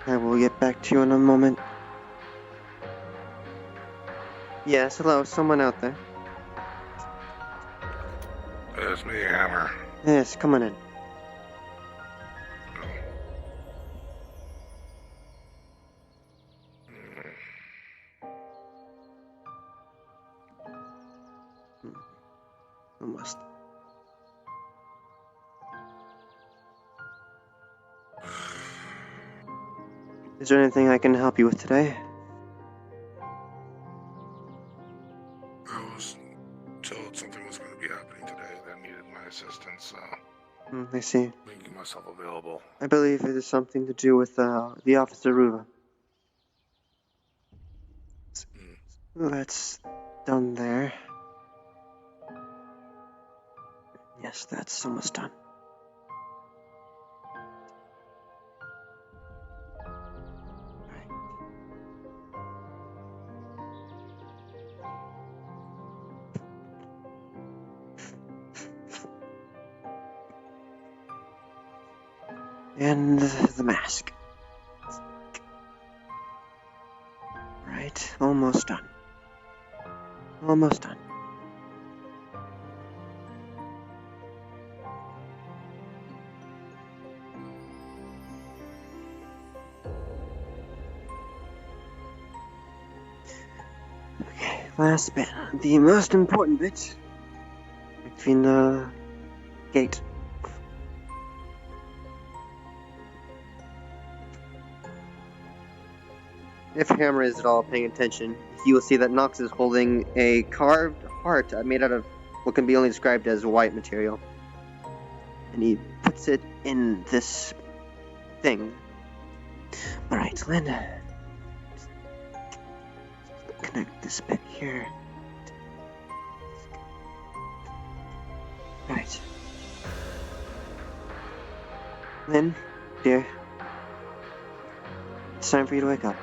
I will get back to you in a moment. Yes, hello, someone out there. It's me, Hammer. Yes, come on in. Almost. Is there anything I can help you with today? I was told something was going to be happening today that needed my assistance, so I see. making myself available. I believe it is something to do with the Officer Ruva. That's done there. Yes, that's almost done. Right. And the mask. Right, almost done. Almost done. Okay, last bit. The most important bit. Between the gate. If Hammer is at all paying attention, he will see that Nox is holding a carved heart made out of what can be only described as white material. And he puts it in this thing. Alright, Lynn. Connect this bit here. Right. Lynn, dear. It's time for you to wake up.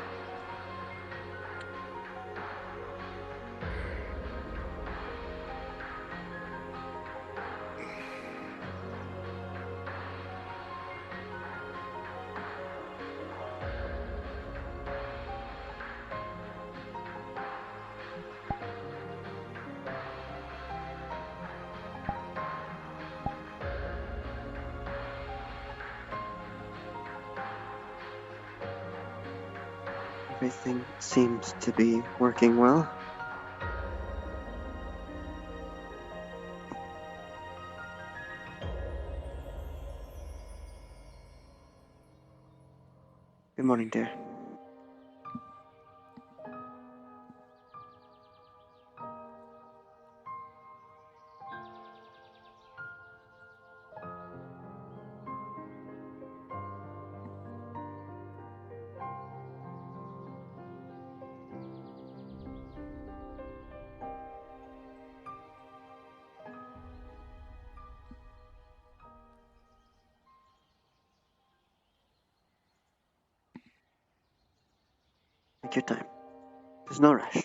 Everything seems to be working well. Good morning, dear. Take your time. There's no rush.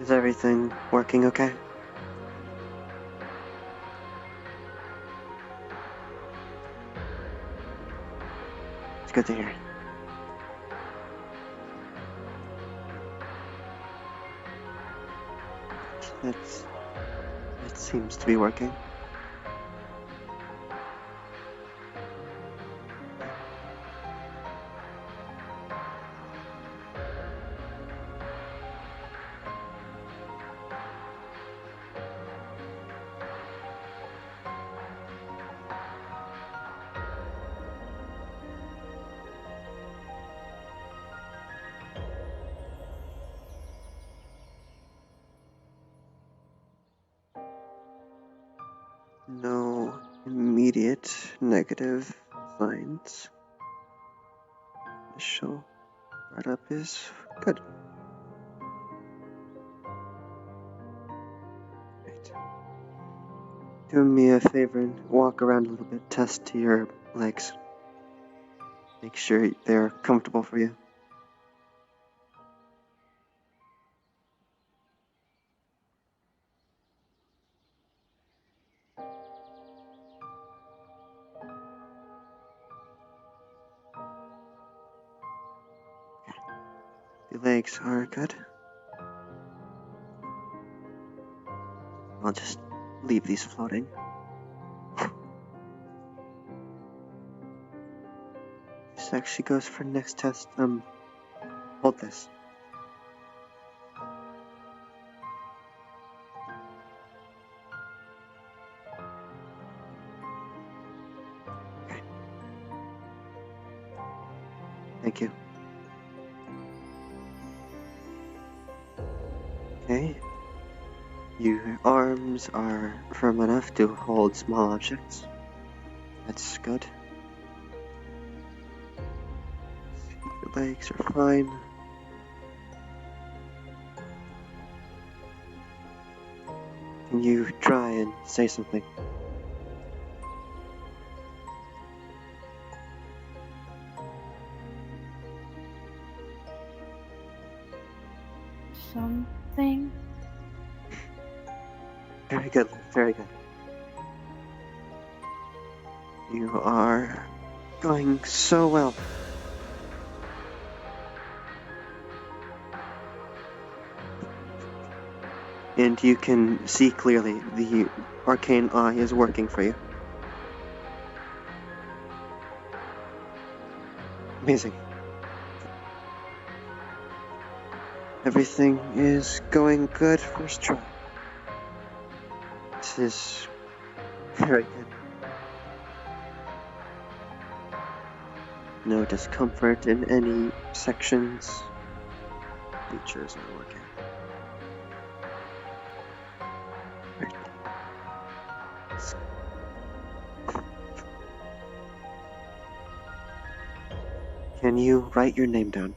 Is everything working okay? good to hear. It seems to be working. No immediate negative signs. Initial startup is good. Right. Do me a favor and walk around a little bit. Test your legs. Make sure they're comfortable for you. The legs are good. I'll just leave these floating. This actually goes for next test. Hold this. Okay. Thank you. Okay. Your arms are firm enough to hold small objects. That's good. Your legs are fine. Can you try and say something? Something? Very good, very good. You are going so well. And you can see clearly the arcane eye is working for you. Amazing. Everything is going good first try. This is very good. No discomfort in any sections. Features are working. Right. Can you write your name down?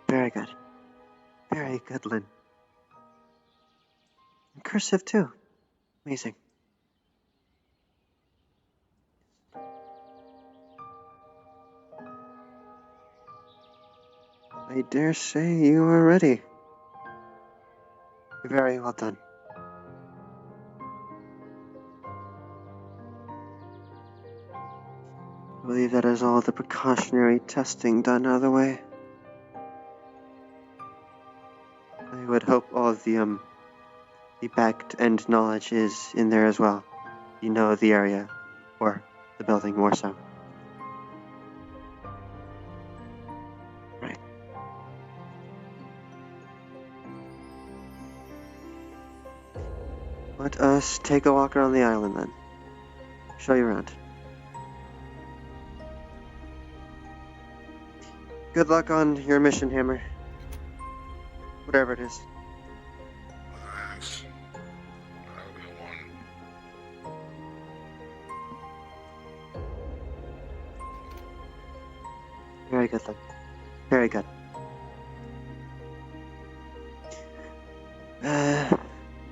Very good. Very good, Lynn. And cursive too. Amazing. I dare say you are ready. Very well done. I believe that is all the precautionary testing done out of the way. I would hope all of the back-end knowledge is in there as well. You know the area, or the building more so. Right. Let us take a walk around the island then. Show you around. Good luck on your mission, Hammer. Whatever it is. Thanks. That'll be one. Very good, Lynn. Very good.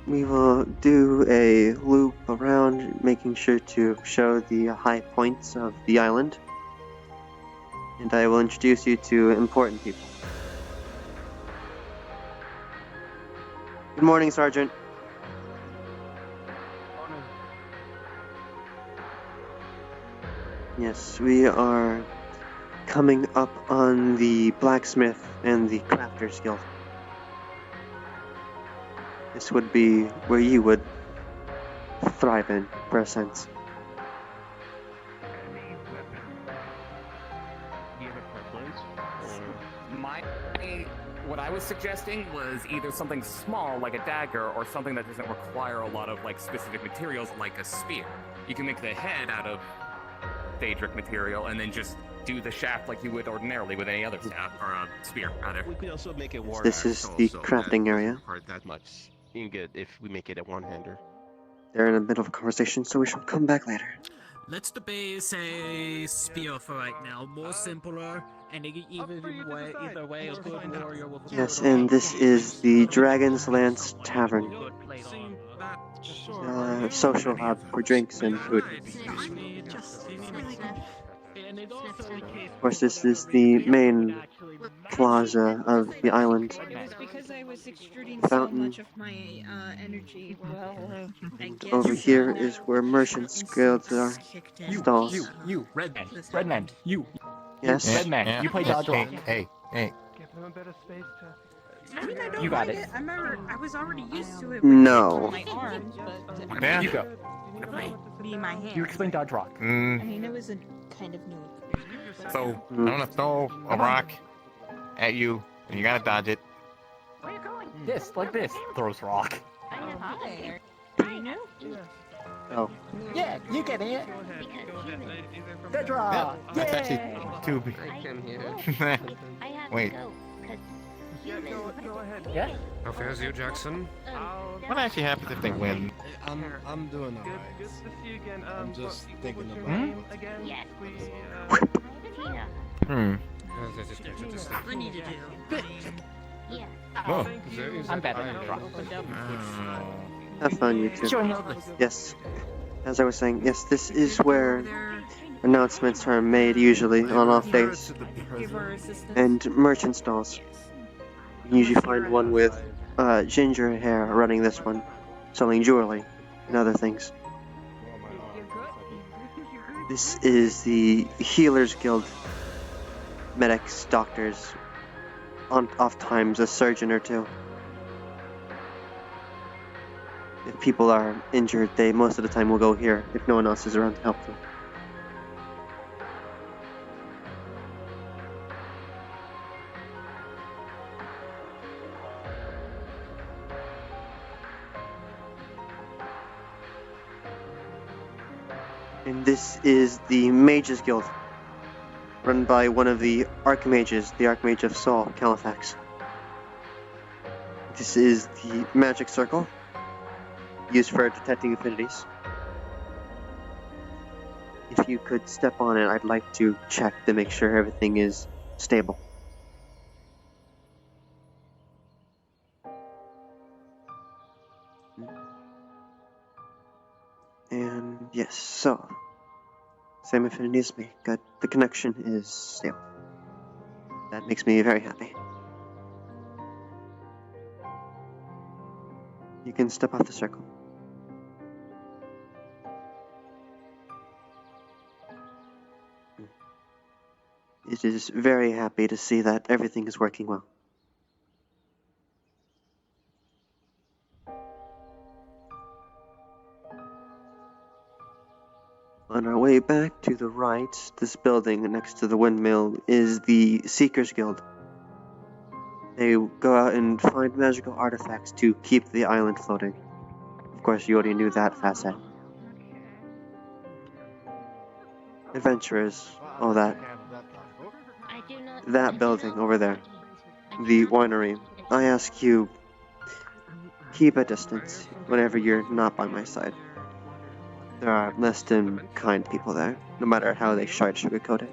We will do a loop around, making sure to show the high points of the island. And I will introduce you to important people. Good morning, Sergeant. Yes, we are coming up on the blacksmith and the crafters guild. This would be where you would thrive in, for a sense. What I was suggesting was either something small like a dagger or something that doesn't require a lot of like specific materials like a spear. You can make the head out of Daedric material and then just do the shaft like you would ordinarily with any other staff or a spear rather. We could also make it war This is the crafting area. Hurt that much. You can get if we make it a one-hander. They're in the middle of a conversation, so we shall come back later. Let's debate, say, spear for right now. More simpler, and either way, a good warrior will... Yes, and this is the Dragon's Lance Tavern. Social hub for drinks and food. Of course, this is the main plaza of the island. It was because I was extruding Fountain. so much of my energy. Well, I guess Over here is where merchants' guilds are. Stalls. You, Redman, you. Yes. Redman, you play Dodge Rock. Hey. I mean, I don't You got mind it. I was already used to it. No. With my arms, but Yeah. You go. be my hand. You explain Dodge Rock. I mean, it was a kind of new. So I'm gonna throw a rock at you, and you gotta dodge it. This, like this. Throws rock. Hi. You know? Oh. Yeah, you get it. Dodge Yeah, Rock. that's actually too big. Wait, Yeah. How fares you, Jackson? what actually happens if they win? I'm doing alright. I'm just thinking about I need to do. Oh, I'm better than Rock. Have fun, you two. Sure. Yes. As I was saying, yes, this is where announcements are made usually on off days. Give our assistance. And merchant stalls. You usually find one with ginger hair running this one, selling jewelry and other things. This is the Healers Guild. Medics, doctors, oft times a surgeon or two. If people are injured, they most of the time will go here if no one else is around to help them. And this is the Mages Guild, run by one of the Archmages, the Archmage of Saul, Califax. This is the Magic Circle, used for detecting affinities. If you could step on it, I'd like to check to make sure everything is stable. And yes, so same affinity as me. Good. The connection is stable. That makes me very happy. You can step off the circle. It is very happy to see that everything is working well. On our way back to the right, this building next to the windmill is the Seekers Guild. They go out and find magical artifacts to keep the island floating. Of course, you already knew that facet. Adventurers, all that. That building over there, the winery. I ask you, keep a distance whenever you're not by my side. There are less than kind people there, no matter how they try to sugarcoat it.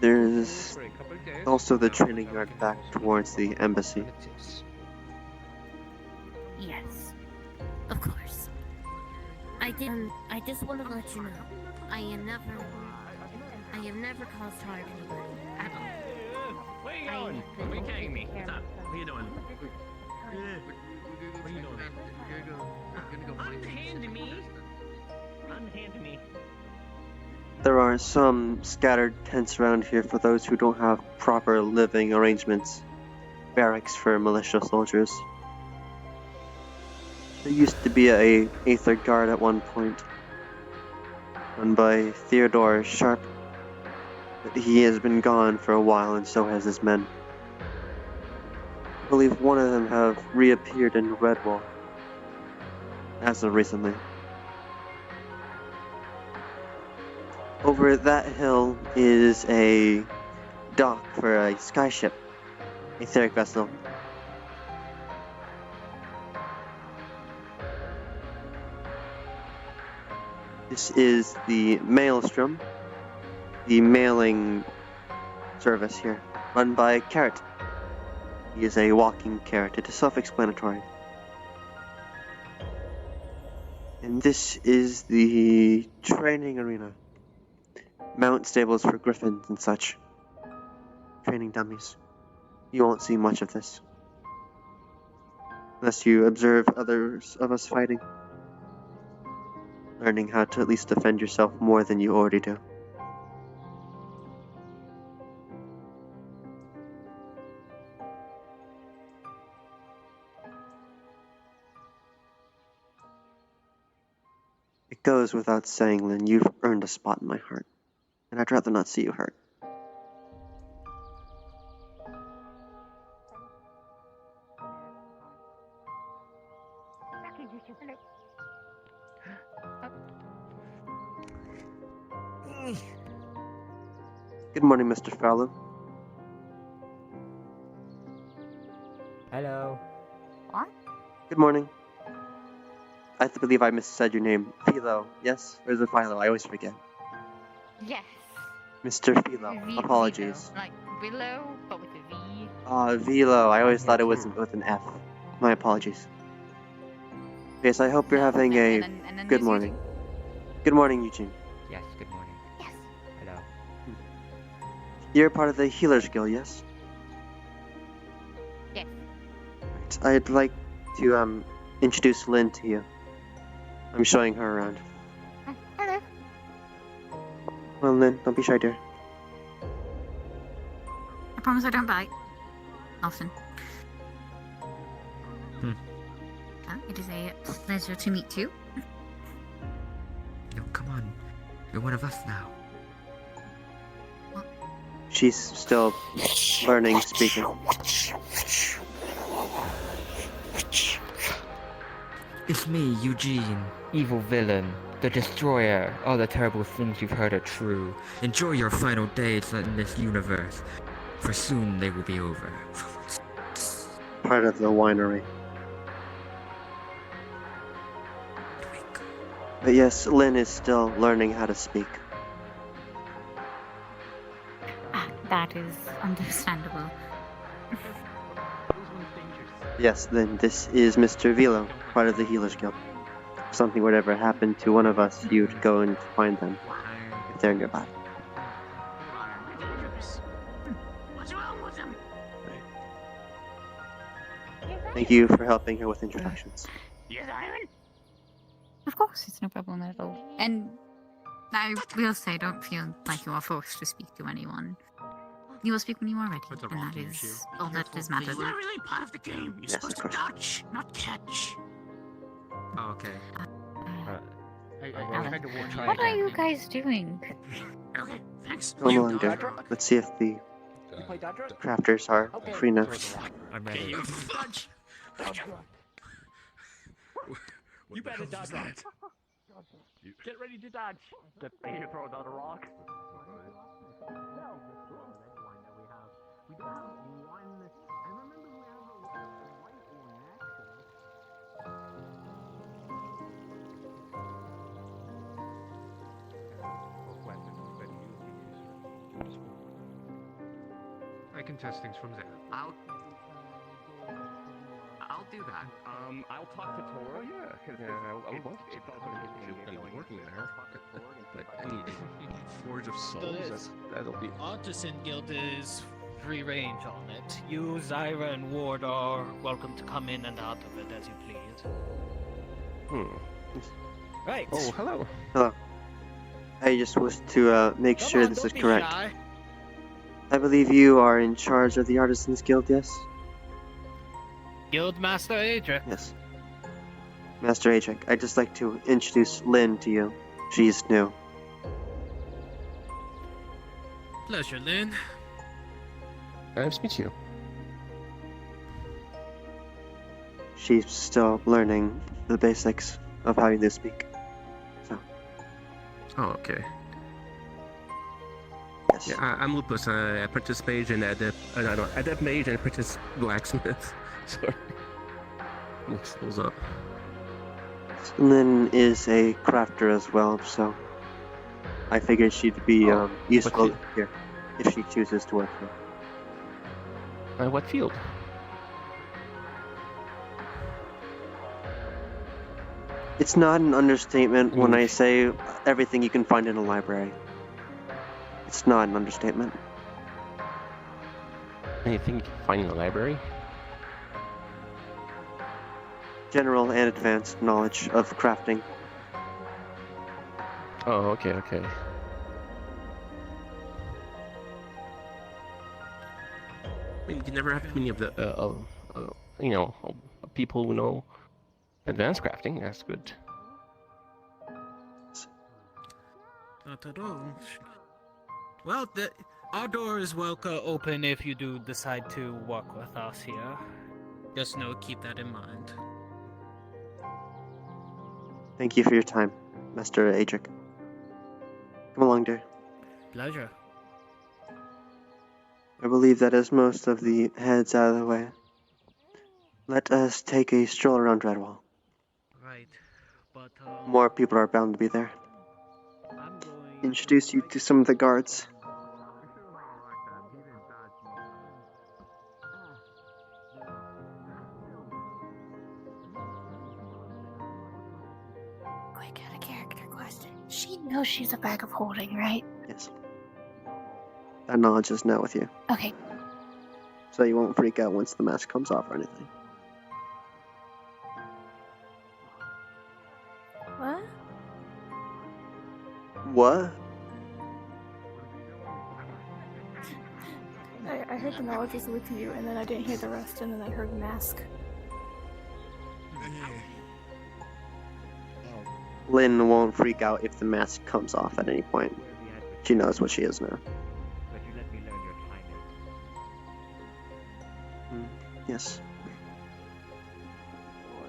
There's also the training yard back towards the embassy. Yes, of course. I just want to let you know, I have never caused harm to anybody at all. Where are you going? Where are you carrying me? What's up? What are you doing? What are you doing? Unhand me! Unhand me. There are some scattered tents around here for those who don't have proper living arrangements. Barracks for militia soldiers. There used to be a Aether Guard at one point, run by Theodore Sharp, but he has been gone for a while and so has his men. I believe one of them have reappeared in Redwall, as of recently. Over that hill is a dock for a skyship, etheric vessel. This is the Maelstrom, the mailing service here, run by Carrot. He is a walking carrot. It is self-explanatory. And this is the training arena. Mount stables for griffins and such. Training dummies. You won't see much of this, unless you observe others of us fighting. Learning how to at least defend yourself more than you already do. It goes without saying, Lynn, you've earned a spot in my heart, and I'd rather not see you hurt. Good morning, Mr. Fowler. Hello. What? Good morning. I believe I missaid your name. Philo, yes? Or is it Philo? I always forget. Yes. Mr. Philo. Apologies. Like Willow, but with a V. Vilo. I always thought it was with an F. My apologies. Yes, I hope you're having a good morning. Good morning, Eugene. Yes, good morning. Yes. Hello. You're part of the Healers Guild, yes? Yes. Right. I'd like to introduce Lynn to you. I'm showing her around. Hello. Well, Lynn, don't be shy, dear. I promise I don't bite. Often. It is a pleasure to meet you. No, come on. You're one of us now. She's still learning speaking. It's me, Eugene. Evil villain. The destroyer. All the terrible things you've heard are true. Enjoy your final days in this universe. For soon they will be over. Part of the winery. But yes, Lynn is still learning how to speak. That is understandable. Yes, Lynn, this is Mr. Vilo, part of the Healers Guild. If something would ever happen to one of us, you'd go and find them, if they're nearby. What's wrong with him? Thank you for helping her with introductions. Yes, Iron? Of course, it's no problem at all. And I will say, don't feel like you are forced to speak to anyone. You will speak when you are ready, Put the and rock that in your is shoe. all that is matters. It's not really part of the game. You're Yes, supposed of to course. dodge, not catch. Oh, okay. I Alan, tried to warn you. what are you guys doing? Okay, thanks. Homelander, let's see if the crafters are free now. I'm Okay, ready. you dodge. You better dodge that. Get ready to dodge. Get ready to throw another rock. second testings from there. I'll do that. I'll talk to Tor. Oh yeah, I would want to. If you're gonna be working there, but I mean, Forge of Souls. That'll be. Artisan Guild is free range on it. You, Zyra, and Ward are welcome to come in and out of it as you please. Right. Oh, hello. Hello. I just was to make Come sure on, this don't is be correct. shy. I believe you are in charge of the Artisans Guild, yes? Guildmaster Adric. Yes. Master Ajak, I'd just like to introduce Lynn to you. She's new. Pleasure, Lynn. Nice to meet you. She's still learning the basics of how you do speak. So, Oh, okay. yes. Yeah, I'm Lupus, apprentice mage and adept mage and apprentice blacksmith. Sorry. Mix those up. Lynn is a crafter as well, so I figured she'd be useful here if she chooses to work here. What field? It's not an understatement when I say everything you can find in a library. It's not an understatement. Anything you can find in the library? General and advanced knowledge of crafting. Oh, okay, okay. I mean, you can never have many of the, people who know advanced crafting. That's good. Not at all. Well, our door is welcome open if you do decide to walk with us here. Just keep that in mind. Thank you for your time, Master Adric. Come along, dear. Pleasure. I believe that as most of the heads out of the way, let us take a stroll around Dreadwall. Right, but More people are bound to be there. I'm going Introduce you to some of the guards. Quick, out of character question. She knows she's a bag of holding, right? Yes. That knowledge is now with you. Okay. So you won't freak out once the mask comes off or anything. What? What? I heard the knowledge was with you, and then I didn't hear the rest, and then I heard mask. Lynn won't freak out if the mask comes off at any point. She knows what she is now. Yes.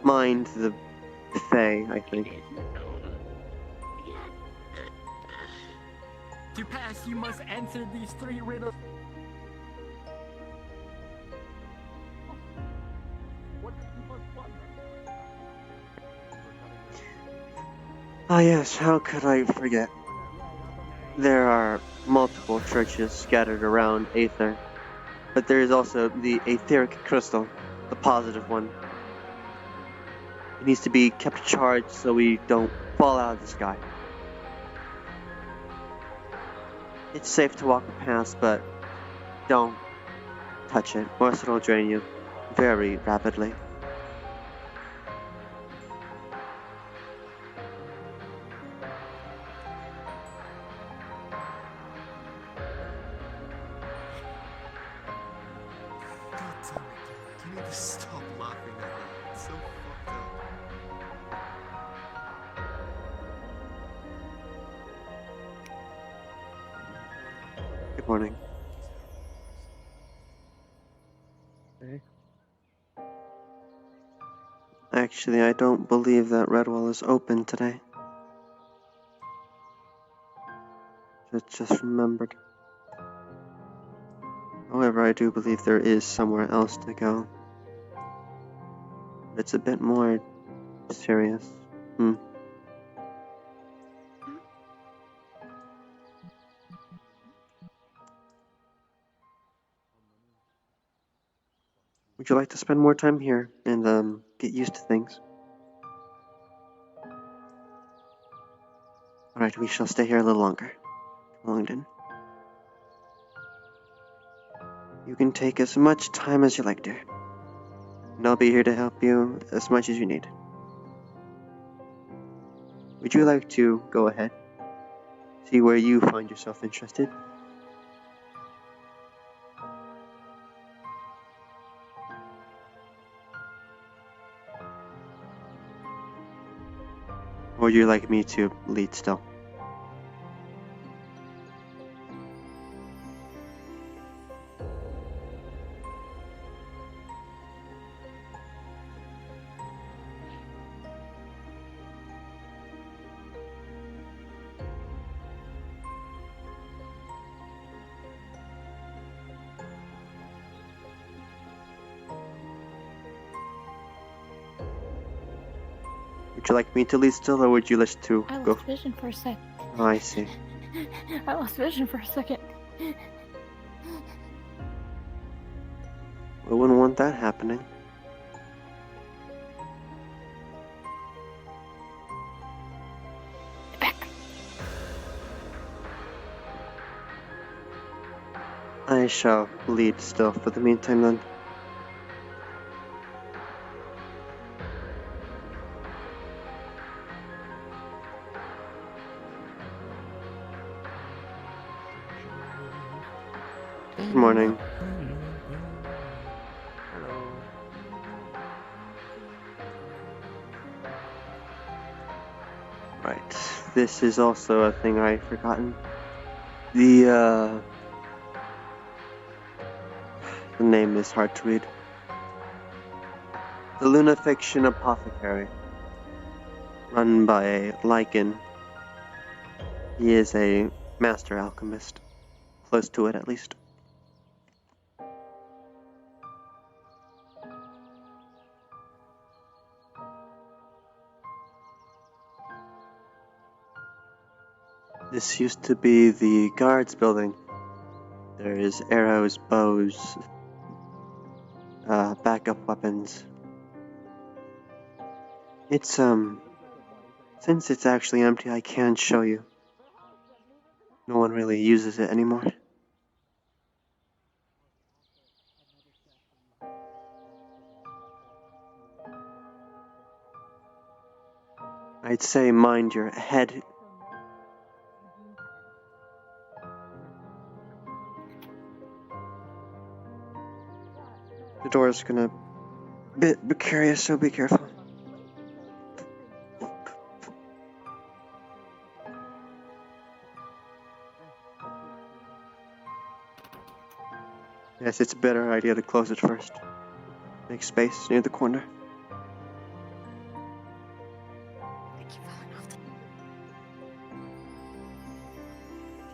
Mind the Fae, I think. To pass, you must answer these 3 riddles. Ah yes, how could I forget? There are multiple churches scattered around Aether, but there is also the etheric crystal, the positive one. It needs to be kept charged so we don't fall out of the sky. It's safe to walk past, but don't touch it, or else it'll drain you very rapidly. You need to stop laughing at that. It's so fucked up. Good morning. Hey. Actually, I don't believe that Redwall is open today. Just remembered. However, I do believe there is somewhere else to go. It's a bit more serious. Would you like to spend more time here and get used to things? Alright, we shall stay here a little longer. Longden. You can take as much time as you like, dear. And I'll be here to help you as much as you need. Would you like to go ahead? See where you find yourself interested? Or would you like me to lead still? Would you like me to lead still, or would you like to I go? lost vision for a sec. Oh, I see. I lost vision for a second. We wouldn't want that happening. I shall lead still for the meantime then. Good morning. Hello. Right, this is also a thing I've forgotten. The name is hard to read. The Lunafiction Apothecary, run by a Lycan. He is a master alchemist, close to it at least. This used to be the guards building. There is arrows, bows, backup weapons. It's, since it's actually empty, I can show you. No one really uses it anymore. I'd say mind your head. The door's gonna be precarious, so be careful. Yes, it's a better idea to close it first. Make space near the corner.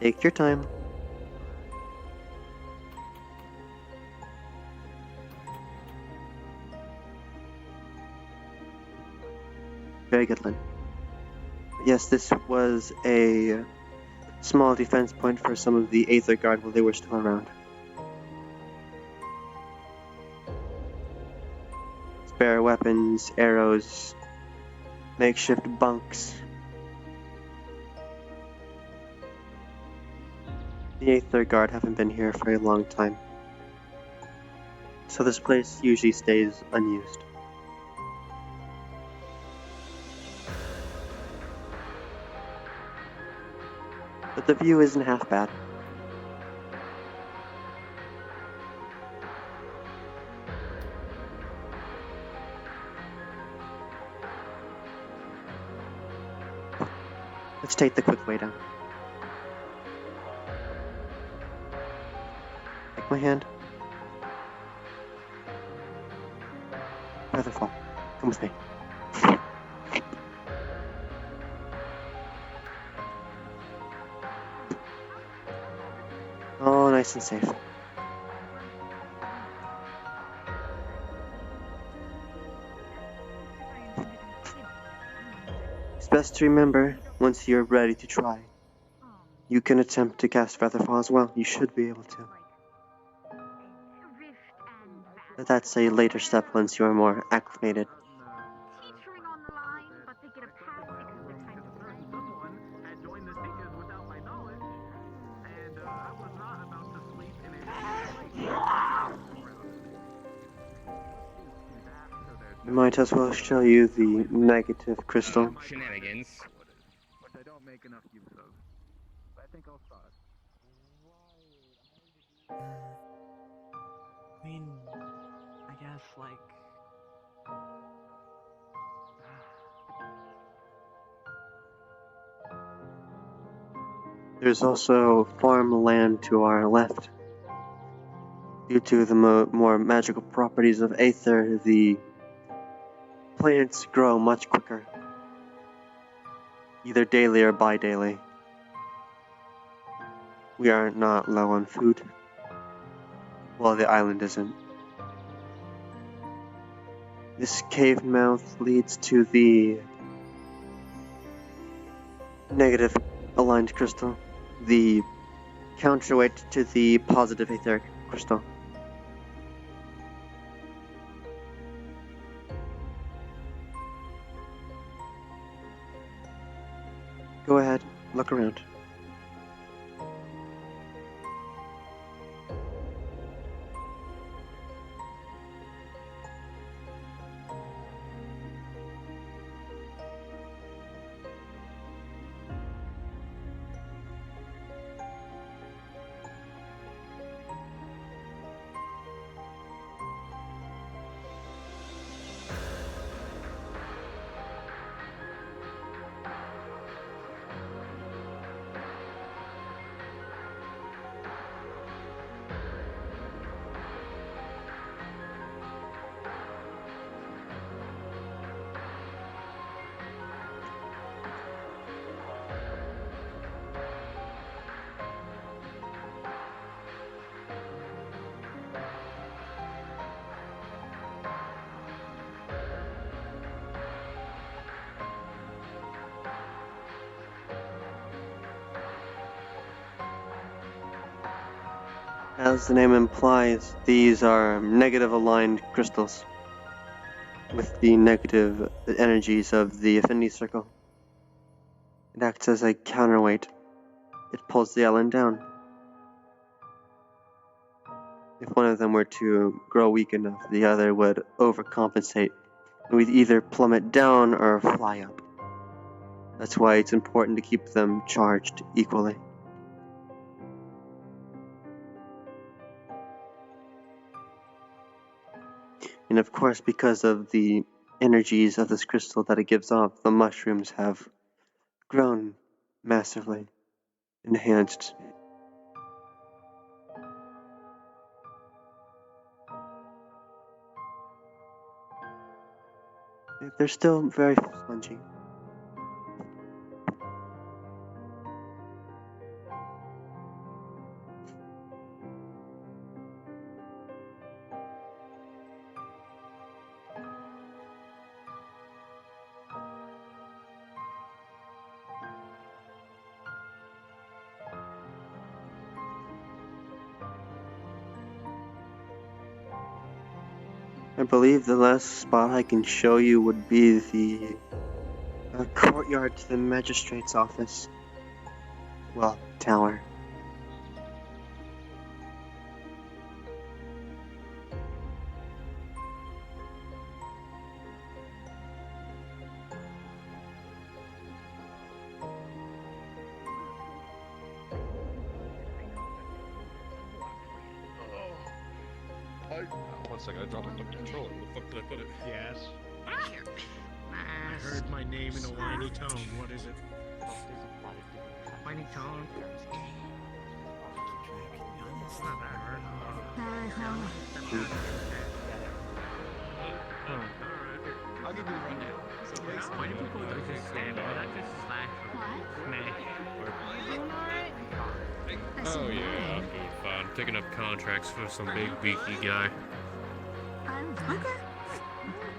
Take your time. Very good, Lynn. Yes, this was a small defense point for some of the Aether Guard while they were still around. Spare weapons, arrows, makeshift bunks. The Aether Guard haven't been here for a long time, so this place usually stays unused. But the view isn't half bad. Let's take the quick way down. Take my hand. Featherfall, come with me. Oh, nice and safe. It's best to remember, once you're ready to try, you can attempt to cast Featherfall as well. You should be able to. But that's a later step once you are more acclimated. Might as well show you the negative crystal. Shenanigans. Which I don't make enough use of. But I think I'll start. I mean, I guess, like... There's also farmland to our left. Due to the more magical properties of Aether, the plants grow much quicker, either daily or bi-daily. We are not low on food. Well, the island isn't. This cave mouth leads to the negative aligned crystal, the counterweight to the positive etheric crystal. Go ahead, look around. As the name implies, these are negative aligned crystals with the negative energies of the affinity circle. It acts as a counterweight. It pulls the island down. If one of them were to grow weak enough, the other would overcompensate and we'd either plummet down or fly up. That's why it's important to keep them charged equally. And of course, because of the energies of this crystal that it gives off, the mushrooms have grown massively, enhanced. They're still very spongy. I believe the last spot I can show you would be the courtyard to the magistrate's office. Well, tower. One second, I dropped my controller. Where the fuck did I put it? Yes. I heard my name in a whiny tone. What is it? Whiny tone? It's not that hard. I'll give you a rundown. So basically, Why do people just stand there? That just slash Oh yeah, I'm doing fine. Picking up contracts for some big beaky guy. Okay.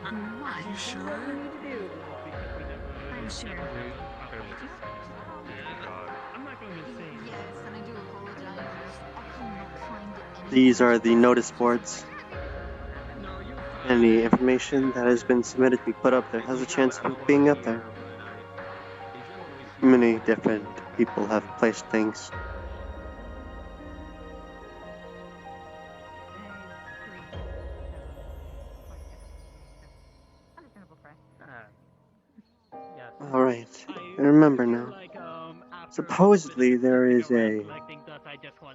Are you sure? I'm sure. I'm not going insane. Yes, and I do apologize. I cannot find it. These are the notice boards. any information that has been submitted to be put up there has a chance of being up there. Many different people have placed things. Alright, I remember now. Supposedly there is a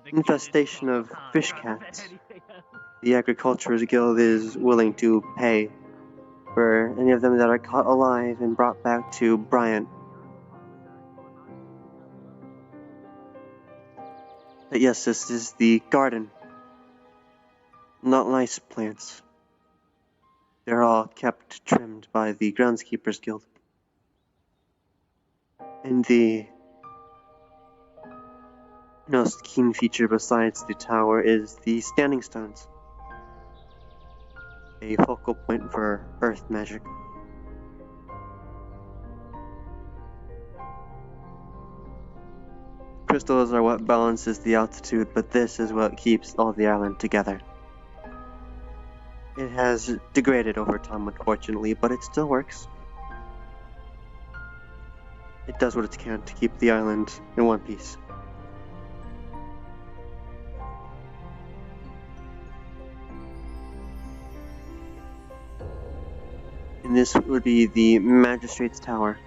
infestation of fish cats. The Agriculturers Guild is willing to pay for any of them that are caught alive and brought back to Brian. But yes, this is the garden. Not nice plants. They're all kept trimmed by the Groundskeepers Guild. And the most keen feature besides the tower is the standing stones. A focal point for earth magic. Crystals are what balances the altitude, but this is what keeps all the island together. It has degraded over time, unfortunately, but it still works. It does what it can to keep the island in one piece. And this would be the Magistrate's Tower,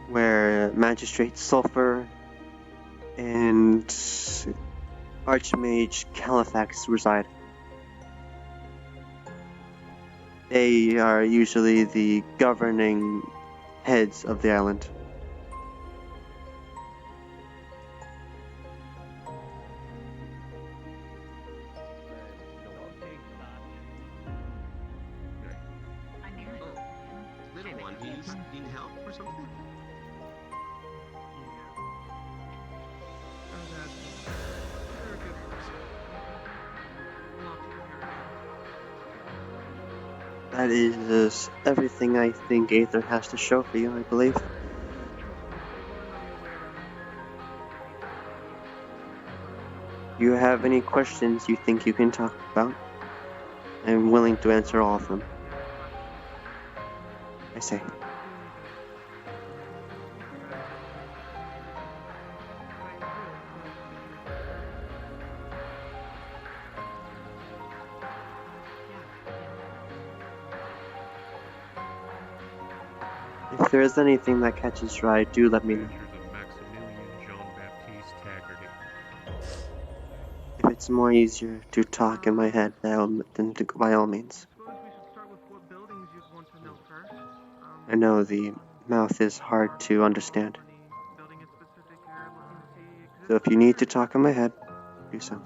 where Magistrate Sulfur and Archmage Califax reside. They are usually the governing heads of the island. Little one, do you need help or something? That is everything I think Aether has to show for you, I believe. If you have any questions you think you can talk about, I'm willing to answer all of them. I say. If there is anything that catches your eye, do let me know. If it's more easier to talk in my head then by all means. I know the mouth is hard to understand. So if you need to talk in my head, do so.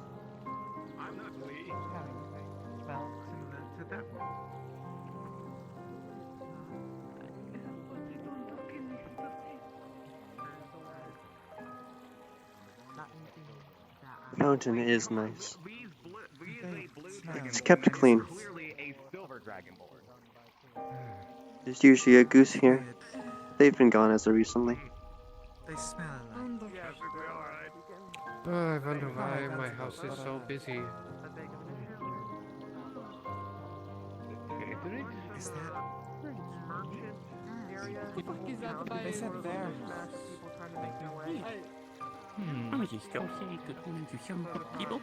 The fountain is nice. It's kept clean. There's usually a goose here. They've been gone as of recently. They smell like. Oh, I wonder why my house is so busy. Is that? They said there. Are you still here? Good morning to young people.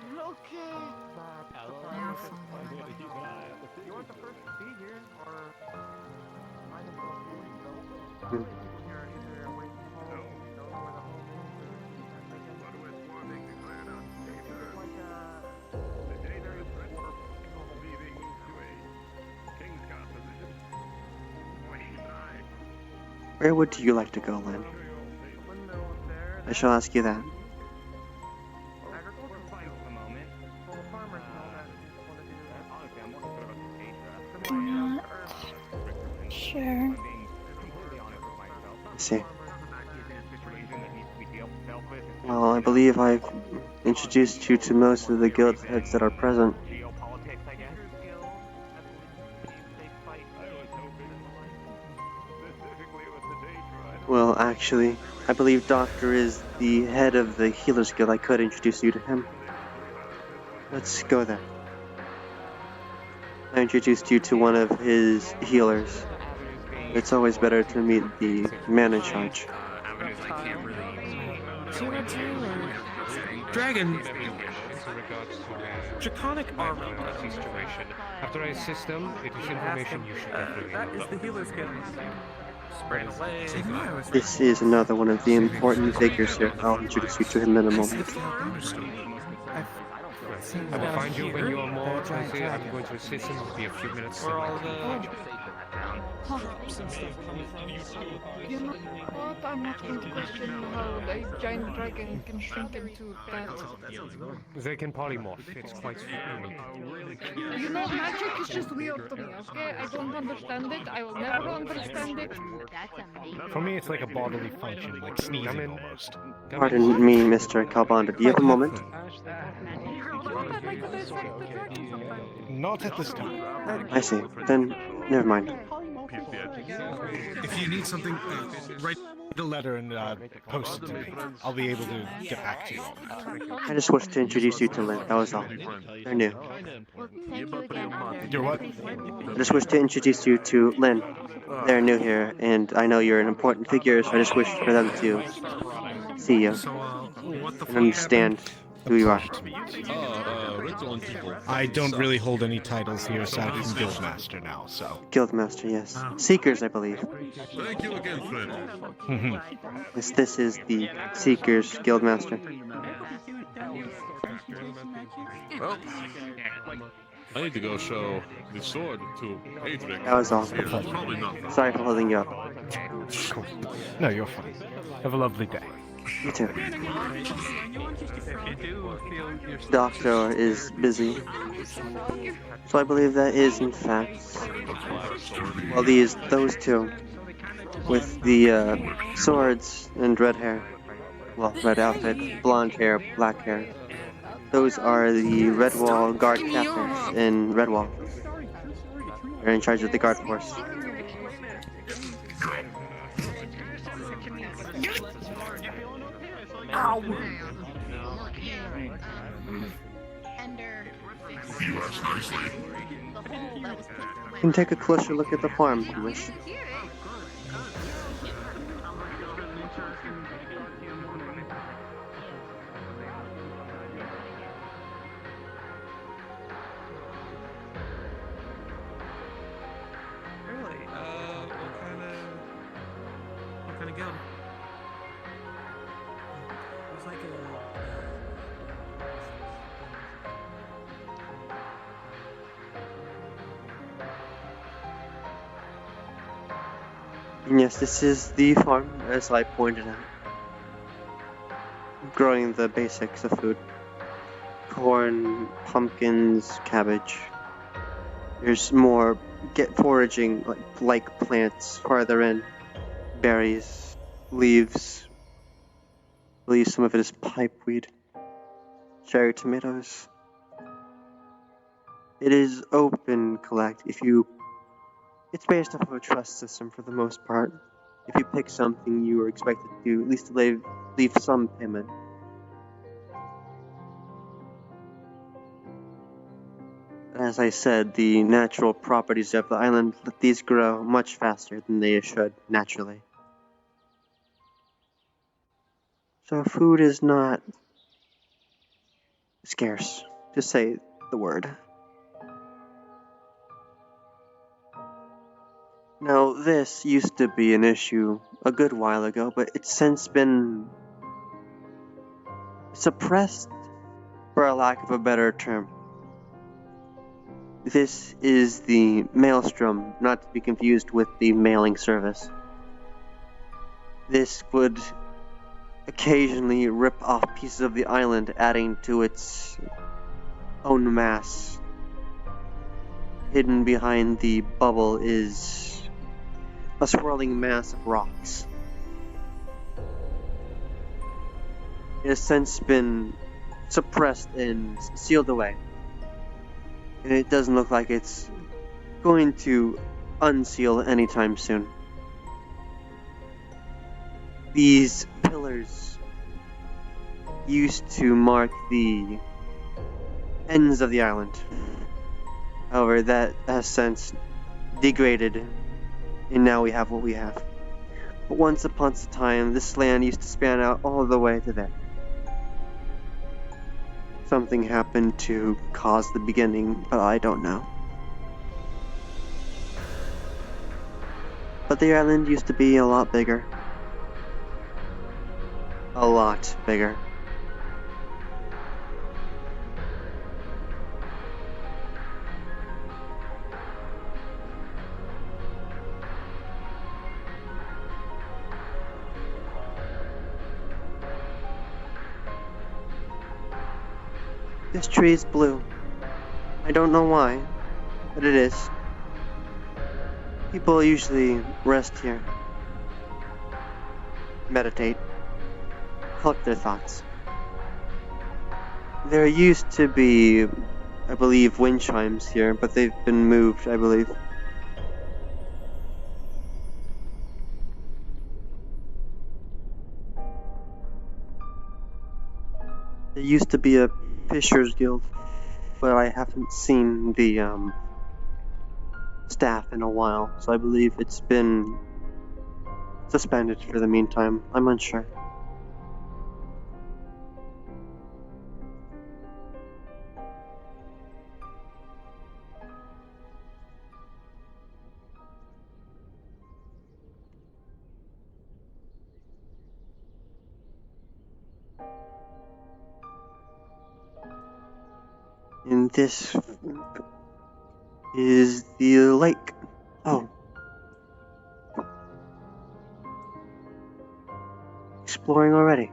Where would you like to go, Lynn? I shall ask you that. Sure. I see. Well, I believe I've introduced you to most of the guild heads that are present. Well, actually, I believe Doctor is the head of the Healer's Guild. I could introduce you to him. Let's go there. I introduced you to one of his healers. It's always better to meet the man in charge. Avenues I can't really. See what Dragon. Draconic armor. Situation. After I assist them, it is information you should definitely That is the healer's gift. Spraying away. This is another one of the important figures here. I'll introduce you to him in a moment. I will find you when you are more busy. I'm going to assist him. It will be a few minutes. Where all the Hops and stuff coming from. You know what? I'm not going to question how a giant dragon can shrink into that. They can polymorph. It's quite unique. You know, magic is just weird to me, okay? I don't understand it. I will never understand it. For me, it's like a bodily function, like sneezing almost. Pardon me, Mr. Calbonda. Do you have a moment? Not at this time. I see. Then, never mind. If you need something, write the letter and post it to me. I'll be able to get back to you. I just wish to introduce you to Lynn. That was all. They're new. You're what? I just wish to introduce you to Lynn. They're new here, and I know you're an important figure, so I just wish for them to see you and understand who you are. I don't really hold any titles here aside from Guildmaster now, so. Guildmaster, yes. Seekers, I believe. Thank you again, friend. Yes, this is the Seekers Guildmaster. Well, I need to go show the sword to Adric. That was all. Probably not. Sorry for holding you up. No, you're fine. Have a lovely day. You too. Doctor is busy. So I believe that is, in fact, well, those two, with the swords and red hair, well, red outfit, blonde hair, black hair. Those are the Redwall guard captains in Redwall. They're in charge of the guard force. Ow! You can take a closer look at the farm if you wish. Really? What kind of guild? It was like And yes, this is the farm, as I pointed out. Growing the basics of food. Corn, pumpkins, cabbage. There's more foraging like plants farther in. Berries, leaves. I believe some of it is pipeweed. Cherry tomatoes. It is open collect. It's based off of a trust system for the most part. If you pick something, you are expected to at least leave some payment. As I said, the natural properties of the island let these grow much faster than they should naturally. So food is not scarce, to say the word. Now, this used to be an issue a good while ago, but it's since been suppressed, for a lack of a better term. This is the maelstrom, not to be confused with the mailing service. This would occasionally rip off pieces of the island, adding to its own mass. Hidden behind the bubble is a swirling mass of rocks. It has since been suppressed and sealed away. And it doesn't look like it's going to unseal anytime soon. These pillars used to mark the ends of the island. However, that has since degraded, and now we have what we have. But once upon a time, this land used to span out all the way to there. Something happened to cause the beginning, but I don't know. But the island used to be a lot bigger. A lot bigger. This tree is blue. I don't know why, but it is. People usually rest here, meditate, collect their thoughts. There used to be, I believe, wind chimes here, but they've been moved, I believe. There used to be a Fisher's Guild, but I haven't seen the staff in a while, so I believe it's been suspended for the meantime. I'm unsure. And this is the lake. Oh. Exploring already.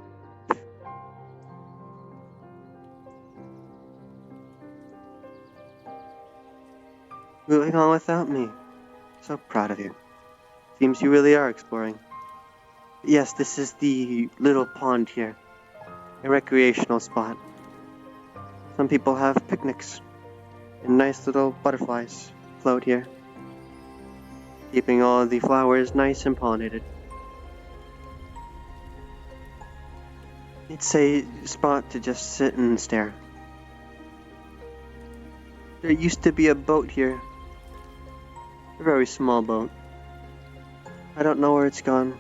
Moving on without me. So proud of you. Seems you really are exploring. Yes, this is the little pond here. A recreational spot. Some people have picnics. And nice little butterflies float here. Keeping all the flowers nice and pollinated. It's a spot to just sit and stare. There used to be a boat here. A very small boat. I don't know where it's gone.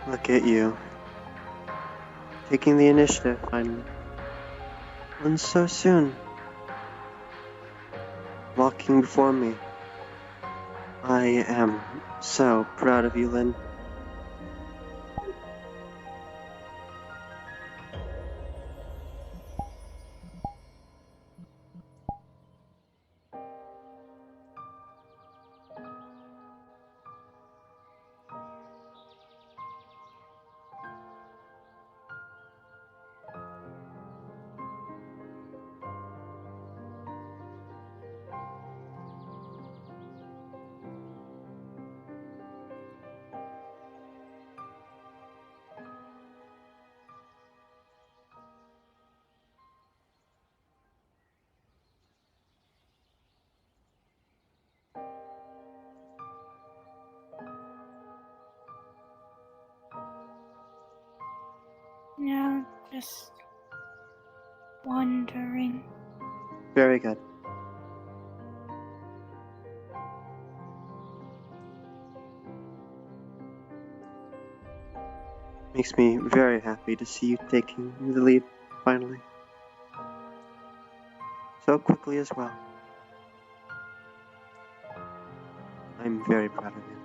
Look at you. Taking the initiative, finally. And so soon. Walking before me. I am so proud of you, Lynn. No, just wondering. Very good. Makes me very happy to see you taking the lead, finally. So quickly as well. I'm very proud of you.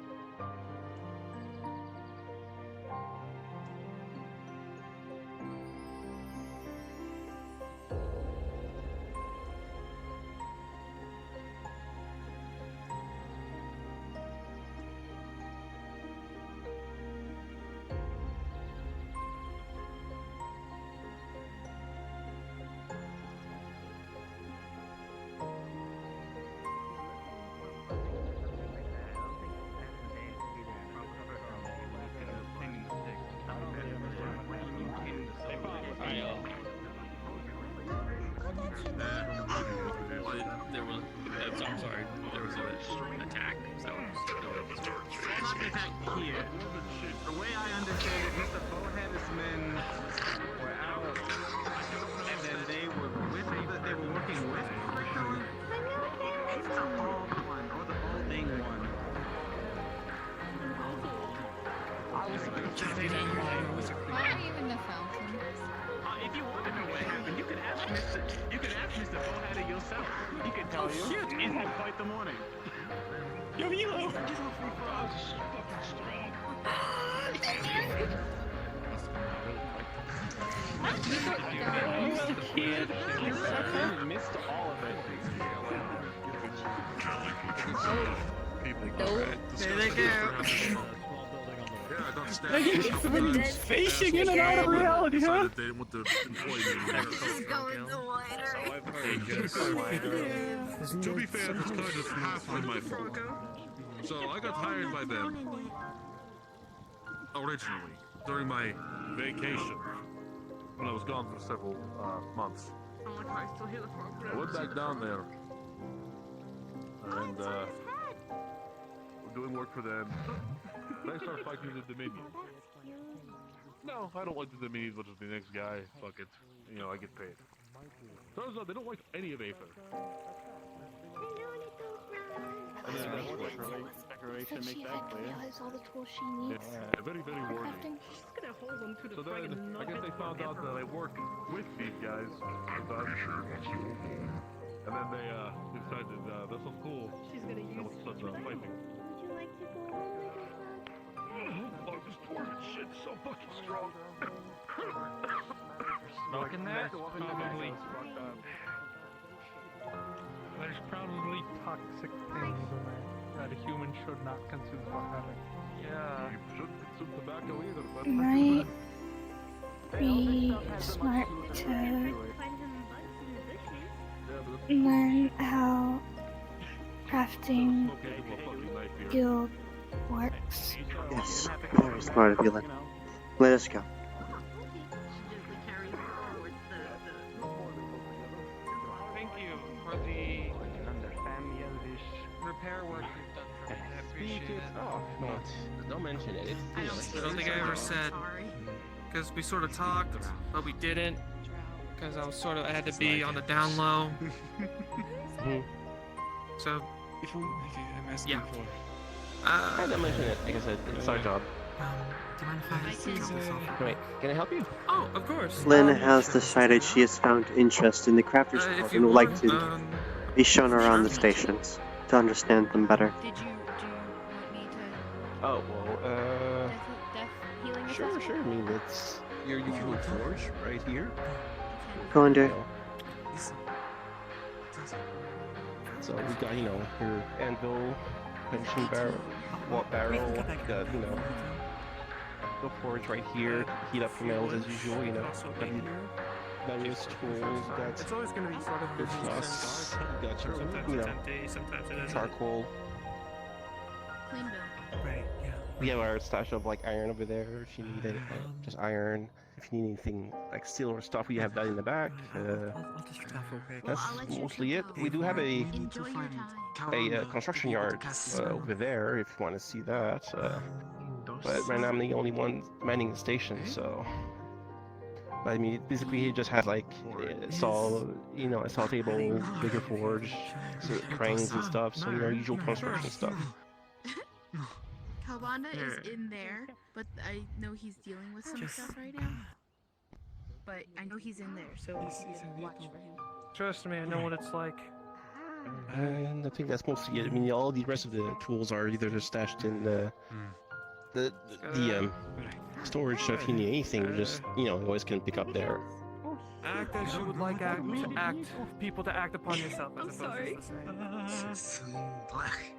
Here, the way I understand it, Mr. Bowhead's men were out, and then they were working with Krypton. The bald one, or the balding one. Not even the fountain. If you want to know what happened, you can ask Mr. Bowhead yourself. He can tell you. Shit, it had quite the morning. Yo, Hilo! Kid, you missed all of it. There they go. Spacing in and out of reality, huh? They didn't want the employee To be fair, it's kind of halfway my fault. So I got hired by them originally during my vacation when I was gone for several months. I went back down there and we're doing work for them. They start fighting the Dominion. No, I don't like the Dominion as much as the next guy. Fuck it. You know, I get paid. Turns out they don't like any of Aether. And then Decoration makes that clear. Has all the tools she needs. Yeah, very, very wordy. So then, I guess they found out that I work with these guys sometimes. And then they decided, this was cool. She's gonna use it. Such a fighting. Would you like to go home, little bug? Oh, this dwarven shit's so fucking strong. Smoking that? Probably. There's probably toxic things in there that a human should not consume for habit. Yeah. You shouldn't consume tobacco either, but... Might be smart to learn how crafting guild works. Yes, very smart of you, Lynn. Let us go. Thank you for the repair work you've done for me. I appreciate it. Don't mention it. I don't think I ever said, because we sort of talked, but we didn't, because I had to be on the down low. So, yeah. I didn't mention it. Like I said, it's our job. Do you mind if I drop this off? Wait, can I help you? Oh, of course. Lynn has decided she has found interest in the Crafters Guild and would like to be shown around the stations to understand them better. Do you want me to Oh, well, death healing sure. I mean, it's your usual forge right here. Go under. So we got, your anvil, punching barrel, the forge right here, heat up the metals as usual, various tools, It's always going to be sort of your plus, got your, sometimes it charcoal. clean bill? Right, yeah. We have our stash of iron over there if you need it, just iron. If you need anything like steel or stuff, we have that in the back. I'll just drop real quick. That's mostly it. We do have a construction yard over there if you want to see that. But right now I'm the only one manning the station, so. But I mean, basically he just has a saw table, bigger forge, cranes and stuff. So usual construction stuff. Calvanda is in there, but I know he's dealing with some stuff right now. But I know he's in there, so watch for him. Trust me, I know what it's like. And I think that's mostly it. I mean, all the rest of the tools are either just stashed in the storage. So if you need anything, just you always can pick up there. Act as you would like people to act upon yourself. I'm sorry.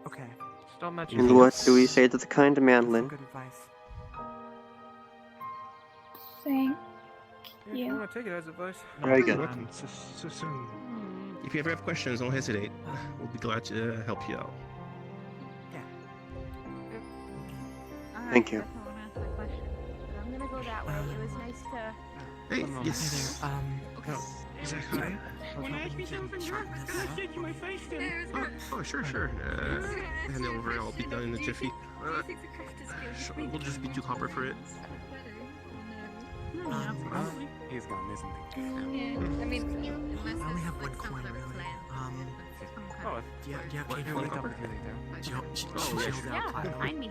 Okay. Just don't mention. And what do we say to the kind man, Lynn? Good advice. Thank If you you. want to take it as advice. Very good. If you ever have questions, don't hesitate. We'll be glad to help you out. Thank you. I want to ask my question, but I'm gonna go that way. It was nice to. Hey, yes. When I ask me something, you're gonna stick you my face in. Oh, sure. Hand it over whatever, I'll be done in a jiffy. We'll just be 2 copper for it. He's gone, isn't he? Yeah, I mean, I only have 1 coin, really. Oh, Do you have What, Kato 1 wake up? copper? She Oh, yeah, shelled sure. out yeah, platinum. find me.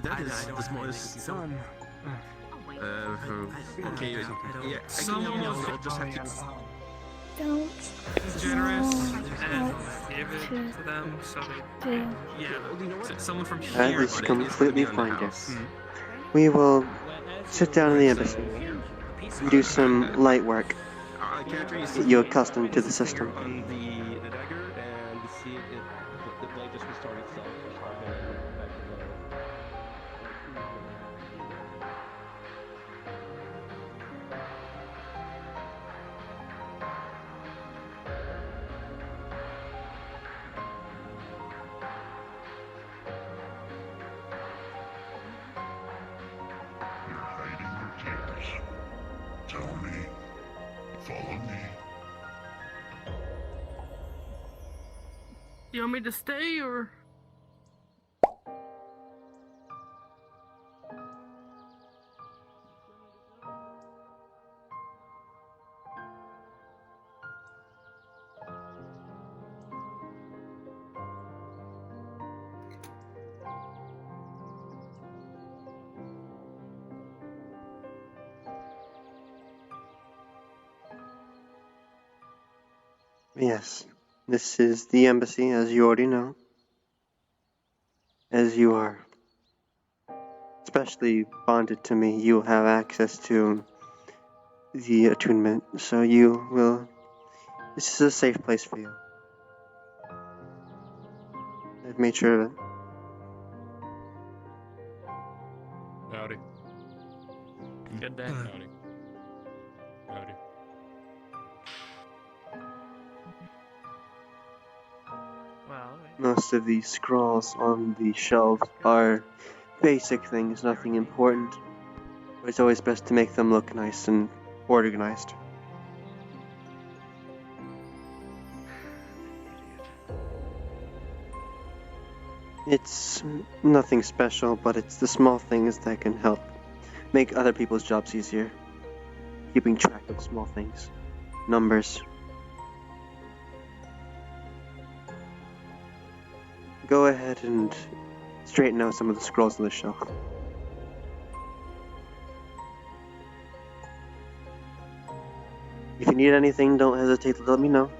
That is the smallest. Son. Okay, yeah, Someone I'll just have to. Don't generous know and what give it to to them so they do. yeah. Someone from That here. is completely fine, dear. Hmm. We will sit down in the embassy and do some light work. Character, you Get you accustomed to the system. on the dagger and see if the blade just restart itself. Tell me. Follow me. You want me to stay or? Yes, this is the embassy, as you already know. As you are especially bonded to me, you will have access to the attunement, so you will. This is a safe place for you. I've made sure of it. Howdy. Good day. Howdy. Howdy. Well, Most of the scrolls on the shelves are basic things, nothing important. But it's always best to make them look nice and organized. It's nothing special, but it's the small things that can help make other people's jobs easier. Keeping track of small things. Numbers. Go ahead and straighten out some of the scrolls on the shelf. If you need anything, don't hesitate to let me know.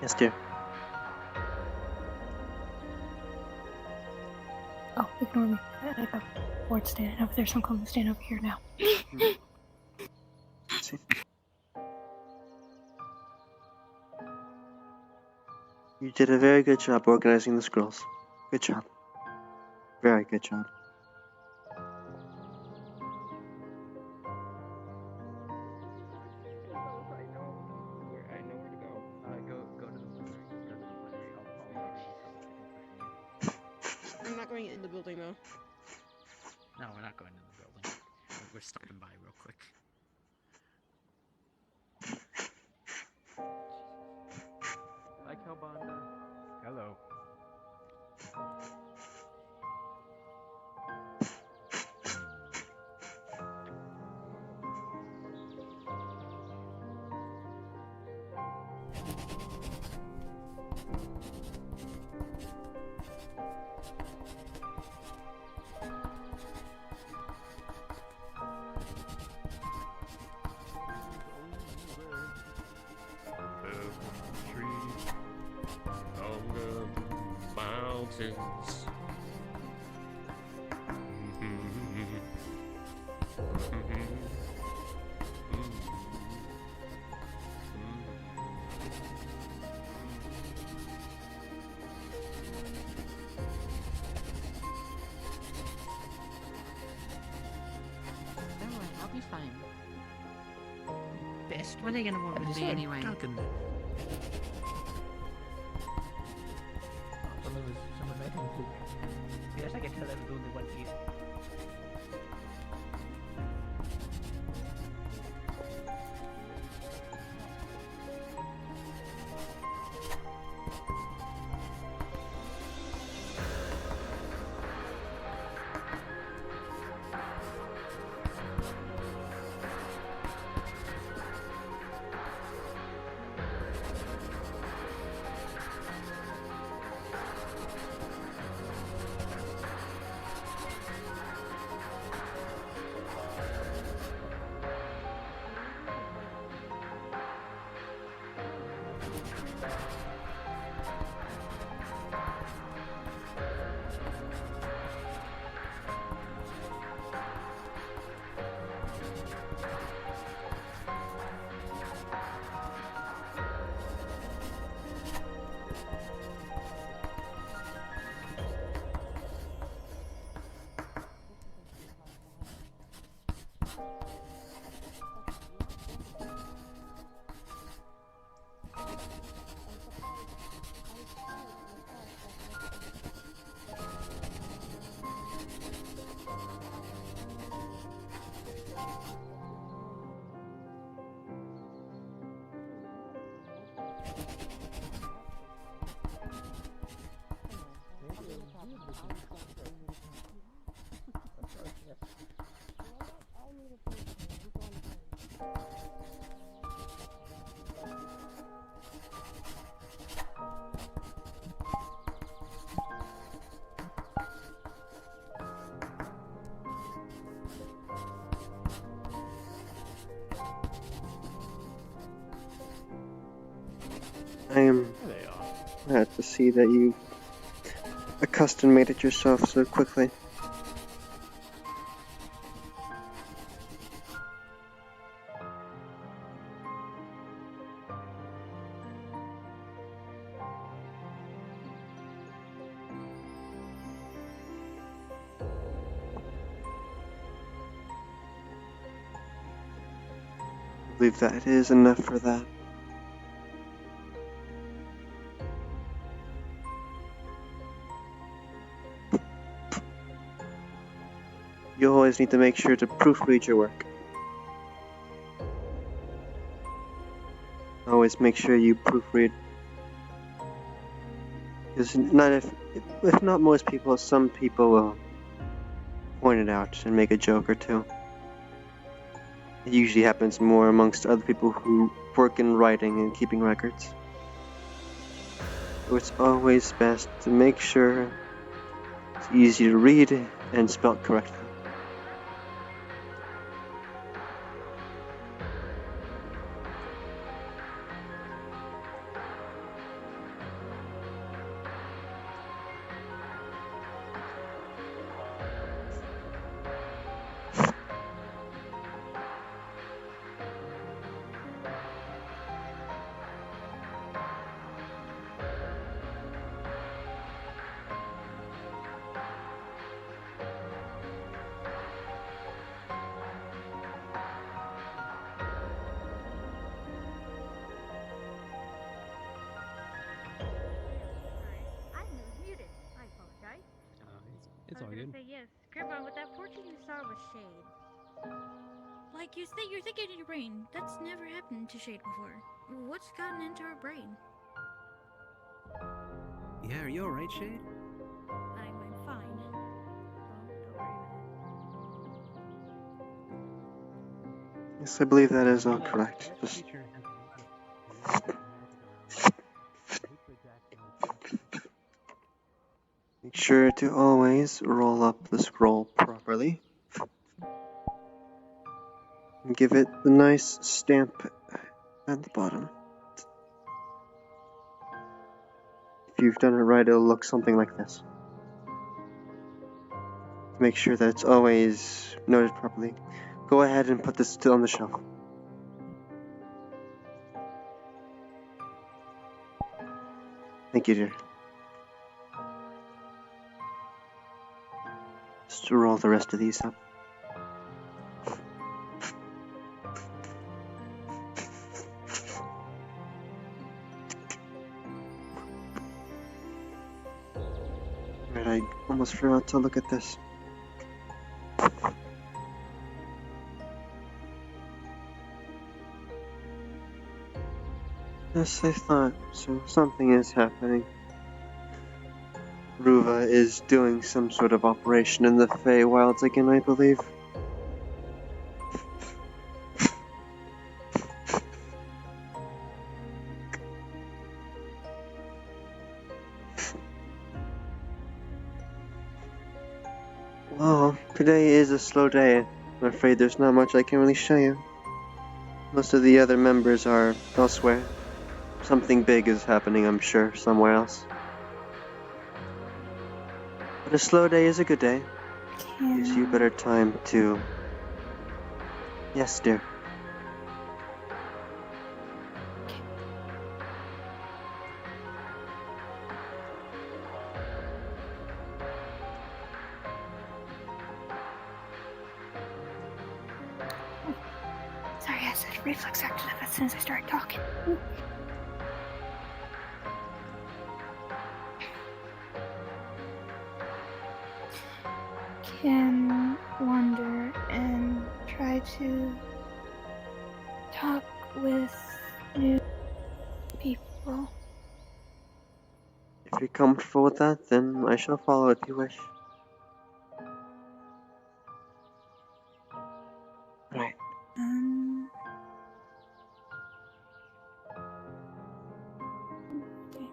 Yes, dear. Oh, ignore me. I got bored standing over there, so I'm coming to stand over here now. See. You did a very good job organizing the scrolls. Good job. Very good job. I'm not going in the building though. No, we're not going in the building. We're stopping by real quick. Hi, Calbanda. Hello. Mountains. Don't worry, I'll be fine. Best, what are they gonna want with me anyway? Yes, I can tell them doing the One Piece. I am glad to see that you accustomed made it yourself so quickly. I believe that is enough for that. You always need to make sure to proofread your work. Always make sure you proofread. Because if not most people, some people will point it out and make a joke or two. It usually happens more amongst other people who work in writing and keeping records. So it's always best to make sure it's easy to read and spelled correctly. Shade. say yes. Cribbon, with that fortune you saw was Shade. Like you think you're thinking in your brain. That's never happened to Shade before. What's gotten into her brain? Yeah, are you alright, Shade? I'm fine. Don't worry Yes, I believe that is all correct. Just make sure to always roll up the scroll properly. And give it the nice stamp at the bottom. If you've done it right, it'll look something like this. Make sure that it's always noted properly. Go ahead and put this still on the shelf. Thank you, dear. Just to roll the rest of these up. Right, I almost forgot to look at this. Yes, I thought so. Something is happening. Ruva is doing some sort of operation in the Feywilds again, I believe. Well, today is a slow day. I'm afraid there's not much I can really show you. Most of the other members are elsewhere. Something big is happening, I'm sure, somewhere else. But a slow day is a good day. Gives you better time to... Yes, dear. Sorry, I said reflex active as soon as I started talking. Can wander and try to talk with new people. If you're comfortable with that, then I shall follow if you wish. Right. Okay.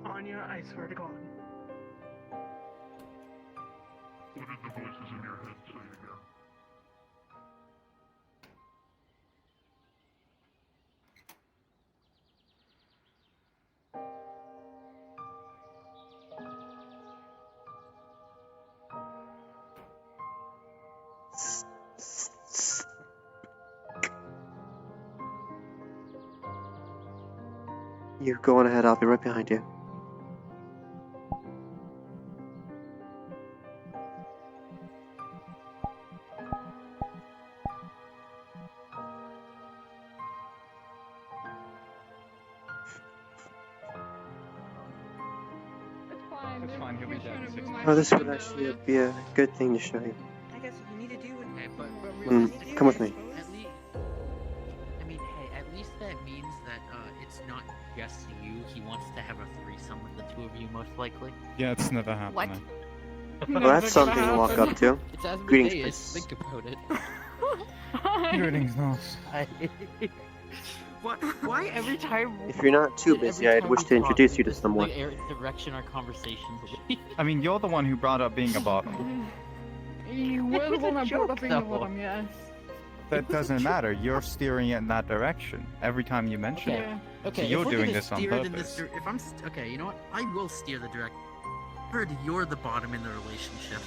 Anya, I swear to God. What did the voices in your head say again? You go on ahead, I'll be right behind you. It's fine, he'll be dead in 6 months. Oh, this would actually be a good thing to show you. I guess what you need to do would Come with me. At least, I mean, hey, at least that means that it's not just you. He wants to have a threesome with the two of you, most likely. Yeah, it's never happening. What? Well, that's something to walk up to. It's as Greetings, Medea is. princess. Think about it. Greetings, Nose. What? Why every time? If you're not too busy, I'd wish to introduce you to someone. The direction our conversations. I mean, you're the one who brought up being a bottom. You were the one that brought up being the though. bottom, yes. That doesn't matter. You're steering it in that direction every time you mention it. Okay, So you're if we're doing gonna this on steer it in purpose. if I'm okay, you know what? I will steer the direct. Heard you're the bottom in the relationship.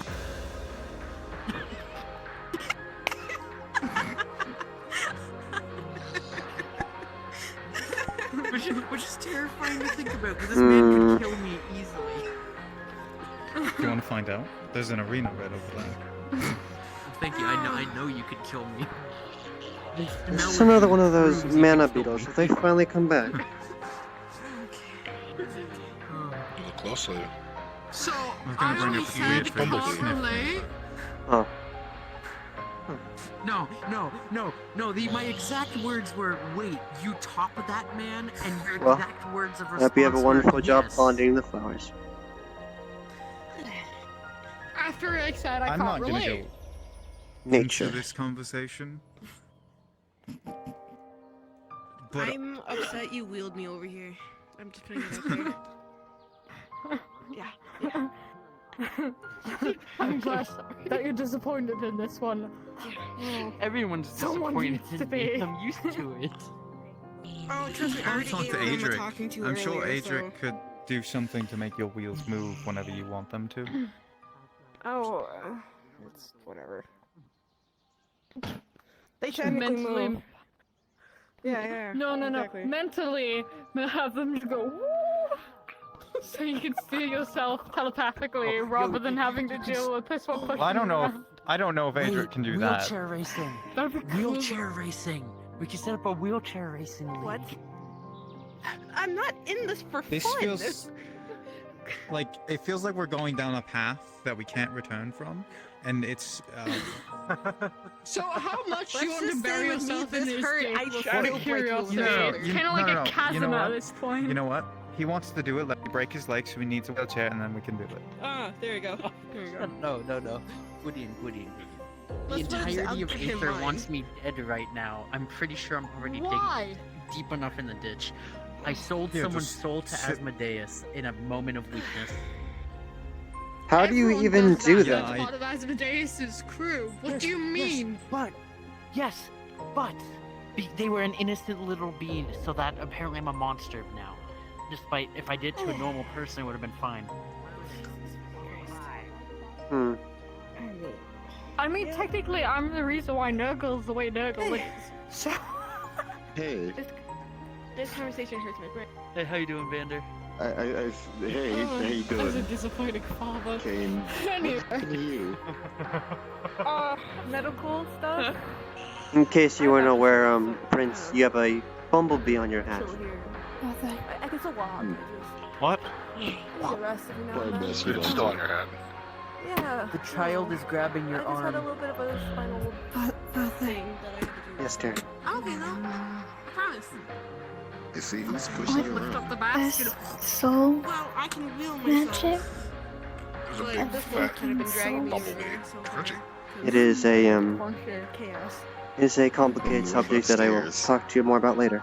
which is terrifying to think about because this man could kill me easily. Do you want to find out? There's an arena right over there. Thank you. I know you could kill me. This is another one of those mana beetles. Have they finally come back? closely. So, We're gonna bring up a weird thing. Oh. No. My exact words were, wait, you top of that man? And your Well, exact words of I response hope you have a wonderful were, job yes. pondering the flowers. After I said I I'm can't not gonna relate. go Nature. into this conversation. But I'm upset you wheeled me over here. I'm just putting it out there. Yeah. I'm glad that you're disappointed in this one. Everyone's Someone disappointed needs to in me. be. I'm used to it. Oh, trust me, I I'll already talk gave to him a Adric. talking to I'm sure earlier, Adric so- could do something to make your wheels move whenever you want them to. Oh, it's whatever. They technically move. Yeah. No. exactly. Mentally, have them to go woo, so you can steer yourself telepathically rather than having to deal with this one pushing. Well, I don't know if around. Adric can do that. Wheelchair racing. That'd be cool. Wheelchair racing. We can set up a wheelchair racing league. What? I'm not in this for This fun. feels like it feels like we're going down a path that we can't return from, and it's. So how much do you Let's want to just bury say with me, yourself this in this hurt. game? I will Out still of break you curiosity, over it's kind of like a chasm you know at what? this point. You know what? He wants to do it. Let me break his leg, so he needs a wheelchair, and then we can do it. Ah, there you go. There you go. No. Goodien. The Let's put it entirety up of to him Aether mine. wants me dead right now. I'm pretty sure I'm already Why? digging deep enough in the ditch. I sold Yeah, someone's just soul to sit- Asmodeus in a moment of weakness. How do you Everyone even does do that. that? That's part of Asmodeus' crew. What do you mean? But they were an innocent little being, so that apparently I'm a monster now. Despite if I did to a normal person, it would have been fine. I mean, technically, I'm the reason why Nurgle's the way Nurgle is. So. Hey. This conversation hurts my brain. Hey, how you doing, Vander? Hey, how you I was a doing? disappointing father. Kane. Anyway. You. Medical stuff? In case you weren't aware, Prince, you have a bumblebee on your hat. I can still walk. What? The rest of you know. Probably best you don't still on your head. Yeah. The child is grabbing your I just had a arm. little bit of a spinal thing that I had to do. Yes, dear. Okay, though. I promise. You see who's pushing you Lift around? up the basket. So Well, I can wheel myself. magic. But this one's kind of been dragging me Bumblebee. over there so far. Crunchy. It is a Chaos. It's a complicated subject that I will talk to you more about later.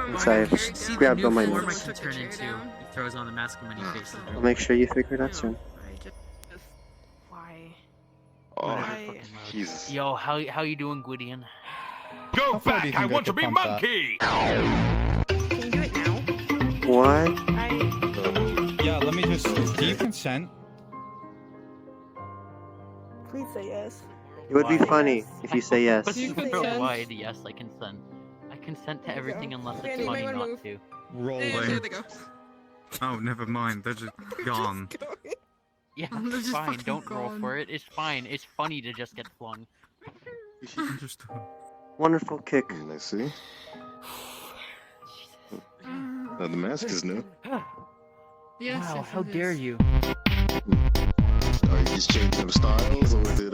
Once I See grabbed the all my new form I notes. can turn into. He throws on the mask and many faces. I'll make sure you figure it out soon. Why? Oh, Jesus. Yo, how you doing, Gwydion? Go back! I want to be monkey. Can you do it now? What? Yeah, let me just. Do you consent? Please say yes. It would be funny if you say yes. Wide, yes, I consent. I consent to everything unless it's Randy, you funny might wanna not to. Rolling. There they go. Oh, never mind. They're just gone. Yeah, They're just fine. fucking Don't roll gone. for it. It's fine. It's funny to just get flung. Just. Wonderful kick. Let's see. The mask is new. Yes, Wow, yes, how it dare is. you? Are you just changing up styles, or is it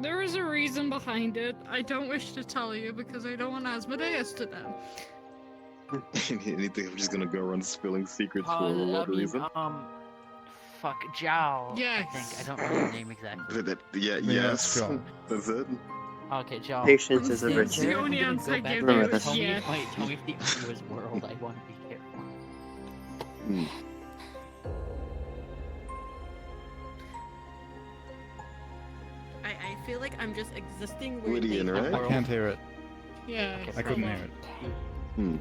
There is a reason behind it. I don't wish to tell you because I don't want Asmodeus to know. anything? I'm just gonna go around spilling secrets for I what mean, reason? fuck, Zhao. Yes. I think. I don't know your name exactly. Yeah, Yeah, yes. that's right. That's it. Okay, Zhao. Patience is a Vander, virtue. The only I'm gonna answer go I back give there. you is Tell me yes. tell me if the issue is world. I want to be careful. I feel like I'm just existing Gwydion, right? I can't hear it. Yeah. I couldn't hear it. Anyways,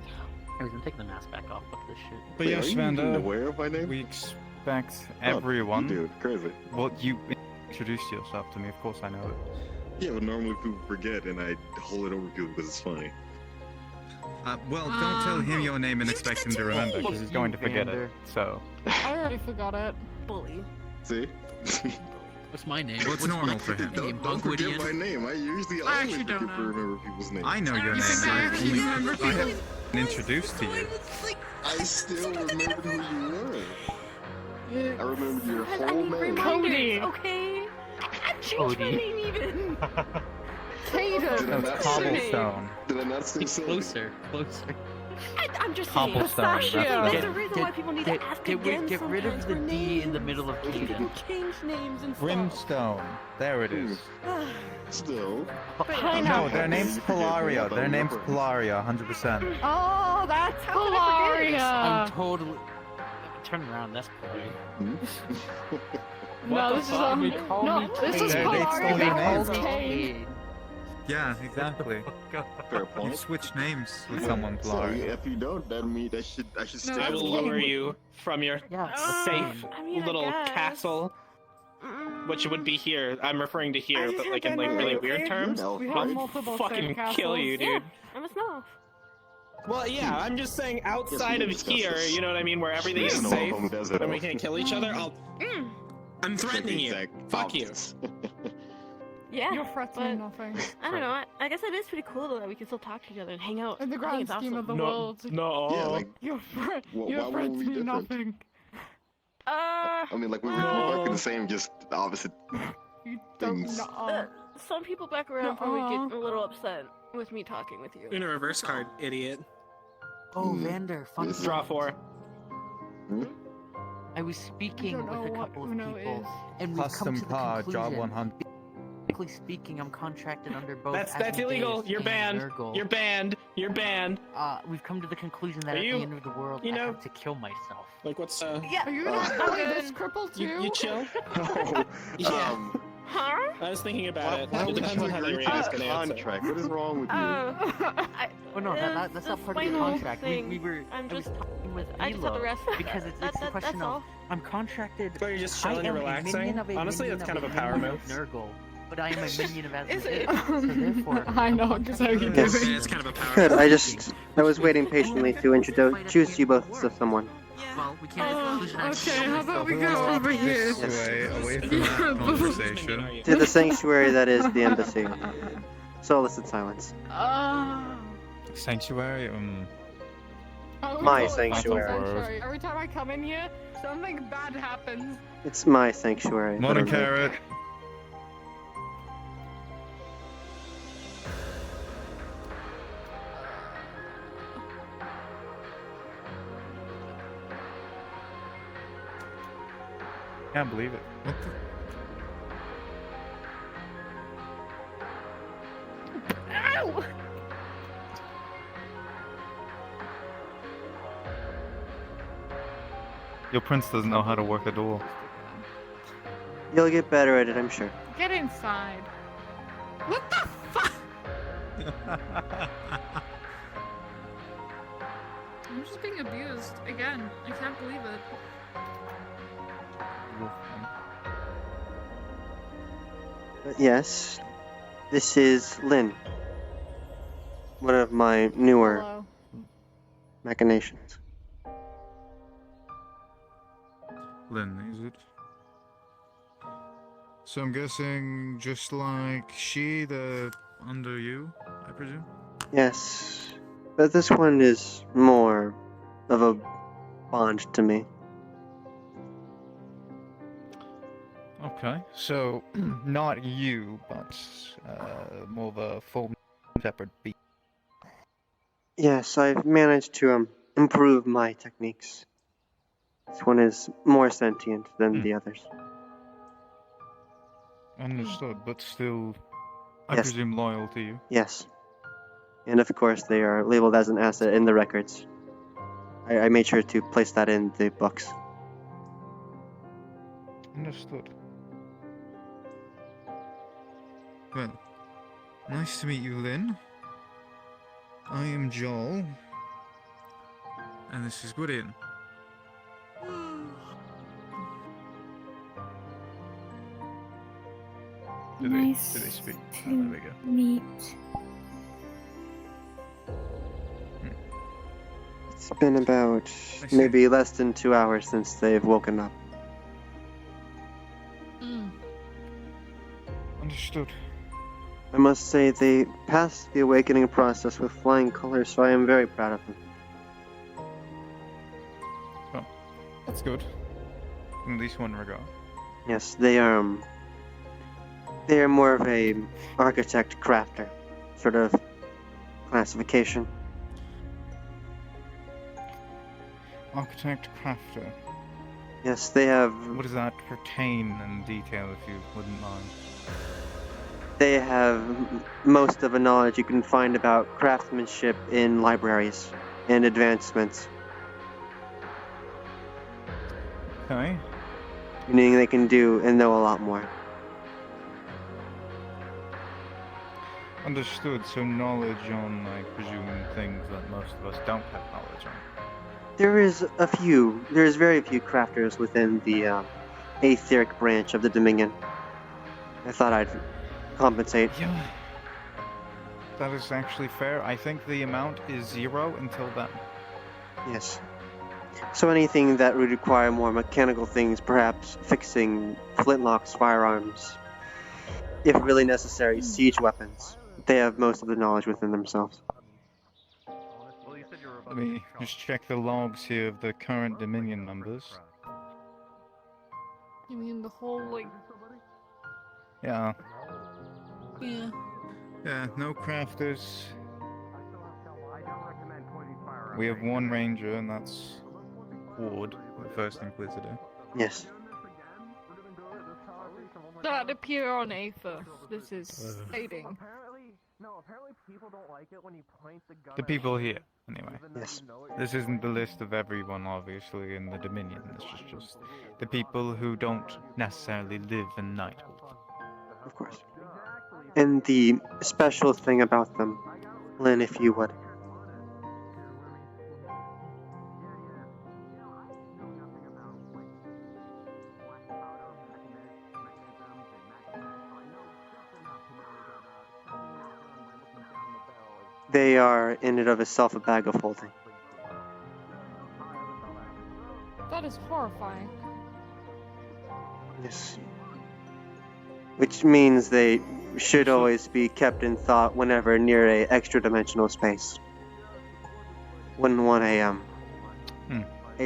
I'm taking the mask back off. Fuck this shit. But Wait, yes, are you even Vanda, aware of my name? we expect Oh, everyone. Dude, crazy. Well, you introduced yourself to me. Of course, I know it. Yeah, but normally people forget, and I hold it over people because it's funny. Well, don't tell him your name and expect him to remember, because he's going to forget it. Vander. So. I already forgot it. Bully. See? What's my name? What's normal for him? Don't forget my name. I usually I always actually forget don't to know. remember people's names. I know your You name. think I actually remember I people? haven't been introduced to you. I still remembered who you were. I remembered your whole name. Cody. Okay. I changed my name even. Caden. Did I not Cobblestone. Did I not say so? Closer. I'm just saying. Cobblestone. There's a reason why people need to ask Get again rid of sometimes the for D in the names. middle of People Caden. change names and stuff. Brimstone. There it is. Still. No, their name's Polaria. Their name's Polaria, 100%. Oh, that's I'm Polaria. totally. Turn around. That's Polaria. No, this is no, this is They Polaria stole your backwards name. Kane. Yeah, exactly. Fair You point. switch names with someone, So Polaria. if you don't, that means I should stick I with will lure you from your safe little castle, which would be here. I'm referring to here, but like in like really weird terms. We have I'll multiple fucking safe kill you, castles. dude. I'm a snuff. Well, yeah, I'm just saying outside of here, you know what I mean, where everything is No safe home desert. and we can't kill each other. I'm threatening you. Exact Fuck you. Yeah. You're threatening nothing. I don't know. I guess it is pretty cool though that we can still talk to each other and hang out. In the I think grand it's scheme awesome. of the world. No. Yeah, like, You're why would we be threatening different? nothing. I mean, like, we're both in the same, just opposite You don't things. know. Some people back around probably get a little upset with me talking with you. In a reverse card, idiot. Oh, Vander, fun Draw 4. I was speaking don't know with a what couple of Uno people, is. and we've come Custom to the car, conclusion. job 100. Technically speaking, I'm contracted under both. That's illegal. Asmodeus You're and banned. Nurgle. You're banned. You're banned. We've come to the conclusion that Are at you- the end of the world, you I know- have to kill myself. Like, what's Yeah. Are you gonna play this cripple too? You chill? Oh, Yeah. Huh? I was thinking about why it. It would depends you on how they agree to react this and answer. contract? What is wrong with you? Oh no, that's not part of the final contract. thing. We were. I'm I was just. talking with I just have to Milo rest. because it's a That's question all. of I'm contracted. So you're just I chilling and am a relaxing? minion of a Honestly, minion that's kind of a minion power of move. Nurgle, but I am a minion of Is it? Asmodeus, so therefore. I know, just how you do Yes. it. Yeah, it's kind of a power Good. move. I was waiting patiently to introduce you both to someone. Well, we can't. Okay, how about we go over here? Away from Yeah, that but- conversation. To the sanctuary that is the embassy. Solicit silence. Sanctuary? My sanctuary. Every time I come in here, something bad happens. It's my sanctuary. Morning, whatever. Carrot. Can't believe it. What the? Ow! Your prince doesn't know how to work a door. You'll get better at it, I'm sure. Get inside. What the fuck? I'm just being abused again. I can't believe it. But yes, this is Lynn. One of my newer Hello. machinations. Lynn, is it? So I'm guessing just like she, the under you, I presume? Yes, but this one is more of a bond to me. Okay, so not you, but more of a full separate beast. Yes, I've managed to improve my techniques. This one is more sentient than the others. Understood, but still, I Yes. presume loyal to you. Yes. And of course, they are labeled as an asset in the records. I made sure to place that in the books. Understood. Well, nice to meet you, Lynn. I am Joel. And this is Gideon. Did Nice they speak? to Oh, there we go. meet. It's been about maybe less than 2 hours since they've woken up. Understood. I must say they passed the awakening process with flying colors, so I am very proud of them. That's good. In at least one regard. Yes, they are more of a architect crafter sort of classification. Architect crafter. Yes, they have. What does that pertain in detail, if you wouldn't mind? They have most of the knowledge you can find about craftsmanship in libraries and advancements. Okay. Meaning they can do and know a lot more. Understood. So knowledge on, I presume, things that most of us don't have knowledge on. There's very few crafters within the Aetheric branch of the Dominion. I thought I'd compensate. Yeah. That is actually fair. I think the amount is 0 until then. Yes. So anything that would require more mechanical things, perhaps fixing flintlocks, firearms, if really necessary, siege weapons. They have most of the knowledge within themselves. Let me just check the logs here of the current Dominion numbers. You mean the whole, like... Yeah. Yeah. Yeah, no crafters. We have one ranger, and that's Ward, the first Inquisitor. Yes. That appear on Aether. This is fading. The people here, anyway. Yes. This isn't the list of everyone, obviously, in the Dominion. This is just the people who don't necessarily live in Knightwood. Of course. And the special thing about them, Lynn, if you would. They are in and of itself a bag of holding. That is horrifying. Yes. Which means they should always be kept in thought whenever near a extra-dimensional space. Wouldn't want a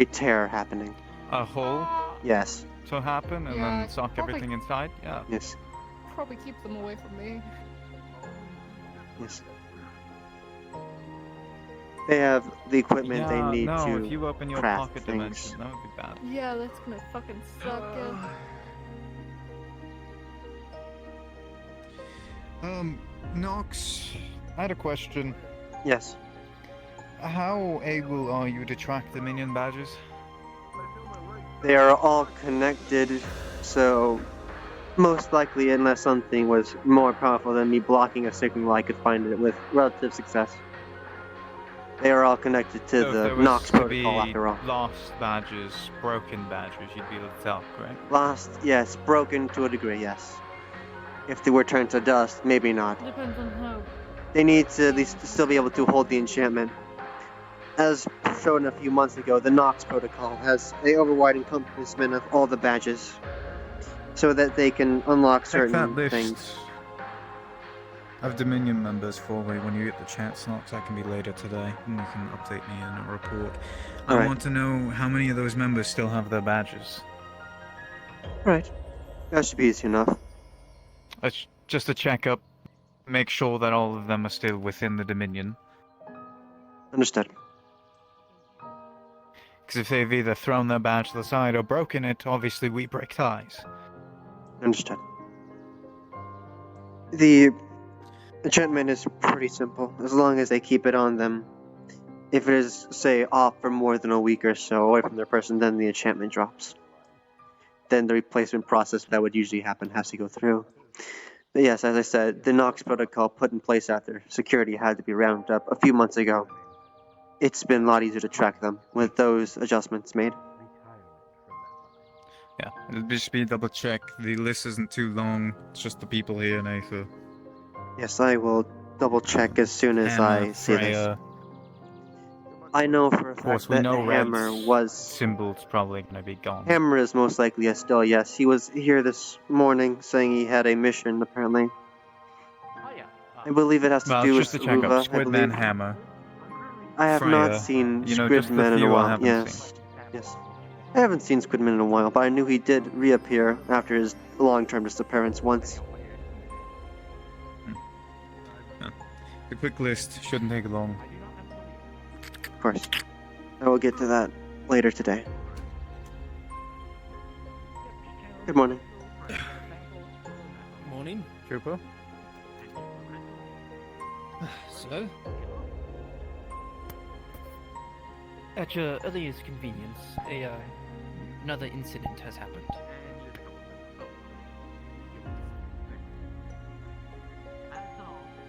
tear happening. A hole? Yes. To happen and Yeah, then suck probably- everything inside? Yeah. Yes. Probably keep them away from me. Yes. They have the equipment they need no, to if you open your craft pocket things. dimension, that would be bad. Yeah, that's gonna fucking suck it. Nox, I had a question. Yes. How able are you to track the minion badges? They are all connected, so most likely, unless something was more powerful than me blocking a signal, I could find it with relative success. They are all connected to So if the there was Nox to protocol, be after all. lost badges, broken badges, you'd be able to tell, correct? Lost, yes. Broken to a degree, yes. If they were turned to dust, maybe not. Depends on how. They need to at least still be able to hold the enchantment. As shown a few months ago, the Nox protocol has an overwide encompassment of all the badges, so that they can unlock Check certain that list things. of Dominion members for me when you get the chat slots. That can be later today, and you can update me in a report. I Alright. want to know how many of those members still have their badges. Right. That should be easy enough. It's just a checkup, make sure that all of them are still within the Dominion. Understood. Because if they've either thrown their badge to the side or broken it, obviously we break ties. Understood. The enchantment is pretty simple, as long as they keep it on them. If it is, say, off for more than a week or so away from their person, then the enchantment drops. Then the replacement process that would usually happen has to go through. But yes, as I said, the Nox protocol put in place after security had to be rounded up a few months ago. It's been a lot easier to track them with those adjustments made. Yeah, it'll just be double check. The list isn't too long, it's just the people here in Aether. Yes, I will double check as soon as I see this. Freya. I know for a Of course, fact we that know Hammer Red's was... symbol's probably gonna be gone. Hammer is most likely a still, yes. He was here this morning saying he had a mission, apparently. I believe it has to Well, do it's with just a checkup. Uva, I Squidman, believe. Hammer. I have Freya, not seen you know, just the Squidman in a few I while. haven't Yes. seen. Yes. I haven't seen Squidman in a while, but I knew he did reappear after his long-term disappearance once. The quick list shouldn't take long. Of course. I will get to that later today. Good morning. Morning, Trooper. So, at your earliest convenience, another incident has happened.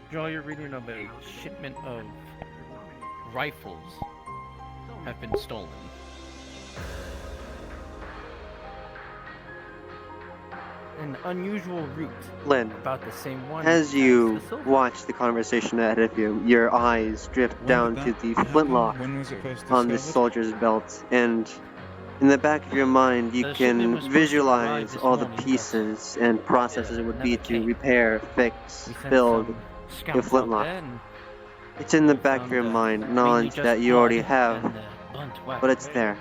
Draw your reading of a shipment of rifles have been stolen. An unusual route. Lynn, about the same one as you the silver. watch the conversation ahead of you, your eyes drift down to the flintlock on the soldier's belt, and in the back of your mind, you The shipment was can supposed to arrive visualize this all the morning, but, pieces and processes it would be never to came. repair, fix, We sent build some a scouts out flintlock. there and It's in the back of your found, mind, mainly knowledge just that you already blood have, and, burnt wax. but it's there.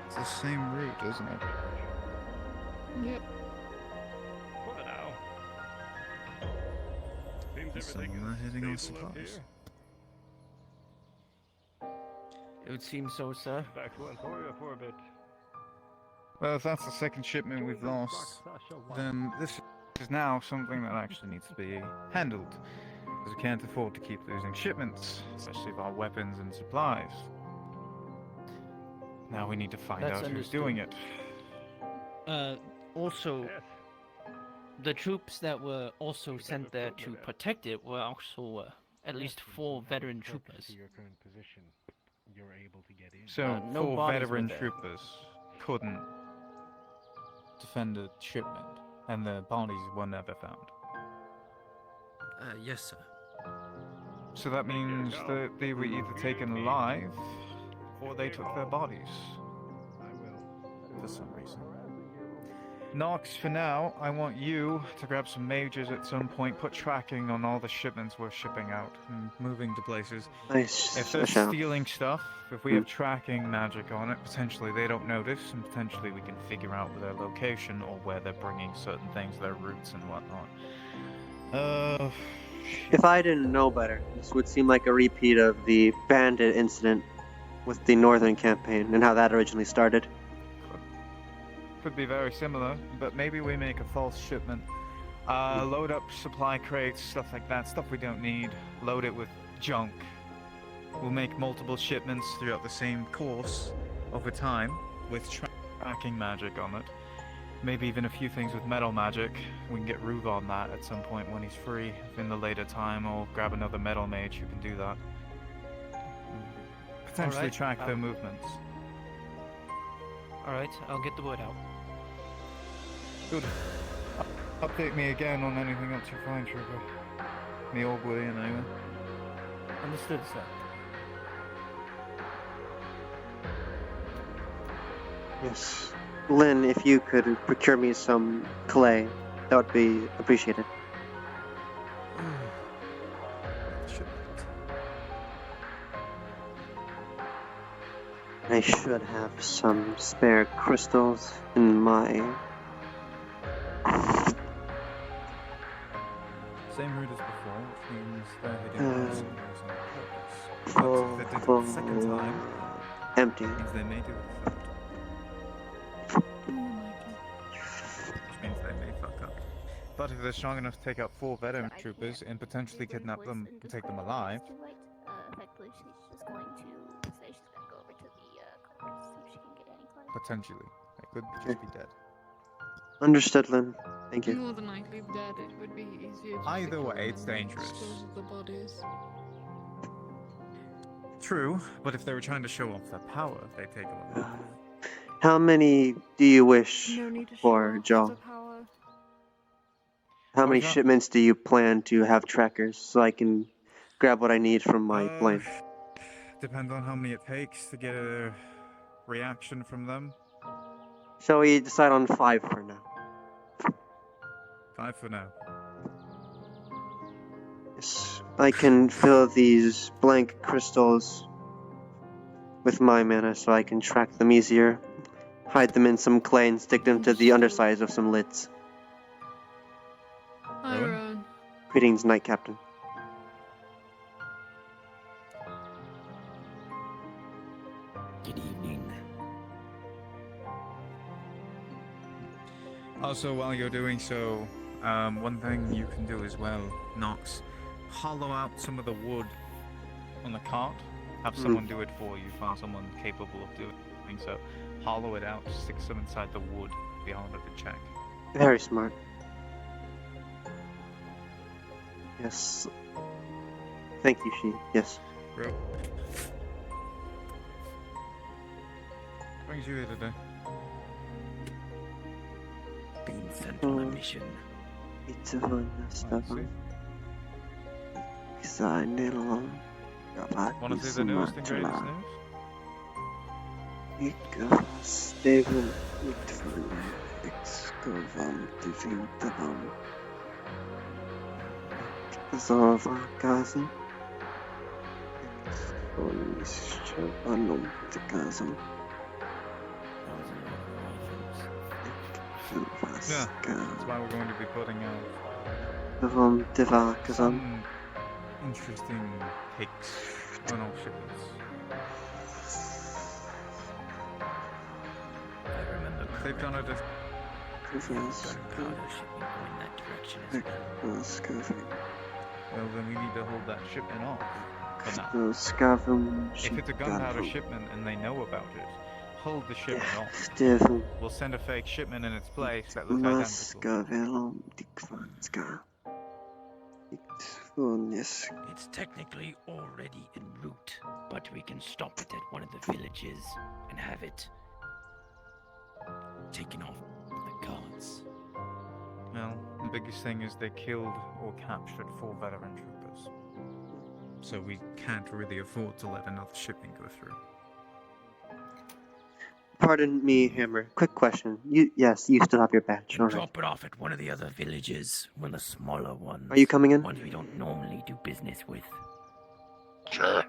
It's the same route, isn't it? Yep. So we're heading on supplies. It would seem so, sir. Back to Antoria for a bit. Well, if that's the second shipment we've lost, then this is now something that actually needs to be handled. Because we can't afford to keep losing shipments, especially of our weapons and supplies. Now we need to find That's out who's understood. doing it. Also, the troops that were also sent there to protect it were also at least 4 veteran troopers. So, no 4 bodies were veteran there. troopers couldn't defend a shipment, and the bodies were never found. Yes, sir. So that means that they were either taken alive, or they took their bodies. For some reason. Nox, for now, I want you to grab some mages at some point, put tracking on all the shipments we're shipping out and moving to places. Nice. If they're I shall. stealing stuff, if we have tracking magic on it, potentially they don't notice, and potentially we can figure out their location or where they're bringing certain things, their routes and whatnot. If I didn't know better, this would seem like a repeat of the bandit incident with the Northern campaign and how that originally started. Could be very similar, but maybe we make a false shipment. Load up supply crates, stuff like that, stuff we don't need. Load it with junk. We'll make multiple shipments throughout the same course over time with tracking magic on it. Maybe even a few things with metal magic. We can get Ruve on that at some point when he's free in the later time, or grab another metal mage who can do that. Potentially Alright, track their movements. Alright, I'll get the word out. Good. Update me again on anything else you find, Trooper. The old way, anyway. Understood, sir. Yes. Lynn, if you could procure me some clay, that would be appreciated. I should have some spare crystals in my... Same route as before, which means they're hitting us on purpose. But if they did it the second time, empty. Means they may do it the third. Which means they may fuck up. But if they're strong enough to take out 4 veteran troopers and potentially kidnap them and take them alive, Effectively, she's just going to say she's gonna go over to the clinic to see if she can get any clay. potentially, they could just be dead. Understood, Lynn. Thank you. More than likely dead, it would be easier to Either pick way, up it's and dangerous. dispose of the bodies. True, but if they were trying to show off their power, they'd take them alive. How many do you wish No need to for, show Joel? the power. How many was that? shipments do you plan to have trackers so I can grab what I need from my plane? Depends on how many it takes to get a reaction from them. Shall we decide on 5 for now? 5 for now. Yes, I can fill these blank crystals with my mana so I can track them easier. Hide them in some clay and stick them to the undersides of some lids. Hi, Ron. Greetings, Knight Captain. Good evening. Also, while you're doing so, one thing you can do as well, Nox, hollow out some of the wood on the cart. Have someone do it for you. Find someone capable of doing so. Hollow it out, stick some inside the wood. Be harder to check. Very smart. Yes. Thank you, She. Yes. Bro. Brings you here today? Being sent on a mission. It's a wonderful. Want to see the newest and greatest news? Ik was tegen niet van ik kwam te vinden. Ik zou verkazen. Ik van om te kazen. Yeah, that's why we're going to be putting out From te vaken. some interesting takes on our shipments. I remember They've done it. gunpowder shipping going that direction as well. Well, then we need to hold that shipment off. For now. If If it's a gunpowder shipment and they know about it, hold the shipment off. We'll send a fake shipment in its place that looks identical. It's technically already en route, but we can stop it at one of the villages and have it taken off the guards. Well, the biggest thing is they killed or captured 4 veteran troopers. So we can't really afford to let another shipping go through. Pardon me, Hammer. Quick question. Yes, you still have your badge. All right. Drop it off at one of the other villages, one of the smaller ones. Are you coming in? Ones we don't normally do business with. Sure.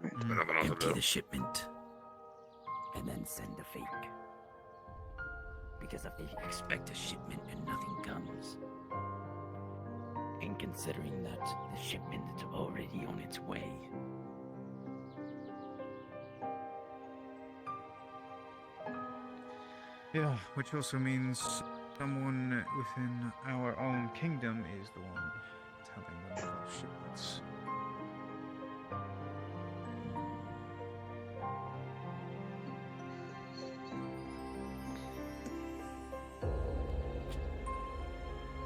Empty the shipment, and then send a fake. Because if they expect a shipment and nothing comes, and considering that the shipment is already on its way. Yeah, which also means someone within our own kingdom is the one telling them about shipments.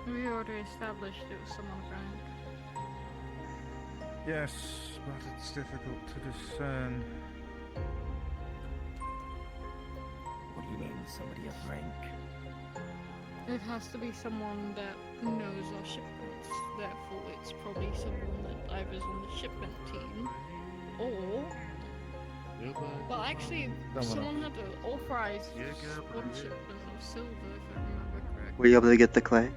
We already established it was someone of rank. Yes, but it's difficult to discern. What do you mean, somebody of rank? It has to be someone that knows our shipments, therefore it's probably someone that either is on the shipment team, or... Well, actually, someone had to authorize one shipment of silver, if I remember correctly. Were you able to get the clay?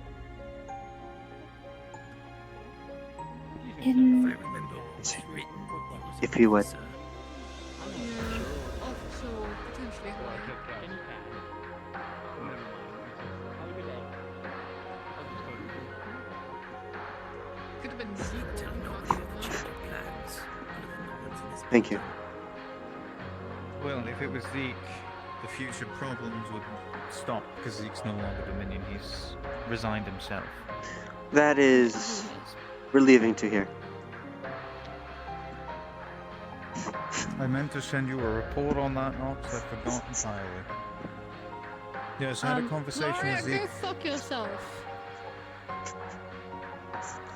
If you would. Also, potentially could have been Zeke. Thank you. Well, if it was Zeke, the future problems would stop because Zeke's no longer Dominion. He's resigned himself. That is relieving to hear. I meant to send you a report on that, Nox. I forgot entirely. Yes, I had a conversation Mario, with Zeke. go fuck yourself.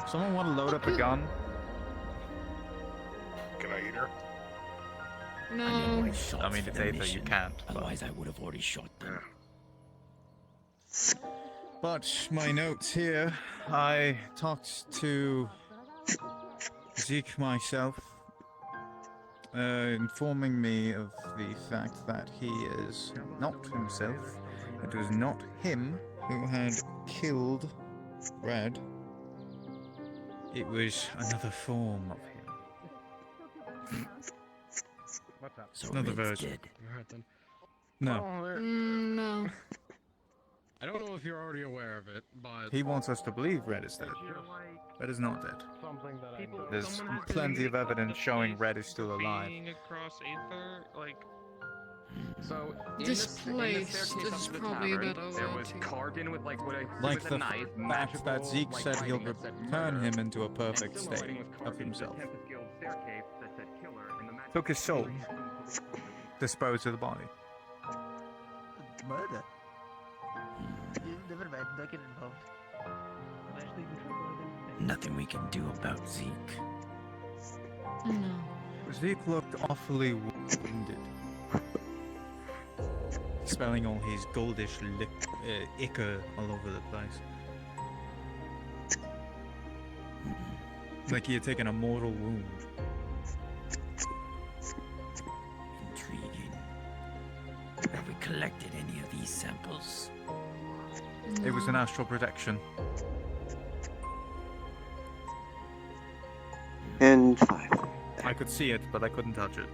Someone want to load up a gun? Can I eat her? No. I mean, it's Aether, you can't. Otherwise, I would have already shot them. But my notes here, I talked to Zeke myself, informing me of the fact that he is not himself. It was not him who had killed Red. It was another form of him. So Another Red's version. dead. Alright then. No. Well, No. I don't know if you're already aware of it, but He wants us to believe Red is dead. Red is not dead. There's plenty of evidence showing Red is still alive. being across Aether, like. So This place is probably a better There way was to. carved in with like what I Like with a the knife, fact that Zeke like, said he'll writing that said return murder, him into a and perfect similar state writing was of carved into the himself. Tempest Guild staircase that said killer, and the magic Took his soul. Disposed of the body. Murder? Never mind, not get involved. Nothing we can do about Zeke. No. Zeke looked awfully wounded. Smelling all his goldish ichor all over the place. Like he had taken a mortal wound. Intriguing. Have we collected any of these samples? It was an astral protection. And 5. I could see it, but I couldn't touch it.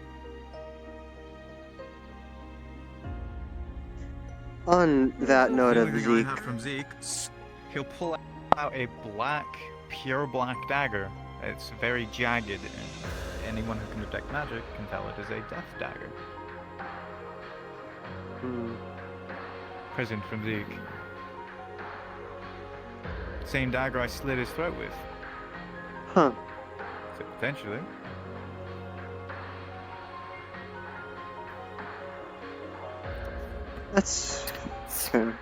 On that note The of only thing I Zeke, have from Zeke, he'll pull out a pure black dagger. It's very jagged, and anyone who can detect magic can tell it is a death dagger. Present from Zeke. Same dagger I slit his throat with. Huh. So potentially. That's fair.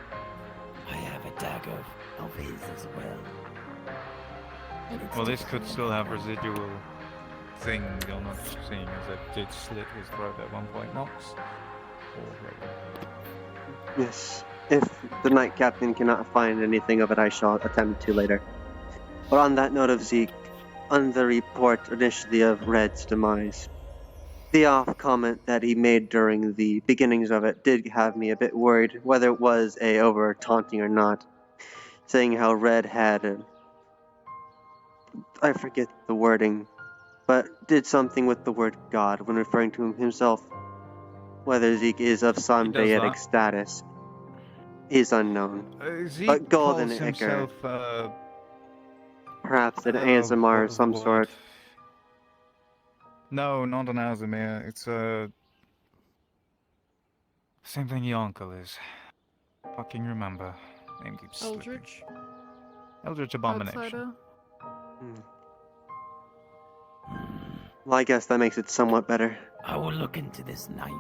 I have a dagger of his as well. Well, this could still have residual thing you're not seeing, as it did slit his throat at one point, Nox. Yes. If the Night Captain cannot find anything of it, I shall attempt to later. But on that note of Zeke, on the report initially of Red's demise, the off comment that he made during the beginnings of it did have me a bit worried, whether it was a over taunting or not, saying how Red had I forget the wording, but did something with the word God when referring to himself. Whether Zeke is of some deity status is unknown. Zeke But golden calls ichor, himself, perhaps an ASMR of some sort. No, not an Azimir. It's same thing your uncle is. Fucking remember. Name keeps slipping. Eldritch? Eldritch Abomination. Outsider? Well, I guess that makes it somewhat better. I will look into this knife.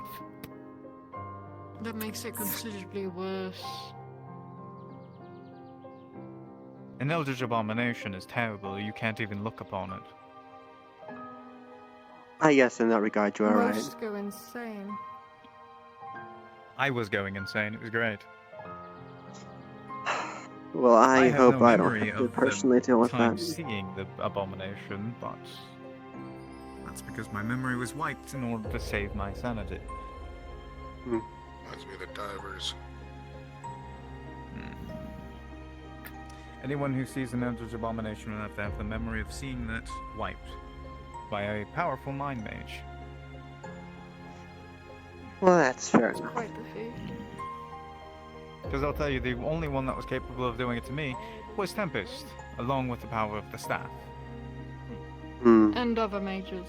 That makes it considerably worse. An Eldritch Abomination is terrible. You can't even look upon it. I guess in that regard you are right. Most go insane. I was going insane. It was great. Well, I have hope no I don't memory have to of personally deal with time that. seeing the abomination, but that's because my memory was wiped in order to save my sanity. Reminds me of the divers. Anyone who sees an Eldritch Abomination will have to have the memory of seeing that wiped by a powerful mind mage. Well, that's fair It's enough. quite the feat. Because I'll tell you, the only one that was capable of doing it to me was Tempest, along with the power of the staff. And other mages.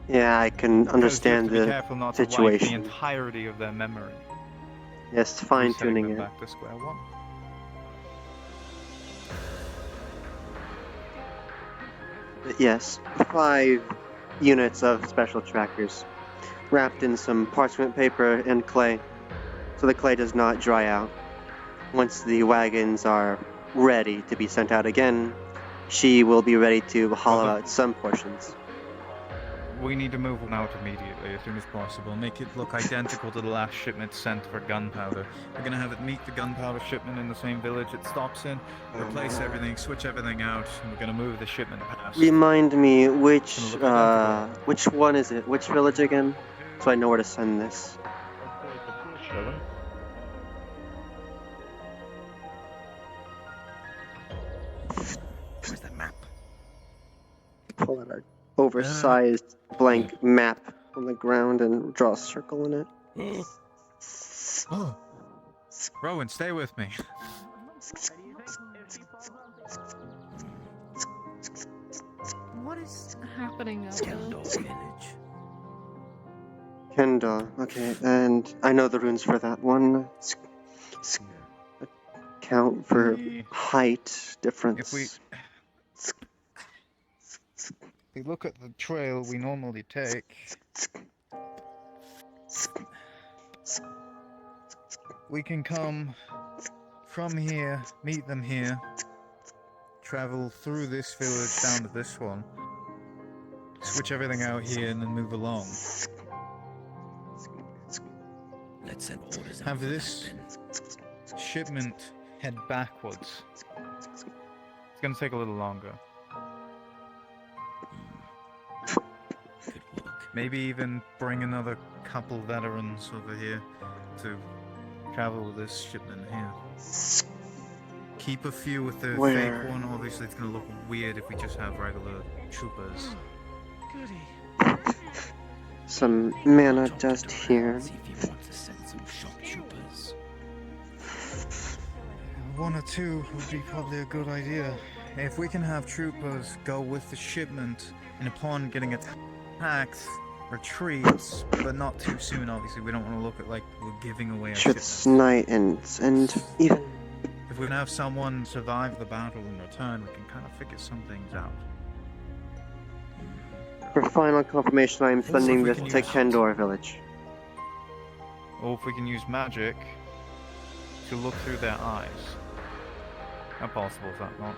Yeah, I can understand Because you have to be the careful not to wipe the situation. entirety of their memory. Yes, fine-tuning Resetting them it. back to square one. But yes, 5 units of special trackers, wrapped in some parchment paper and clay, so the clay does not dry out. Once the wagons are ready to be sent out again, she will be ready to hollow out some portions. We need to move them out immediately, as soon as possible. Make it look identical to the last shipment sent for gunpowder. We're gonna have it meet the gunpowder shipment in the same village it stops in, replace everything, switch everything out, and we're gonna move the shipment past. Remind me, which one is it? Which village again? So I know where to send this. pull out an oversized blank map on the ground and draw a circle in it. Rowan, stay with me. What is happening out there? Kendall, okay, and I know the runes for that one. Count for height difference. If we look at the trail we normally take, we can come from here, meet them here, travel through this village down to this one, switch everything out here, and then move along. Let's send orders. Have this shipment head backwards. It's gonna take a little longer. Maybe even bring another couple veterans over here to travel with this shipment here. Keep a few with the fake one. Obviously, it's gonna look weird if we just have regular troopers. Some mana dust here. One or two would be probably a good idea. If we can have troopers go with the shipment, and upon getting attacked, retreats, but not too soon, obviously. We don't want to look at like we're giving away our It's night and even... If we can have someone survive the battle in return, we can kind of figure some things out. For final confirmation, I am sending this to Kendor village. Or if we can use magic to look through their eyes. How possible is that not?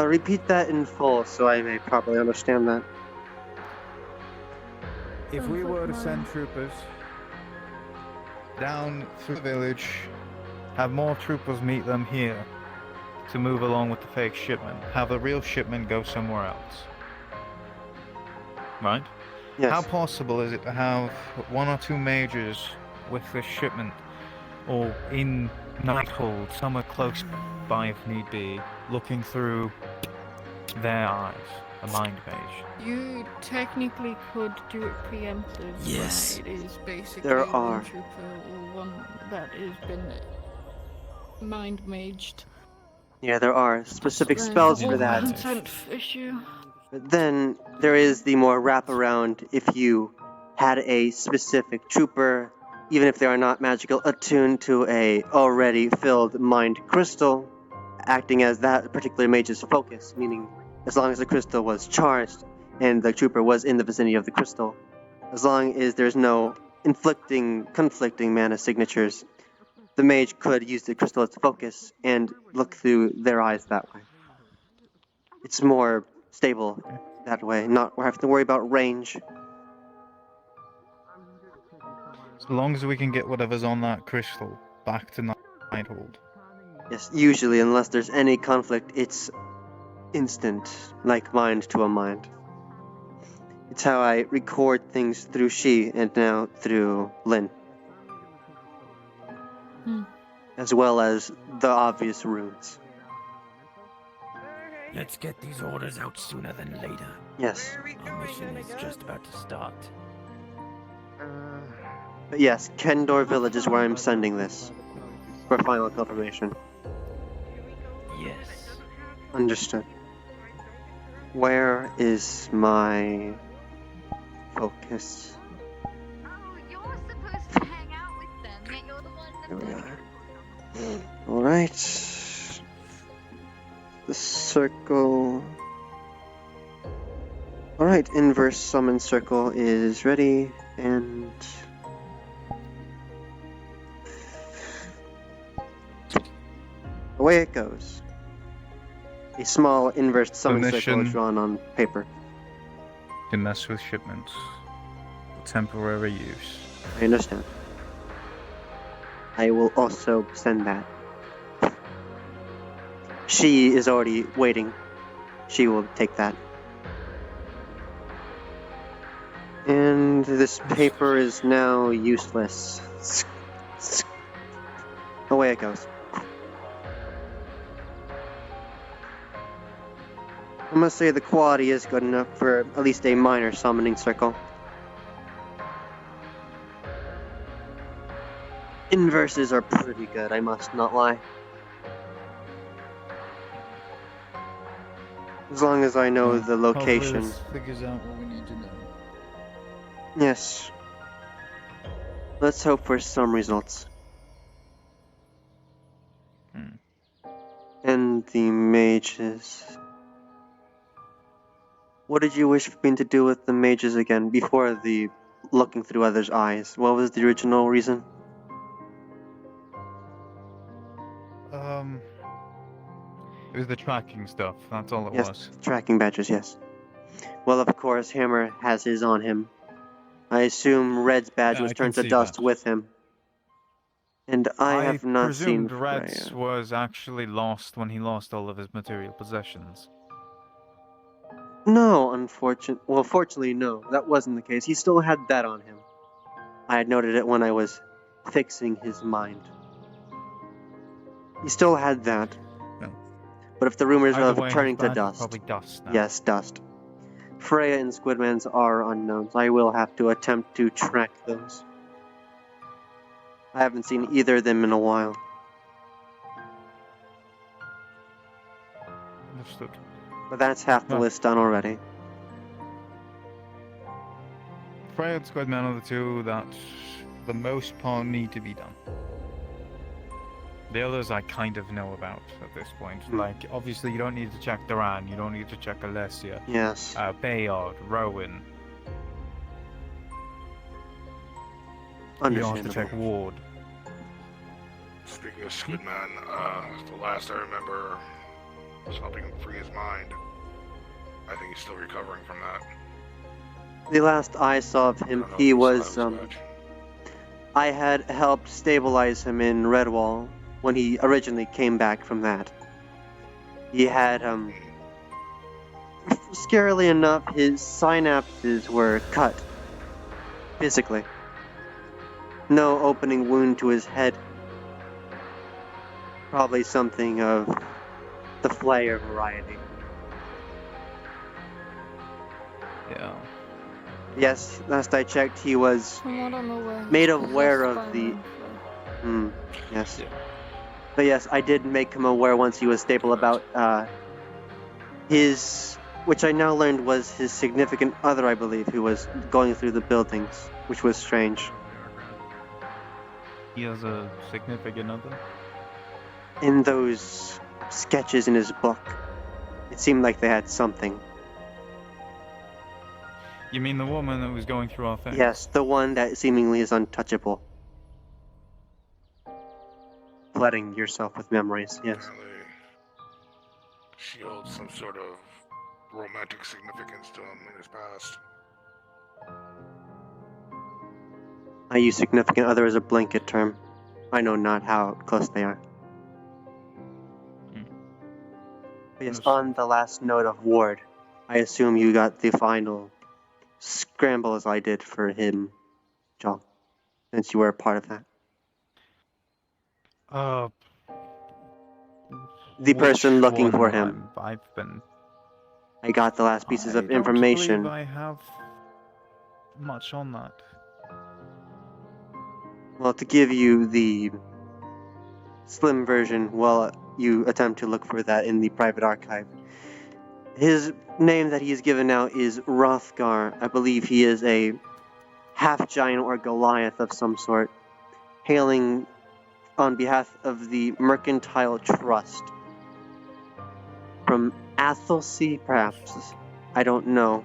Repeat that in full so I may properly understand that. If we were to send troopers down through the village, have more troopers meet them here to move along with the fake shipment, have the real shipment go somewhere else. Right? Yes. How possible is it to have one or two majors with this shipment, or in Nighthold, somewhere close by if need be, looking through their eyes, a mind page? You technically could do it preemptive. Yes. It is basically There one are. trooper or one that has been mind maged. Yeah, there are specific spells for that. Consent issue. But then there is the more wraparound if you had a specific trooper, even if they are not magical, attuned to a already filled mind crystal, acting as that particular mage's focus, meaning as long as the crystal was charged and the trooper was in the vicinity of the crystal, as long as there's no conflicting mana signatures, the mage could use the crystal as focus and look through their eyes that way. It's more stable that way, not having to worry about range. As long as we can get whatever's on that crystal back to Nighthold. Yes, usually, unless there's any conflict, it's instant, like mind to a mind. It's how I record things through She and now through Lynn. As well as the obvious runes. Let's get these orders out sooner than later. Yes. Our mission is just about to start. But yes, Kendor Village is where I'm sending this. For final confirmation. Yes. Understood. Where is my focus? Here we are. Alright. The circle. Alright, inverse summon circle is ready, and away it goes. A small inverse summon circle Permission. is drawn on paper. To mess with shipments. Temporary use. I understand. I will also send that. She is already waiting. She will take that. And this paper is now useless. Away it goes. I must say the quality is good enough for at least a minor summoning circle. Inverses are pretty good, I must not lie. As long as I know the location. Hopefully this figures out what we need to know. Yes. Let's hope for some results. And the mages. What did you wish me to do with the mages again, before the looking through others' eyes? What was the original reason? It was the tracking stuff, that's all it Yes, was. tracking badges, yes. Well, of course, Hammer has his on him. I assume Red's badge Yeah, was I can turned to see dust that. with him. And I have not seen presumed Red's Freya. was actually lost when he lost all of his material possessions. No, fortunately, no. That wasn't the case. He still had that on him. I had noted it when I was fixing his mind. He still had that. No. But if the rumors Either of way, turning his to badge is dust. probably dust now. Yes, dust. Freya and Squidman's are unknowns. I will have to attempt to track those. I haven't seen either of them in a while. Understood. But that's half the Well. list done already. Freya and Squidman are the two that, for the most part, need to be done. The others I kind of know about at this point. Like, obviously you don't need to check Duran, you don't need to check Alessia. Yes. Bayard, Rowan. You don't have to Understandable. check Ward. Speaking of Squidman, the last I remember was helping him free his mind. I think he's still recovering from that. The last I saw of him, he was, I had helped stabilize him in Redwall when he originally came back from that. He had, scarily enough, his synapses were cut. Physically. No opening wound to his head. Probably something of the flayer variety. Yeah. Yes, last I checked, he was From what I'm aware, made he's aware possessed of by the. Yes. But yes, I did make him aware once he was stable about his, which I now learned was his significant other, I believe, who was going through the buildings, which was strange. He has a significant other? In those sketches in his book, it seemed like they had something. You mean the woman that was going through our thing? Yes, the one that seemingly is untouchable. Flooding yourself with memories, yes. She holds some sort of romantic significance to him in his past. I use significant other as a blanket term. I know not how close they are. But yes, on the last note of Ward, I assume you got the final scramble as I did for him, John, since you were a part of that. The person looking Which for one? him. I've been. I got the last pieces of I don't information. believe I have much on that. Well, to give you the slim version while you attempt to look for that in the private archive. His name that he's given now is Rothgar. I believe he is a half-giant or Goliath of some sort, hailing on behalf of the Mercantile Trust. From Athelsi, perhaps? I don't know.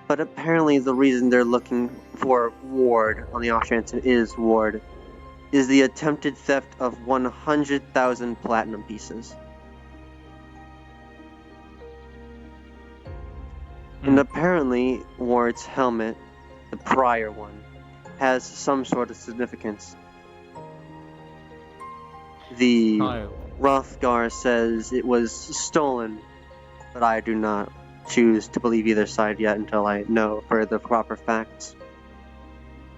But apparently the reason they're looking for Ward on the off chance it is Ward is the attempted theft of 100,000 platinum pieces. And apparently Ward's helmet, the prior one, has some sort of significance. The Rothgar says it was stolen, but I do not choose to believe either side yet until I know further proper facts.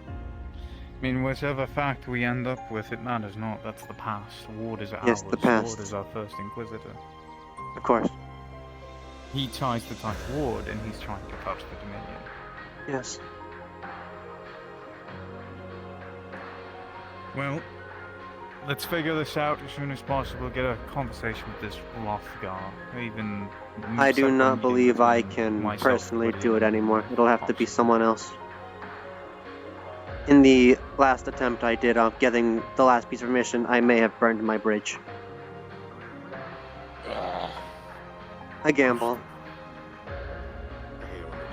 I mean, whatever fact we end up with, it matters not. That's the past. Ward is ours. Yes, the past. Ward is our first Inquisitor. Of course. He tries to touch Ward, and he's trying to touch the Dominion. Yes. Well, let's figure this out as soon as possible. Get a conversation with this Rothgar. Even I do set up a not meeting believe I between can myself, personally Woody, do it and anymore. It'll have to be someone else. In the last attempt I did of getting the last piece of mission, I may have burned my bridge. A gamble.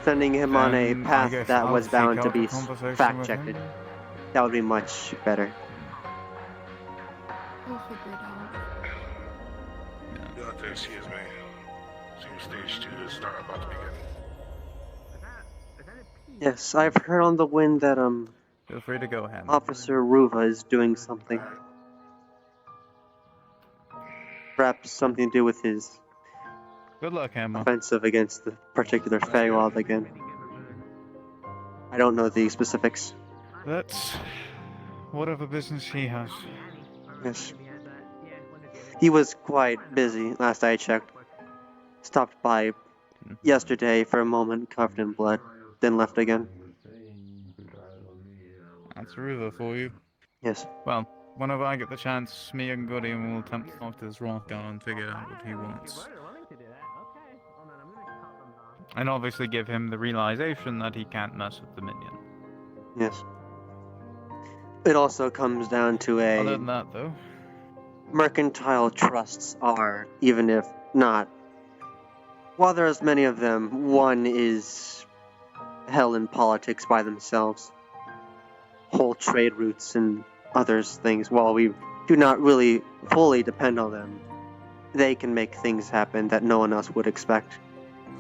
Sending him on a Then I path guess that I'll was seek bound to out a be conversation with fact-checked. him. That would be much better. We'll figure it out. Excuse me. Seems stage 2 is about to begin. Yes, I've heard on the wind that, Feel free to go ahead. Officer Ruva is doing something. Perhaps something to do with his Good luck, Emma. offensive against the particular Feywild again. I don't know the specifics. That's whatever business he has. Yes. He was quite busy, last I checked. Stopped by yesterday for a moment, covered in blood, then left again. That's Ruva for you. Yes. Well, whenever I get the chance, me and Goody will attempt to talk to this Rothgar and figure out what he wants. And obviously give him the realization that he can't mess with the Minion. Yes. It also comes down to Other a... than that, though, mercantile trusts are, even if not... While there's many of them, one is held in politics by themselves. Whole trade routes and others things, while we do not really fully depend on them, they can make things happen that no one else would expect.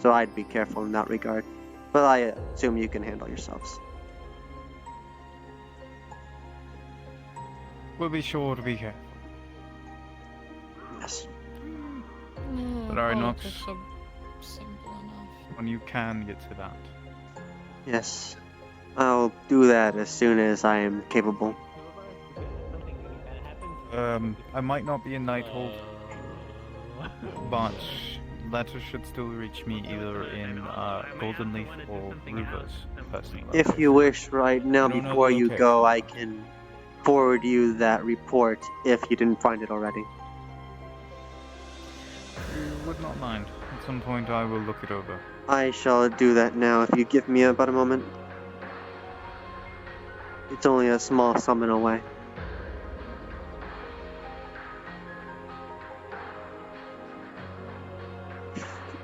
So I'd be careful in that regard. But I assume you can handle yourselves. we'll be sure to be careful. Yes. But alright, Nox, Politics are simple enough. when you can get to that. Yes. I'll do that as soon as I am capable. I might not be in Nighthold, but letters should still reach me either in Golden Leaf or Ruva's personal letters. If you wish right now, I don't know before the you location. go, I can forward you that report if you didn't find it already. You would not mind. At some point I will look it over. I shall do that now if you give me about a moment. It's only a small summon away.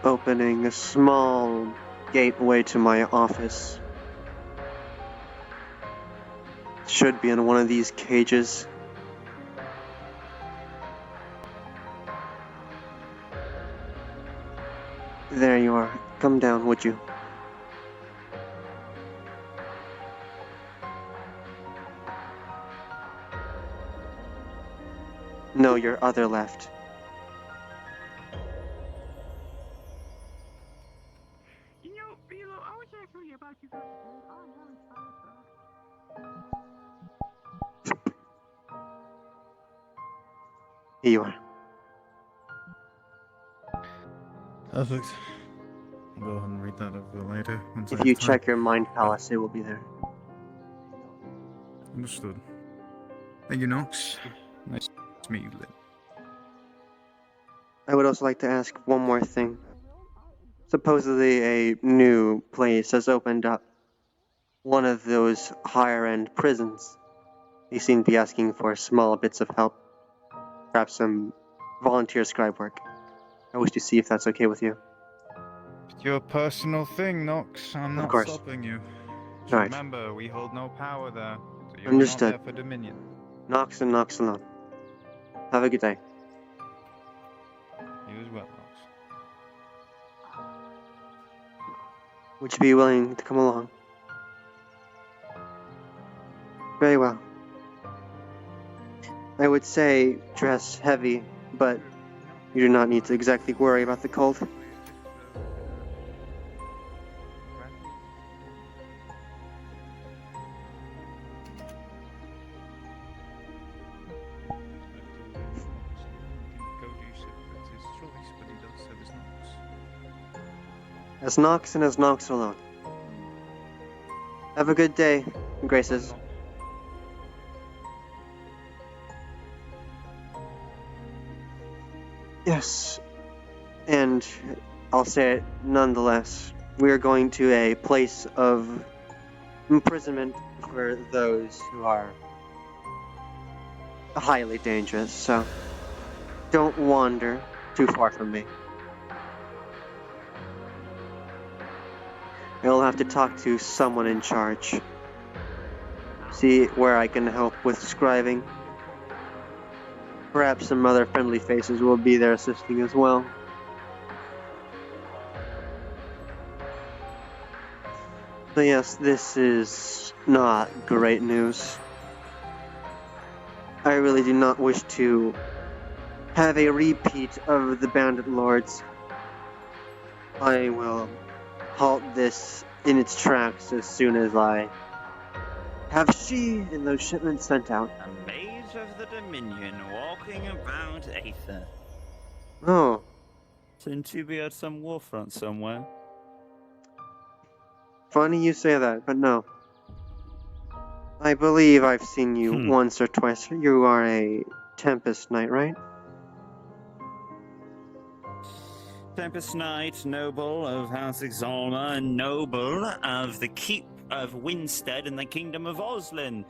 Opening a small gateway to my office. Should be in one of these cages. There you are. Come down, would you? No, your other left. Here you are. Perfect. I'll go ahead and read that over later. once I If have you time. check your mind palace, it will be there. Understood. Thank you, Nox. Nice to meet you, Lynn. I would also like to ask one more thing. Supposedly a new place has opened up. One of those higher-end prisons. They seem to be asking for small bits of help. Perhaps some volunteer scribe work. I wish to see if that's okay with you. It's your personal thing, Nox. I'm Of not course. stopping you. Just Right. remember, we hold no power there. So you're Understood. not there for Dominion. Nox and Nox alone. Have a good day. You as well, Nox. Would you be willing to come along? Very well. I would say dress heavy, but you do not need to exactly worry about the cold. As Nox and as Nox alone. Have a good day, Graces. Yes, and I'll say it nonetheless. We are going to a place of imprisonment for those who are highly dangerous, so don't wander too far from me. I'll have to talk to someone in charge. See where I can help with scribing. Perhaps some other friendly faces will be there assisting as well. So yes, this is not great news. I really do not wish to have a repeat of the Bandit Lords. I will halt this in its tracks as soon as I have she and those shipments sent out. A mage of the Dominion walking about Aether. Oh. Seem to be at some warfront somewhere. Funny you say that, but no. I believe I've seen you once or twice. You are a Tempest Knight, right? Tempest Knight, noble of House Exalma, and noble of the Keep of Winstead in the Kingdom of Oslin.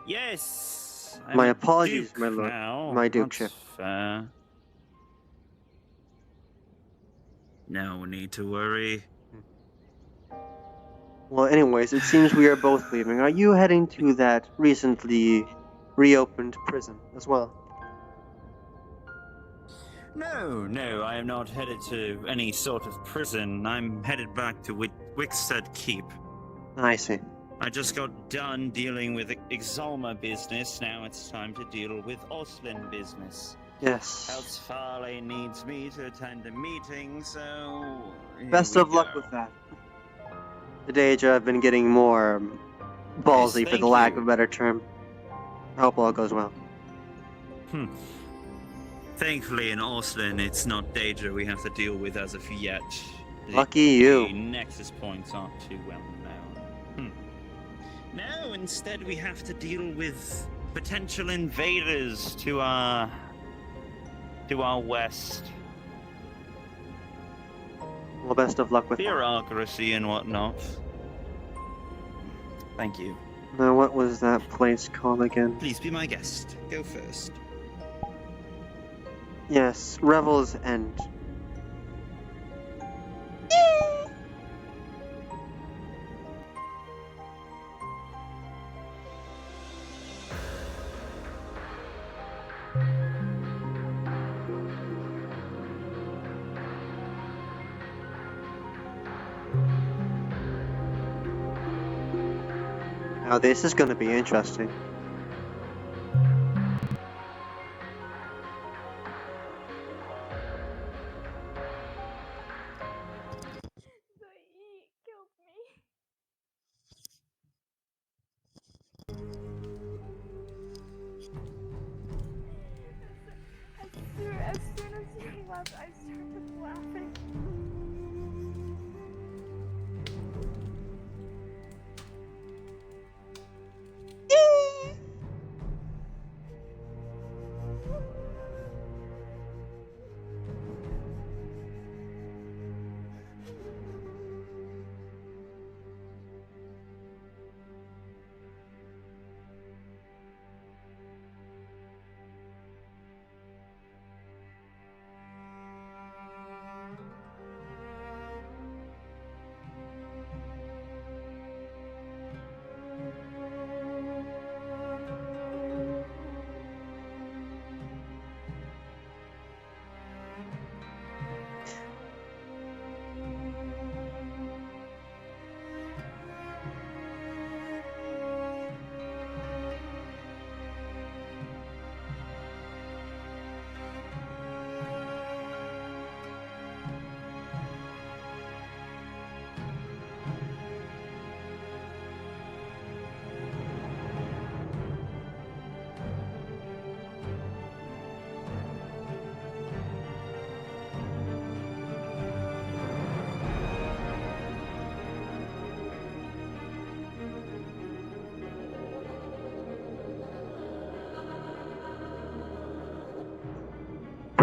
Yes. I'm My a apologies, duke my lord. now. My That's dukeship. fair. No need to worry. Well, anyways, it seems we are both leaving. Are you heading to that recently reopened prison as well? No, I am not headed to any sort of prison. I'm headed back to Wickstead Keep. I see. I just got done dealing with Exalma business. Now it's time to deal with Oslin business. Yes. Else Farley needs me to attend a meeting, so... Best of luck with that. The Daedra have been getting more ballsy, Yes, for the lack of a better term. I hope all goes well. Thankfully, in Oslin, it's not Daedra we have to deal with as of yet. Lucky you. The nexus points aren't too well known. No, instead we have to deal with potential invaders to our west. Well, best of luck with that. Bureaucracy and whatnot. Thank you. Now, what was that place called again? Please be my guest. Go first. Yes, Revel's End. Now this is going to be interesting. As soon as you left, I started laughing.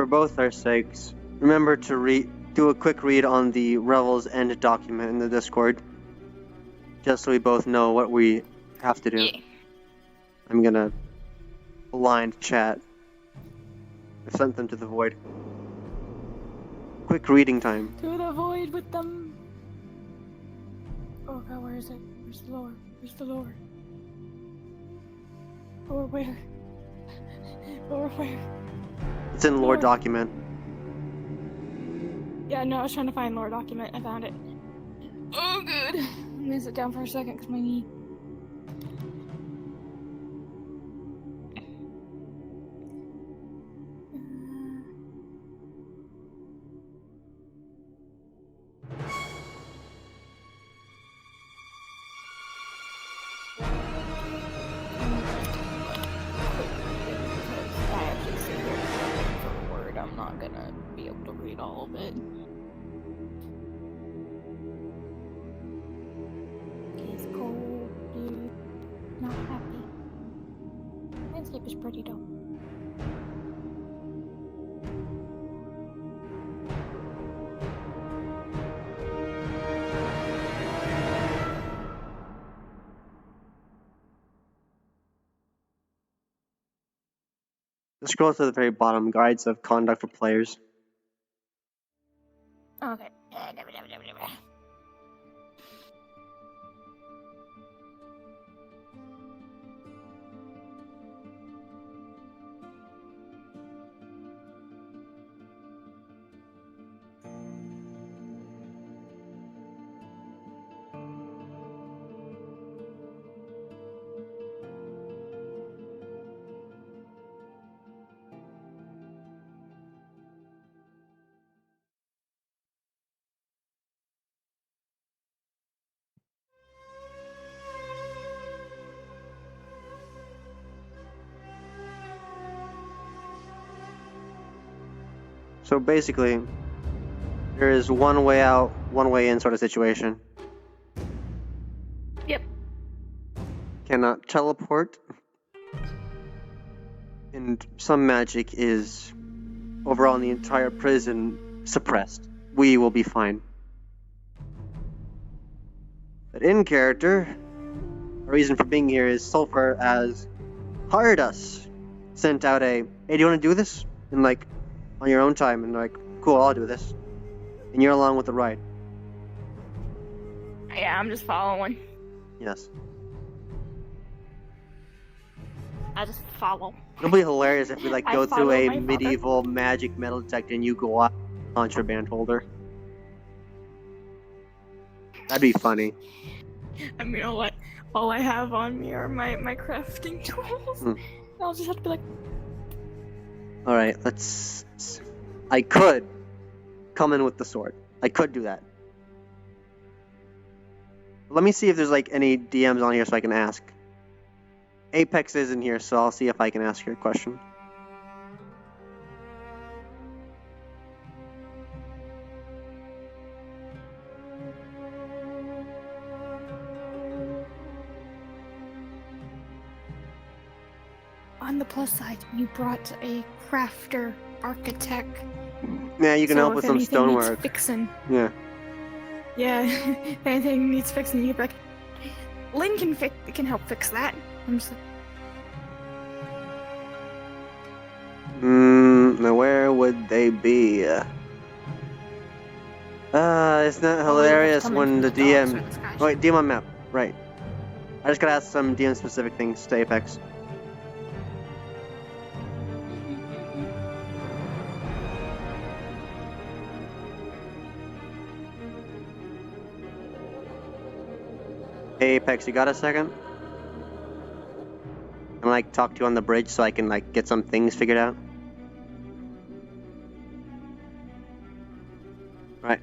for both our sakes, remember to do a quick read on the Revel's End document in the Discord, just so we both know what we have to do. Yeah. I'm gonna blind chat. I sent them to the void. Quick reading time. To the void with them. Oh god, where is it? Where's the lore? Where's the lore? Or where? Or where? It's in lore document. Yeah, no, I was trying to find lore document. I found it. Oh, good. I'm gonna sit down for a second because my knee. I actually sit here for a word. I'm not gonna be able to read all of it. It's cold, dude. Not happy. Landscape is pretty though. Scroll to the very bottom, guides of conduct for players. Okay. So basically, there is one way out, one way in sort of situation. Yep. Cannot teleport. And some magic is overall in the entire prison suppressed. We will be fine. But in character, our reason for being here is Sulfur has hired us. Sent out a, hey, do you want to do this? And like, on your own time. And like, cool, I'll do this. And you're along with the ride. Yeah, I'm just following. Yes. I just follow. It'll be hilarious if we like I go through follow a my father. medieval magic metal detector and you go out contraband holder. That'd be funny. I mean, all I have on me are my crafting tools. I'll just have to be like, Alright, let's... I could come in with the sword. I could do that. Let me see if there's like any DMs on here so I can ask. Apex isn't here, so I'll see if I can ask your question. on the plus side, you brought a crafter architect. Yeah, you can So help if with some anything stonework. needs fixing. Yeah. Yeah, if anything needs fixing, you can be like, Lynn can help fix that. I'm just like, Now where would they be? It's not hilarious coming when from the the dogs DM... or the sky Oh, wait, DM on map. Right. I just gotta ask some DM specific things to Apex. Hey, Apex, you got a second? I'm like talk to you on the bridge so I can like get some things figured out. Right.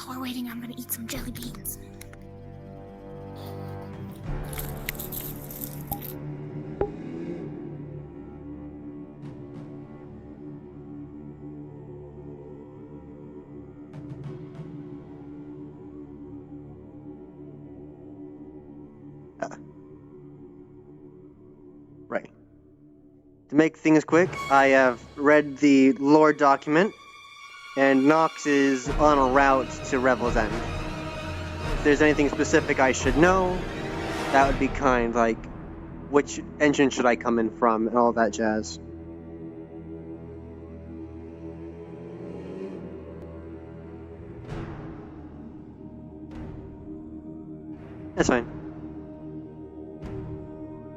while we're waiting, I'm gonna eat some jelly beans. Right. To make things quick, I have read the lore document, and Nox is on a route to Revel's End. If there's anything specific I should know, that would be kind, like which engine should I come in from and all that jazz. That's fine.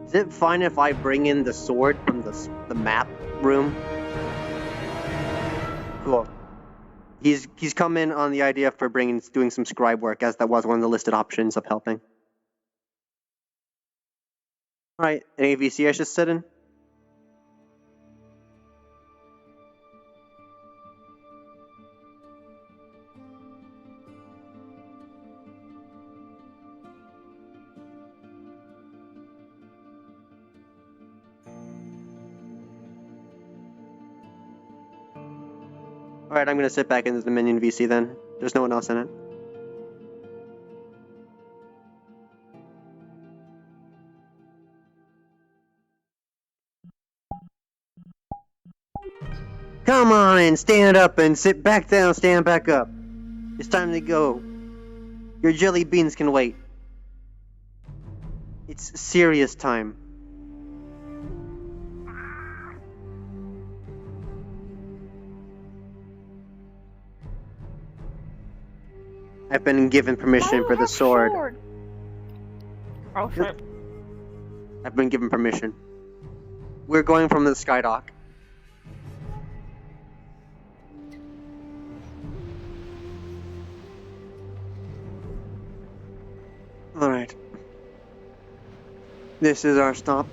Is it fine if I bring in the sword from the map room? Cool. He's come in on the idea for doing some scribe work, as that was one of the listed options of helping. Alright, any VC I should sit in? Alright, I'm gonna sit back in the Dominion VC then. There's no one else in it. Come on, stand up and sit back down, stand back up. It's time to go. Your jelly beans can wait. It's serious time. I've been given permission for the sword. Oh, shit. I've been given permission. We're going from the Skydock. Alright. This is our stop.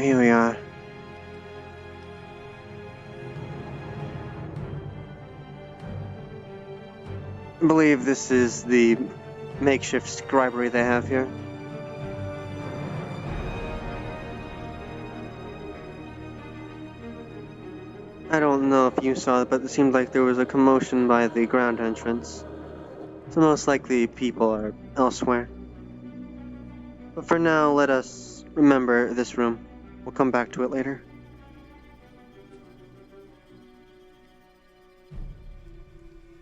Here we are. I believe this is the makeshift scribery they have here. I don't know if you saw it, but it seemed like there was a commotion by the ground entrance. So most likely people are elsewhere. But for now, let us remember this room. We'll come back to it later.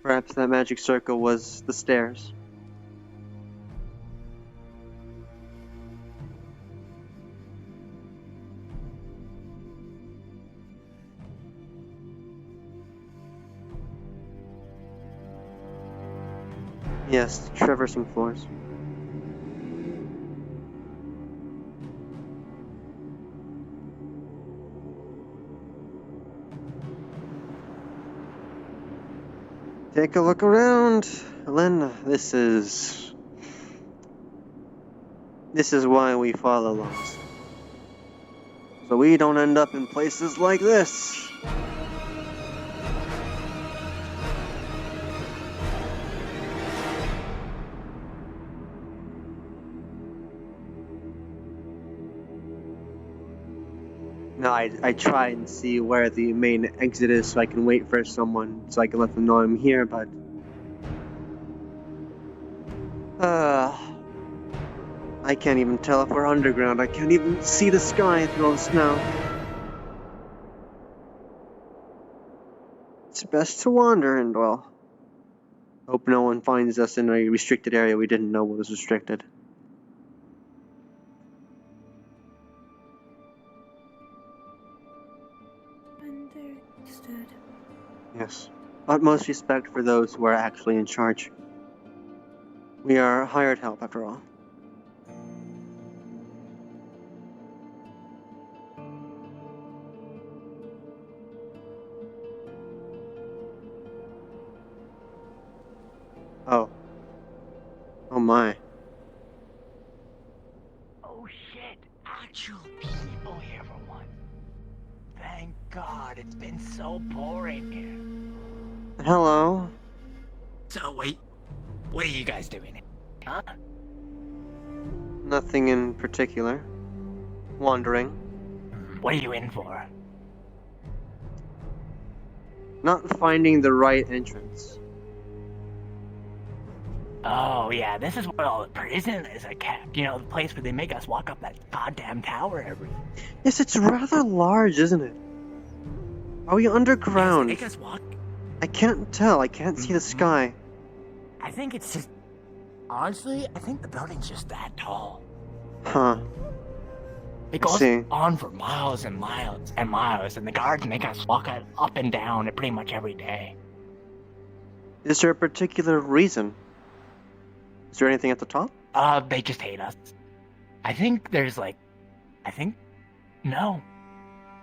Perhaps that magic circle was the stairs. Yes, traversing floors. Take a look around, Len. This is why we follow laws. So we don't end up in places like this. No, I try and see where the main exit is so I can wait for someone, so I can let them know I'm here, but... I can't even tell if we're underground. I can't even see the sky through all the snow. It's best to wander and, well... hope no one finds us in a restricted area we didn't know was restricted. Understood. Yes. Utmost respect for those who are actually in charge. We are hired help, after all. Oh. Oh my. Oh shit, actual people here for once. Thank God, it's been so boring here. Hello. So wait, what are you guys doing? Huh? Nothing in particular. Wandering. What are you in for? Not finding the right entrance. Oh yeah, this is where all the prisoners are kept. You know, the place where they make us walk up that goddamn tower every... Yes, it's rather large, isn't it? Are we underground? Yes, they make us walk... I can't tell. I can't see the sky. I think it's just... Honestly, I think the building's just that tall. Huh. It goes on for miles and miles and miles, and the guards make us walk up and down it pretty much every day. Is there a particular reason? Is there anything at the top? They just hate us. I think there's like... No.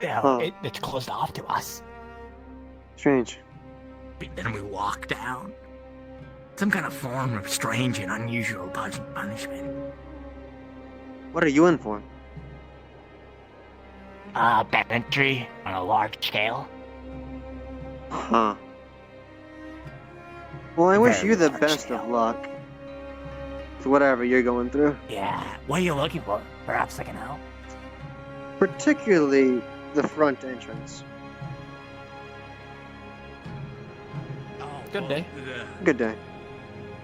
It's closed off to us. Strange. Then we walk down. Some kind of form of strange and unusual punishment. What are you in for? Banditry on a large scale. Huh. Well, I wish Very you the large best scale. of luck. To whatever you're going through. Yeah, what are you looking for? Perhaps I can help. Particularly the front entrance. Good day. Good day.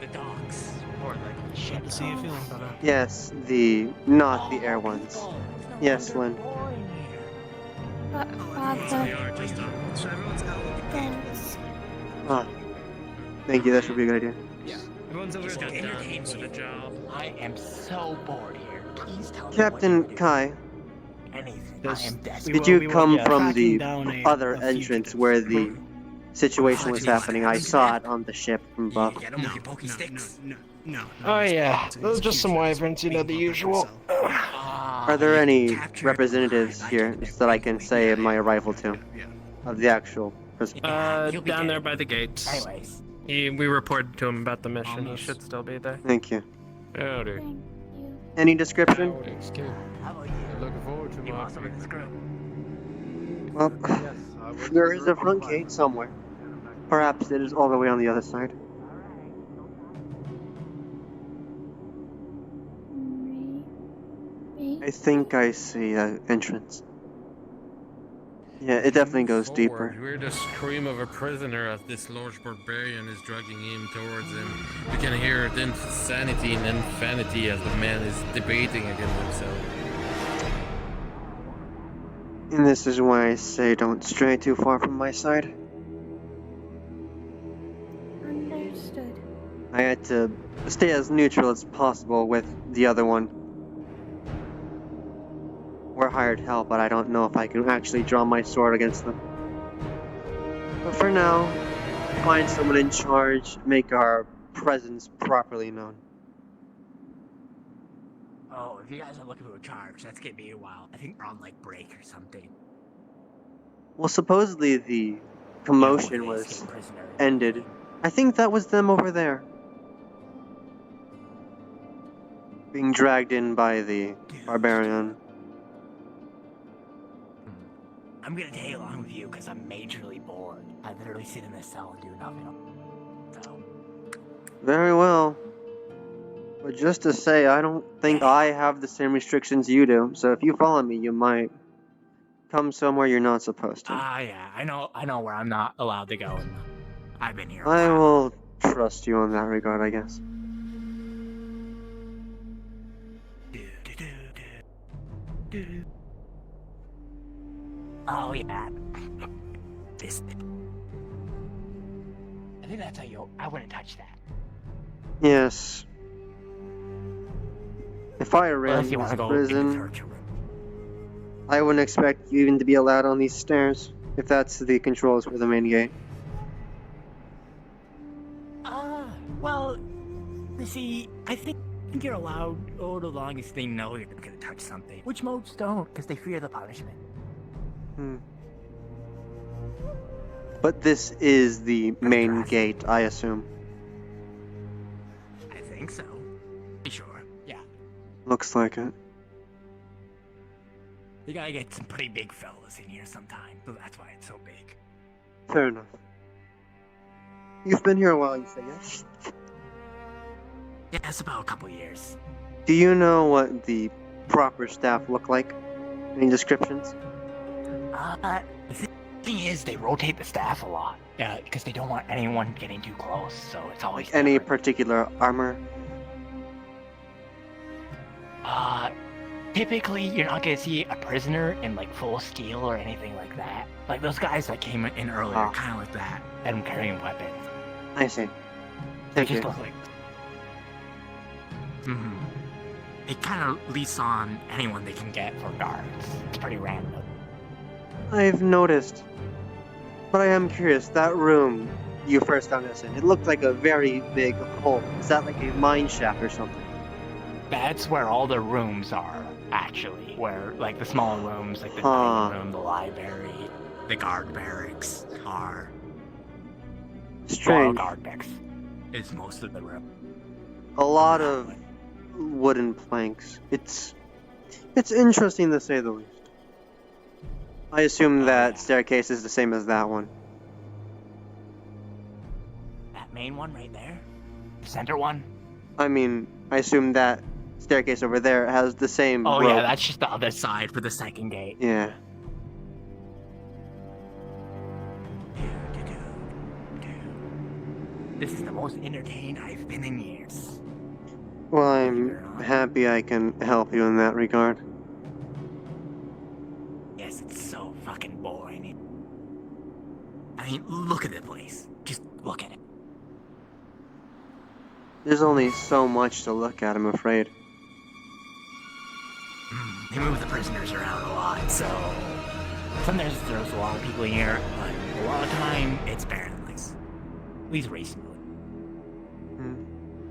The docks. Or like shit. See you feeling better. Yes, not the air ones. Yes, Lynn. Father. Thanks. Ah. Thank you, that should be a good idea. Yeah. Everyone's over here entertained for the job. I am so bored here. Please tell me Captain Kai, anything. I am desperate. did you come from the other entrance where the situation was happening? I saw it on the ship from above. No. Oh yeah, those are just some wyverns, you know, the usual. Are there any representatives here that I can say my arrival to? Of the actual prison? Down there by the gates. Anyways. We reported to him about the mission. He should still be there. Thank you. Howdy. Any description? Thanks, kid. I'm looking forward to my Well, there is a front gate somewhere. Perhaps it is all the way on the other side. I think I see an entrance. Yeah, it definitely goes deeper. We hear the scream of a prisoner as this large barbarian is dragging him towards him. We can hear the insanity and infinity as the man is debating against himself. And this is why I say don't stray too far from my side. Understood. I had to stay as neutral as possible with the other one. We're hired help, but I don't know if I can actually draw my sword against them. But for now, find someone in charge, make our presence properly known. Oh, if you guys are looking for a charge, that's gonna be a while. I think we're on like break or something. Well, supposedly the commotion was ended. I think that was them over there. Being dragged in by the barbarian. I'm gonna take along with you because I'm majorly bored. I literally sit in this cell and do nothing. So. Very well. But just to say, I don't think I have the same restrictions you do. So if you follow me, you might come somewhere you're not supposed to. Yeah, I know where I'm not allowed to go. And I've been here. I will trust you in that regard, I guess. Oh yeah. This. I think that's how you. I wouldn't touch that. Yes. If I ran Unless you this wanna go prison, in the torture room. I wouldn't expect you even to be allowed on these stairs. if that's the controls for the main gate. Well, you see, I think you're allowed the longest they know you're gonna touch something. Which modes don't, because they fear the punishment. But this is the main gate, I assume. I think so. Be sure. Yeah. Looks like it. You gotta get some pretty big fellas in here sometime, so that's why it's so big. Fair enough. You've been here a while, you say, yes? Yeah, it's about a couple years. Do you know what the proper staff look like? Any descriptions? The thing is, they rotate the staff a lot. Yeah, because they don't want anyone getting too close, so it's always Any particular armor? Typically, you're not gonna see a prisoner in, like, full steel or anything like that. Like, those guys that came in earlier, kind of like that, and carrying weapons. I see. They Thank just you. look like... They kind of lease on anyone they can get for guards. It's pretty random. I've noticed. But I am curious, that room you first found us in, it looked like a very big hole. Is that like a mine shaft or something? That's where all the rooms are, actually. Where, like, the small rooms, like the dining room, the library, the guard barracks are. Strange. Guard barracks is most of the room. A lot of wooden planks. It's interesting to say the least. I assume that staircase is the same as that one. That main one right there? The center one? I mean, I assume that staircase over there has the same Oh rope. yeah, that's just the other side for the second gate. Yeah. This is the most entertained I've been in years. Well, I'm happy I can help you in that regard. Yes, it's so fucking boring. I mean, look at the place. Just look at it. There's only so much to look at, I'm afraid. They move the prisoners around a lot, so sometimes there's a lot of people here, but a lot of time it's barren place. At least recently.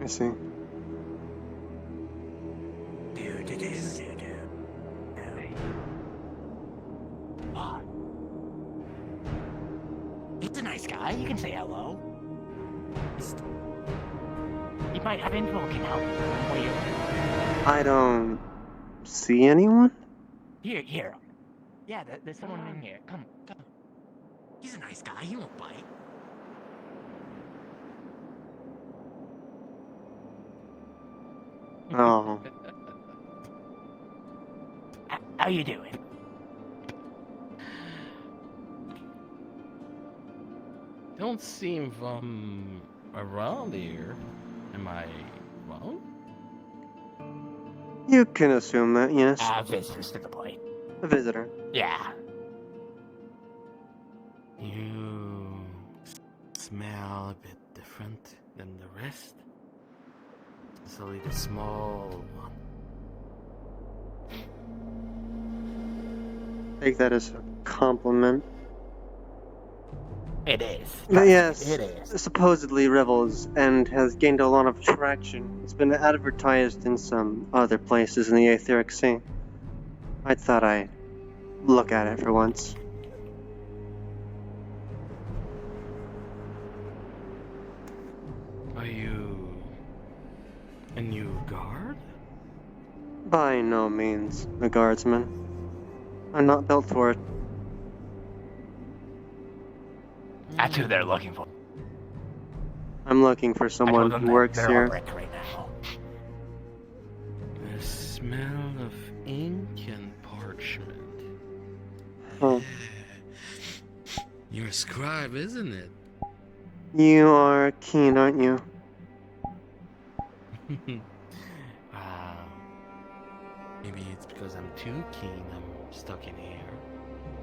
I see. He's a nice guy. You can say hello. He might have info can help you. I don't see anyone? Here. Yeah, there's someone in here. Come. He's a nice guy. He won't bite. Oh. How you doing? Don't seem around here. Am I wrong? You can assume that, yes. Visitors to the plate. A visitor. Yeah. You smell a bit different than the rest. It's only the small one. Take that as a compliment. It is. But yes, It is. supposedly revels and has gained a lot of traction. It's been advertised in some other places in the Aetheric Sea. I thought I'd look at it for once. Are you a new guard? By no means a guardsman. I'm not built for it. That's who they're looking for. I'm looking for someone who works they're here. on break right now. The smell of ink and parchment. Oh. You're a scribe, isn't it? You are keen, aren't you? Maybe it's because I'm too keen I'm stuck in here.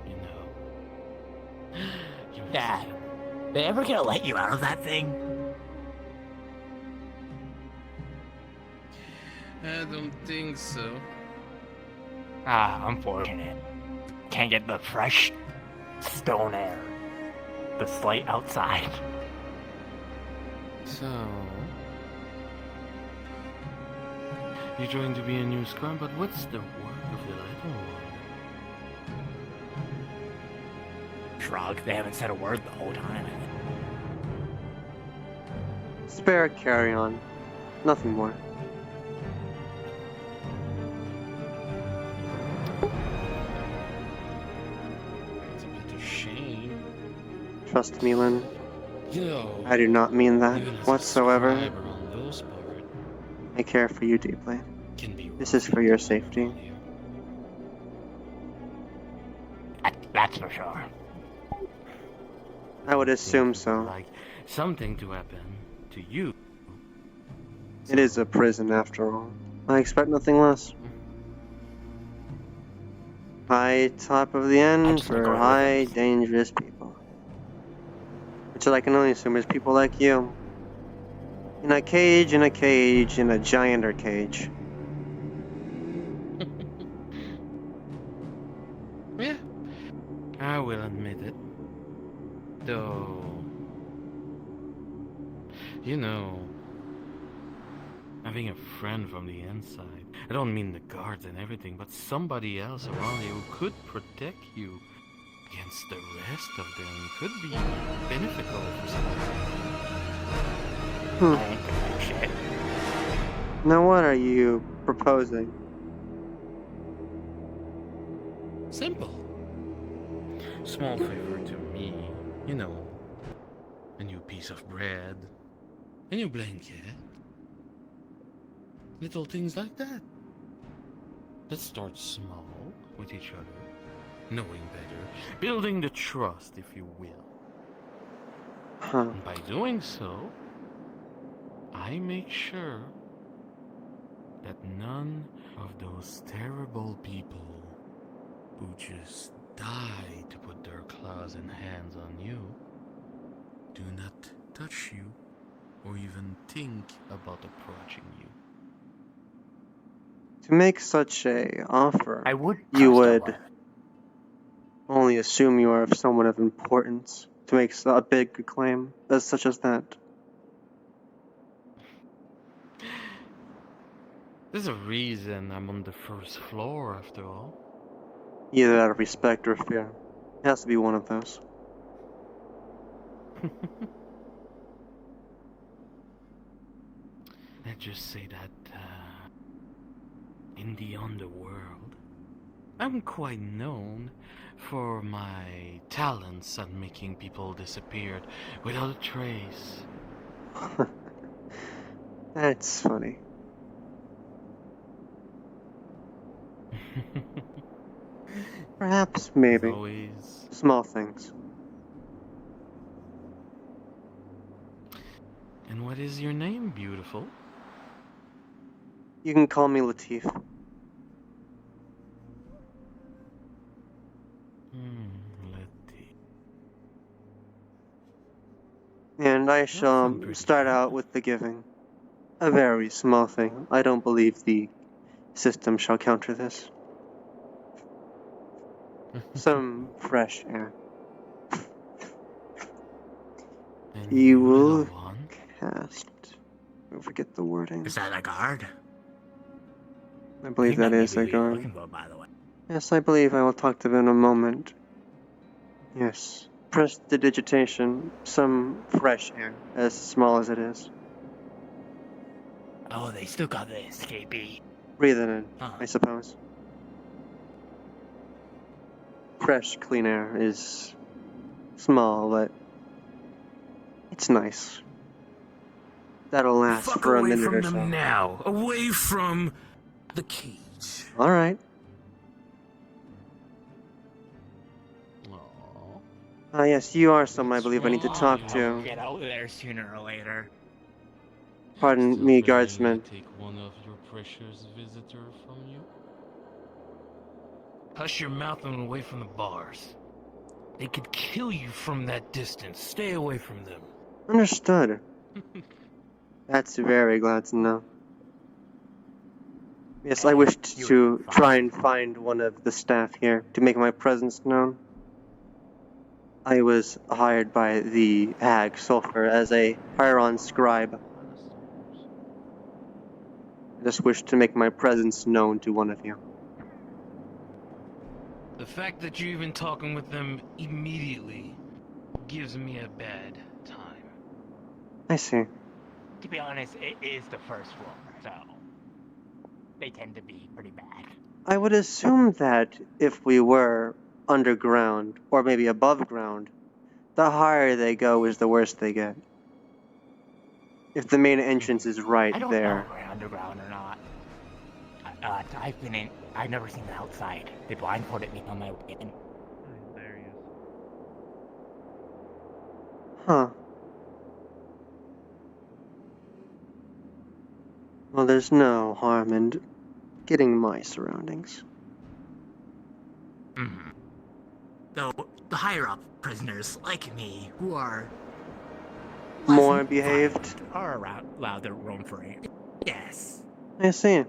You know. Dad, they ever gonna let you out of that thing? I don't think so. Unfortunate. Can't get the fresh stone air. The slate outside. So, you're trying to be a new scrum, but what's the word of it? I don't know. Shrug, they haven't said a word the whole time. Spare carry on. Nothing more. It's a bit of shame. Trust me, Lynn. You know, I do not mean that even as a whatsoever. scribe around those parts I care for you deeply. can be This is for your safety. That's for sure. I would assume so. like something to happen to you. It is a prison after all. I expect nothing less. High top of the end for high dangerous people. Which I can only assume is people like you. In a cage, in a cage, in a gianter cage. Yeah, I will admit it. Though, you know, having a friend from the inside, I don't mean the guards and everything, but somebody else around you who could protect you against the rest of them could be beneficial for somebody. Now what are you proposing? Simple. Small favor to me, you know, a new piece of bread, a new blanket, little things like that. Let's start small with each other, knowing better, building the trust, if you will. And by doing so, I make sure that none of those terrible people who just die to put their claws and hands on you do not touch you or even think about approaching you. To make such a offer, trust you a would woman. only assume you are of someone of importance to make a big claim as such as that. There's a reason I'm on the first floor, after all. Either out of respect or fear. It has to be one of those. Let's just say that, in the underworld, I'm quite known for my talents at making people disappear without a trace. That's funny. Perhaps, maybe. As always. Small things. And what is your name, beautiful? You can call me Latif. And I shall start out with the giving. A very small thing. I don't believe the system shall counter this. Some fresh air. You will cast. I forget the wording. Is that a guard? I believe that is a guard. Looking for, by the way. Yes, I believe I will talk to them in a moment. Yes. Press the digitation. Some fresh air, as small as it is. Oh, they still got the escapee. Breathe it in, I suppose. Fresh, clean air is small, but it's nice. That'll last Fuck for a away minute from or them so. now. Away from the cage. All right. Yes, you are someone I believe I need to talk to. Get out there sooner or later. Pardon me, guardsman. Take one of your precious visitor from you. Hush your mouth and away from the bars. They could kill you from that distance. Stay away from them. Understood. That's very glad to know. Yes, I wish to try and find one of the staff here to make my presence known. I was hired by the Hag Sulfur as a Chiron scribe. I just wish to make my presence known to one of you. The fact that you're even talking with them immediately gives me a bad time. I see. To be honest, it is the first floor, so they tend to be pretty bad. I would assume that if we were underground, or maybe above ground, the higher they go is the worse they get. If the main entrance is right I don't there. know if we're underground or not. I've been in. I've never seen the outside. They blindfolded me on my way in. There he is. Huh. Well, there's no harm in getting my surroundings. Mm-hmm. Though the higher up prisoners like me, who are More behaved? are allowed to roam free. Yes. I see.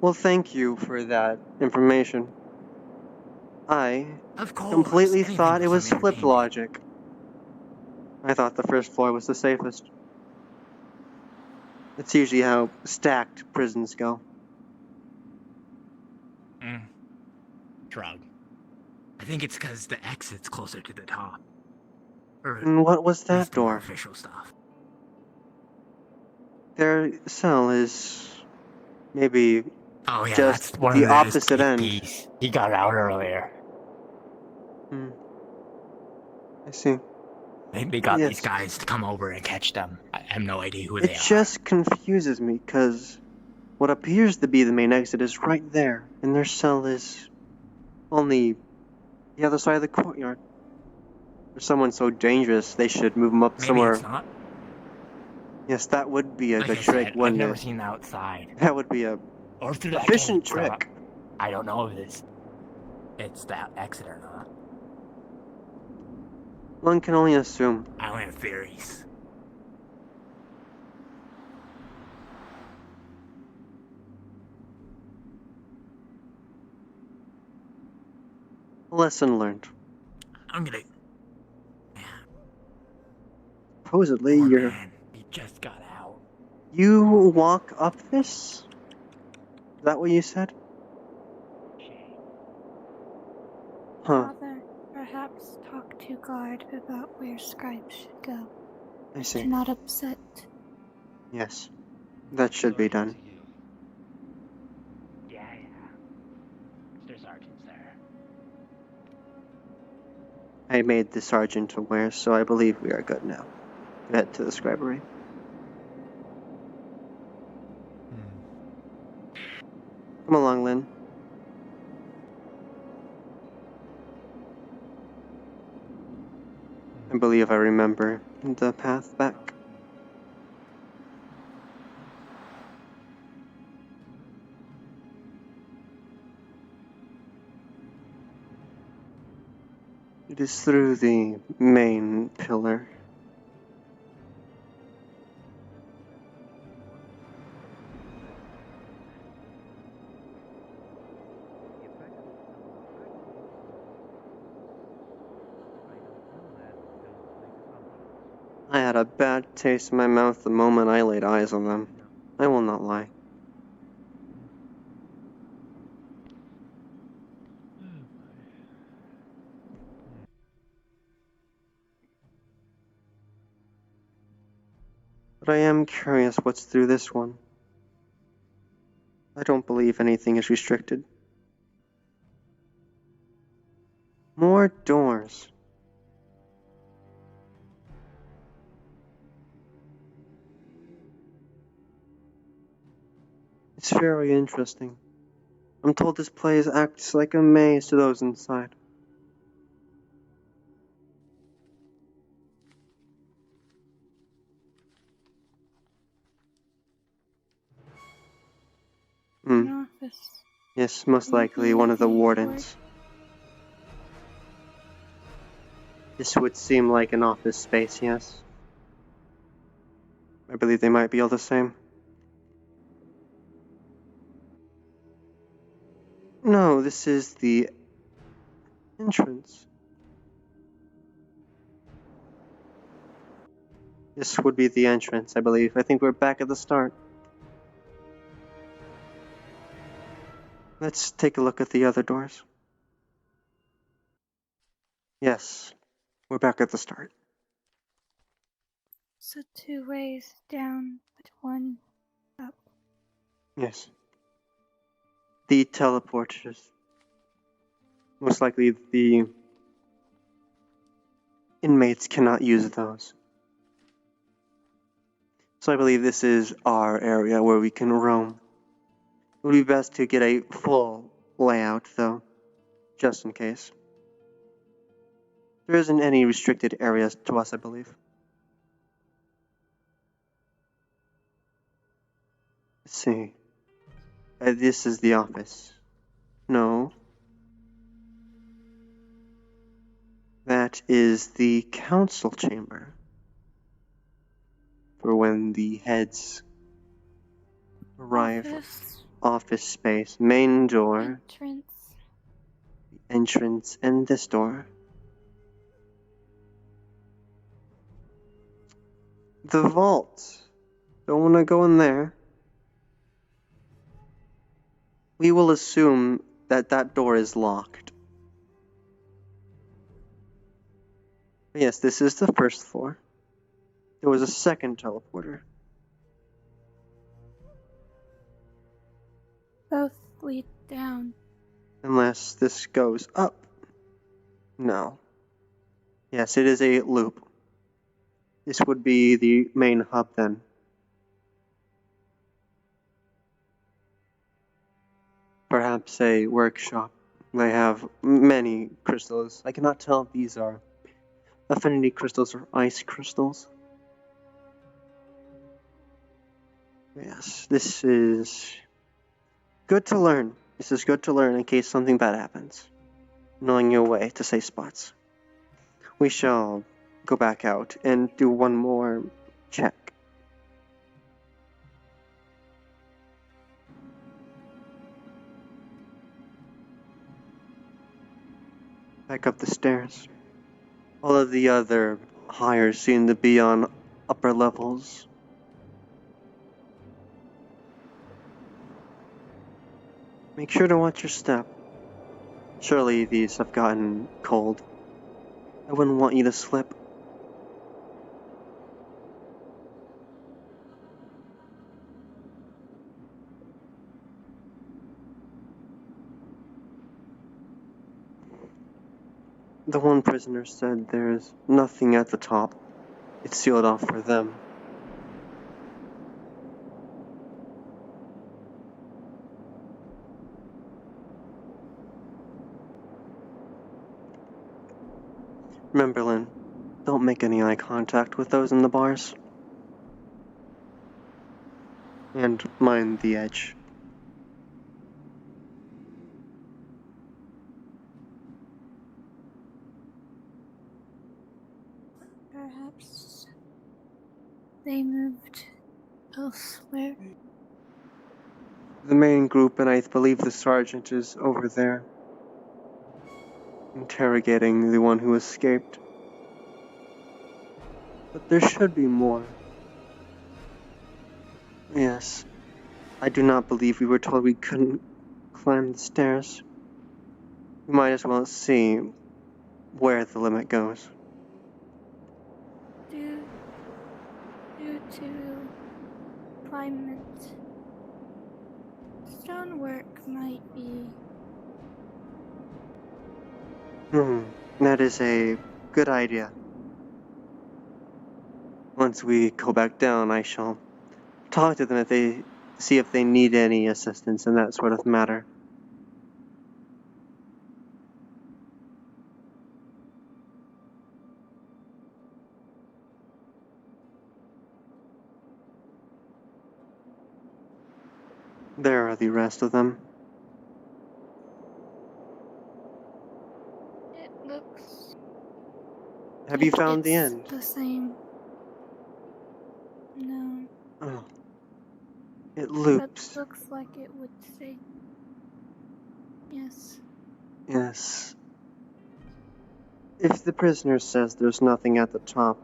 Well, thank you for that information. I Of course, completely anything thought for it was some flip entertainment. logic. I thought the first floor was the safest. That's usually how stacked prisons go. Shrug. I think it's because the exit's closer to the top. Or And what was at that least the more door? official stuff. Their cell is maybe Oh yeah, just that's one the of those opposite end. PPs. He got out earlier. I see. They got Yes. these guys to come over and catch them. I have no idea who It they are. just confuses me, because what appears to be the main exit is right there, and their cell is only the other side of the courtyard. For someone so dangerous, they should move them up Maybe somewhere. it's not. Yes, that would be a Like good I trick, said, I've wouldn't never it? seen the outside. That would be a Or through that efficient gate, so trick. I don't know if it's that exit or not. One can only assume. I only have theories. Lesson learned. I'm gonna. Supposedly, He just got out. you walk up this? Is that what you said? Huh. Father, perhaps talk to guard about where scribes should go. I see. To not upset. Yes. That should be done. Yeah. Mr. Sergeant's there. I made the sergeant aware, so I believe we are good now. Head to the scribery. Come along, Lynn. I believe I remember the path back. It is through the main pillar. I had a bad taste in my mouth the moment I laid eyes on them. I will not lie. But I am curious what's through this one. I don't believe anything is restricted. More doors. It's very interesting. I'm told this place acts like a maze to those inside. An office. Yes, most likely one of the wardens. This would seem like an office space, yes. I believe they might be all the same. No, this is the entrance. This would be the entrance, I believe. I think we're back at the start. Let's take a look at the other doors. Yes, we're back at the start. So 2 ways down, but 1 up. Yes. The teleporters. Most likely the inmates cannot use those. So I believe this is our area where we can roam. It would be best to get a full layout, though, just in case. There isn't any restricted areas to us, I believe. Let's see. This is the office. No. That is the council chamber. For when the heads arrive. Office space. Main door. Entrance. And this door. The vault. Don't want to go in there. We will assume that that door is locked. Yes, this is the first floor. There was a second teleporter. Both lead down. Unless this goes up. No. Yes, it is a loop. This would be the main hub then. Perhaps a workshop. They have many crystals. I cannot tell if these are affinity crystals or ice crystals. Yes, this is good to learn. This is good to learn in case something bad happens. Knowing your way to safe spots. We shall go back out and do one more check. Back up the stairs. All of the other hires seem to be on upper levels. Make sure to watch your step. Surely these have gotten cold. I wouldn't want you to slip. The one prisoner said there's nothing at the top. It's sealed off for them. Remember, Lynn, don't make any eye contact with those in the bars. And mind the edge. Perhaps they moved elsewhere. The main group, and I believe the sergeant is over there, interrogating the one who escaped. But there should be more. Yes. I do not believe we were told we couldn't climb the stairs. We might as well see where the limit goes. Due to climate, stonework might be. That is a good idea. Once we go back down, I shall talk to them see if they need any assistance in that sort of matter. There are the rest of them. It looks. Have you found the end? The same. No. Oh. It loops. That looks like it would say. Yes. Yes. If the prisoner says there's nothing at the top,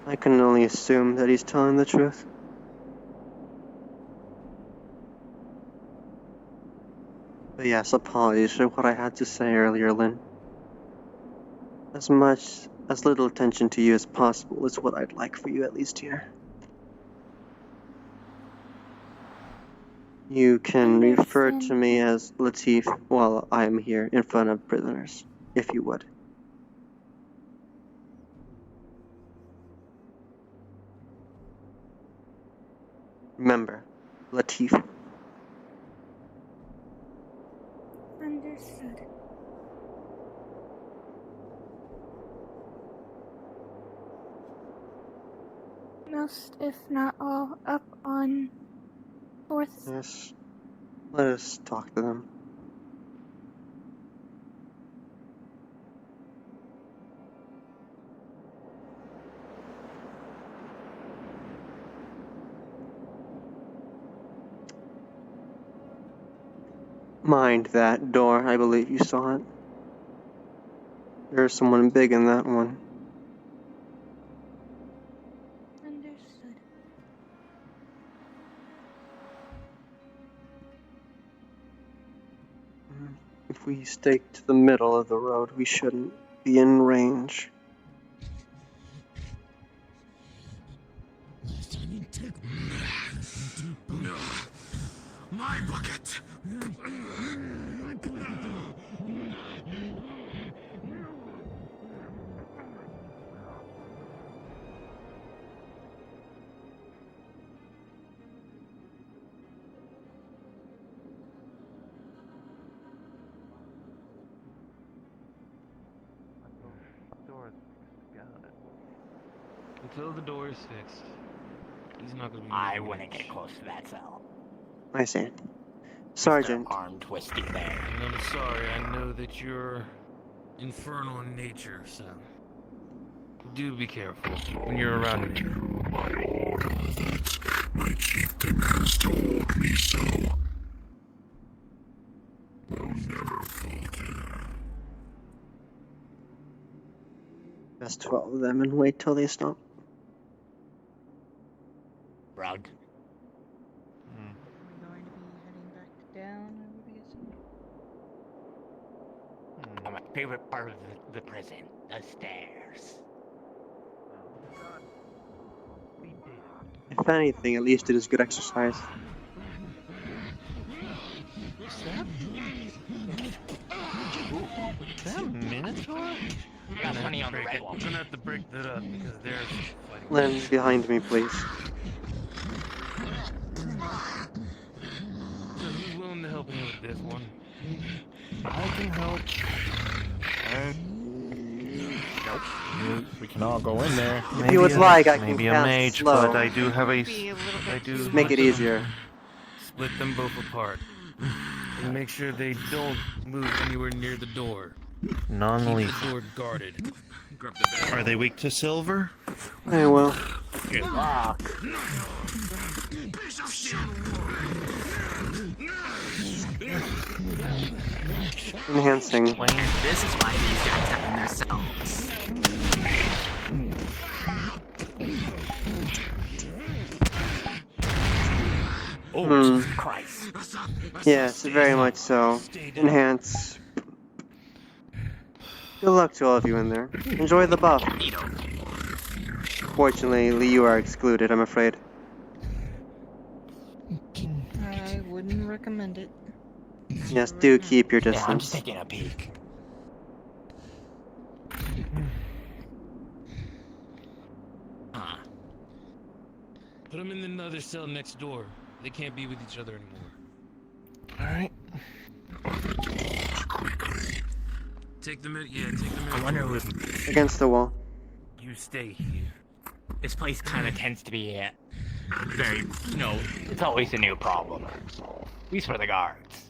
I can only assume that he's telling the truth. But yes, apologies for what I had to say earlier, Lynn. As little attention to you as possible is what I'd like for you, at least here. You can refer to me as Latif while I am here in front of prisoners, if you would. Remember, Latif. Understood. Most, if not all, up on 4th. Yes. Let us talk to them. Mind that door, I believe you saw it. There's someone big in that one. Understood. If we stake to the middle of the road, we shouldn't be in range. My bucket! Until the door is fixed, he's not gonna be. I wouldn't get close to that cell. I see. Sergeant. Mr. Arm twisty there. And I'm sorry, I know that you're infernal in nature, so do be careful when you're around me. My order that my chieftain has told me so. Will never falter. Just follow them and wait till they stop. Rug. Going to be heading back down, I would be guessing. My favorite part of the prison, the stairs. If anything, at least it is good exercise. What's that? Is that a minotaur? Got money on the red one. I'm gonna have to break that up because there's fighting. Lynn, behind me, please. So who's willing to help me with this one? I can help. Nope. We can all go in there. If you would like, I can maybe a cast mage, slow. but I do have a. I do Just make it easier. Split them both apart. And make sure they don't move anywhere near the door. Non-lethal. Keep the door guarded. Are they weak to silver? I will. Good luck. Enhancing. This is why these guys have in their cells. Oh, Christ. Yes, very much so. Enhance. Good luck to all of you in there. Enjoy the buff. Fortunately, you are excluded, I'm afraid. I wouldn't recommend it. Yes, do keep your Yeah, I'm just distance. taking a peek. Put them in another cell next door. They can't be with each other anymore. Alright. Take them in. Yeah, take them in. I wonder if Against the wall. you stay here. This place kind of tends to be very, it's always a new problem. At least for the guards.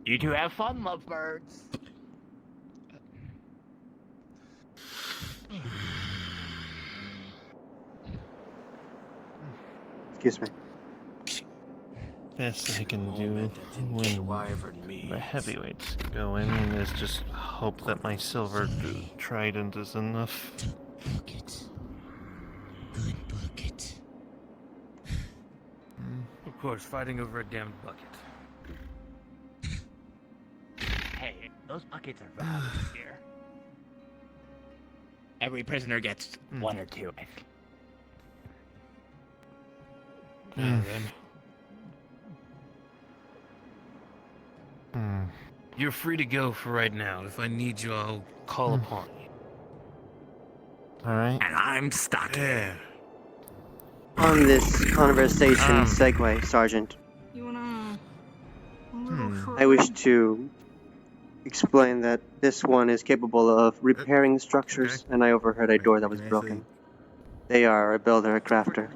You two have fun, lovebirds. Excuse me. Best I can do when the heavyweights go in is just hope that my silver trident is enough. Of course, fighting over a damned bucket. Hey, those buckets are valuable here. Every prisoner gets one or two. Now then. You're free to go for right now. If I need you, I'll call upon you. Alright. And I'm stuck here. On this conversation segue, Sergeant, You wanna... I wish to explain that this one is capable of repairing structures, and I overheard a door that was broken. They are a builder, a crafter.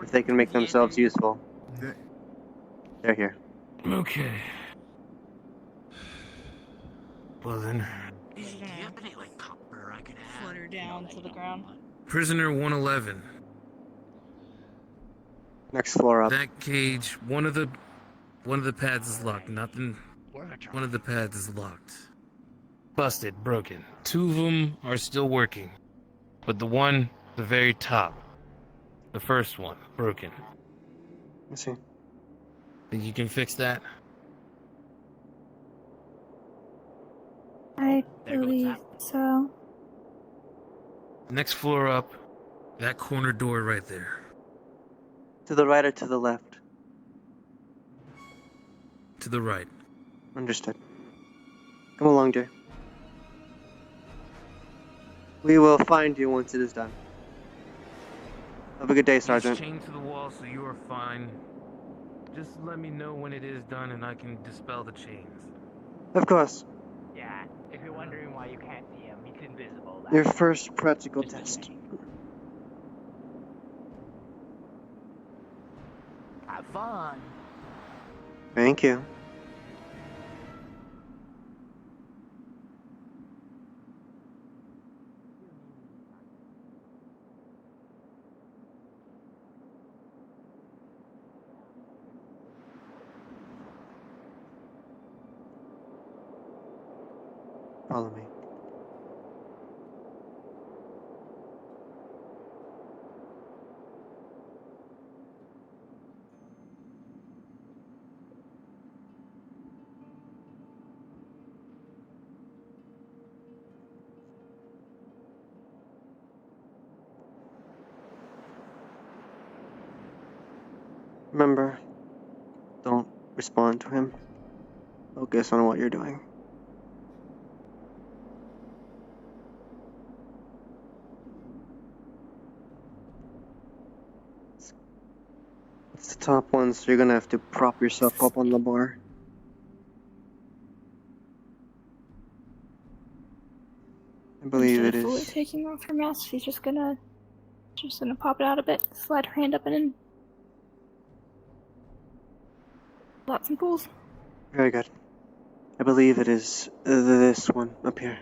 If they can make themselves useful, they're here. Okay. Well then. Flutter down to the ground. Prisoner 111. Next floor up. That cage, one of the pads is locked. Nothing. One of the pads is locked. Busted, broken. 2 of them are still working. But the one, the very top, the first one, broken. I see. Think you can fix that? I believe so. Next floor up, that corner door right there. To the right or to the left? To the right. Understood. Come along, dear. We will find you once it is done. Have a good day, Sergeant. It's chained to the wall, so you are fine. Just let me know when it is done and I can dispel the chains. Of course. Yeah, if you're wondering why you can't see him, he's invisible. Your first practical test. Have fun. Thank you. Follow me. Remember, don't respond to him. Focus on what you're doing. It's the top one, so you're gonna have to prop yourself up on the bar. I believe it Instead of fully is. taking off her mask, she's just gonna pop it out a bit, slide her hand up and in. Lots and pulls. Very good. I believe it is this one up here.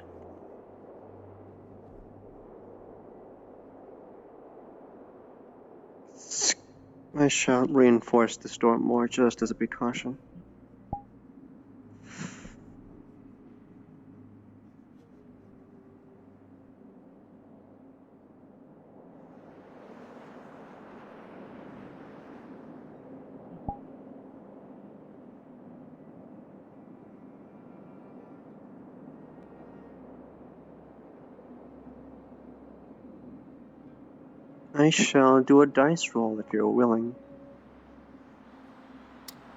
I shall reinforce this door more just as a precaution. I shall do a dice roll if you're willing.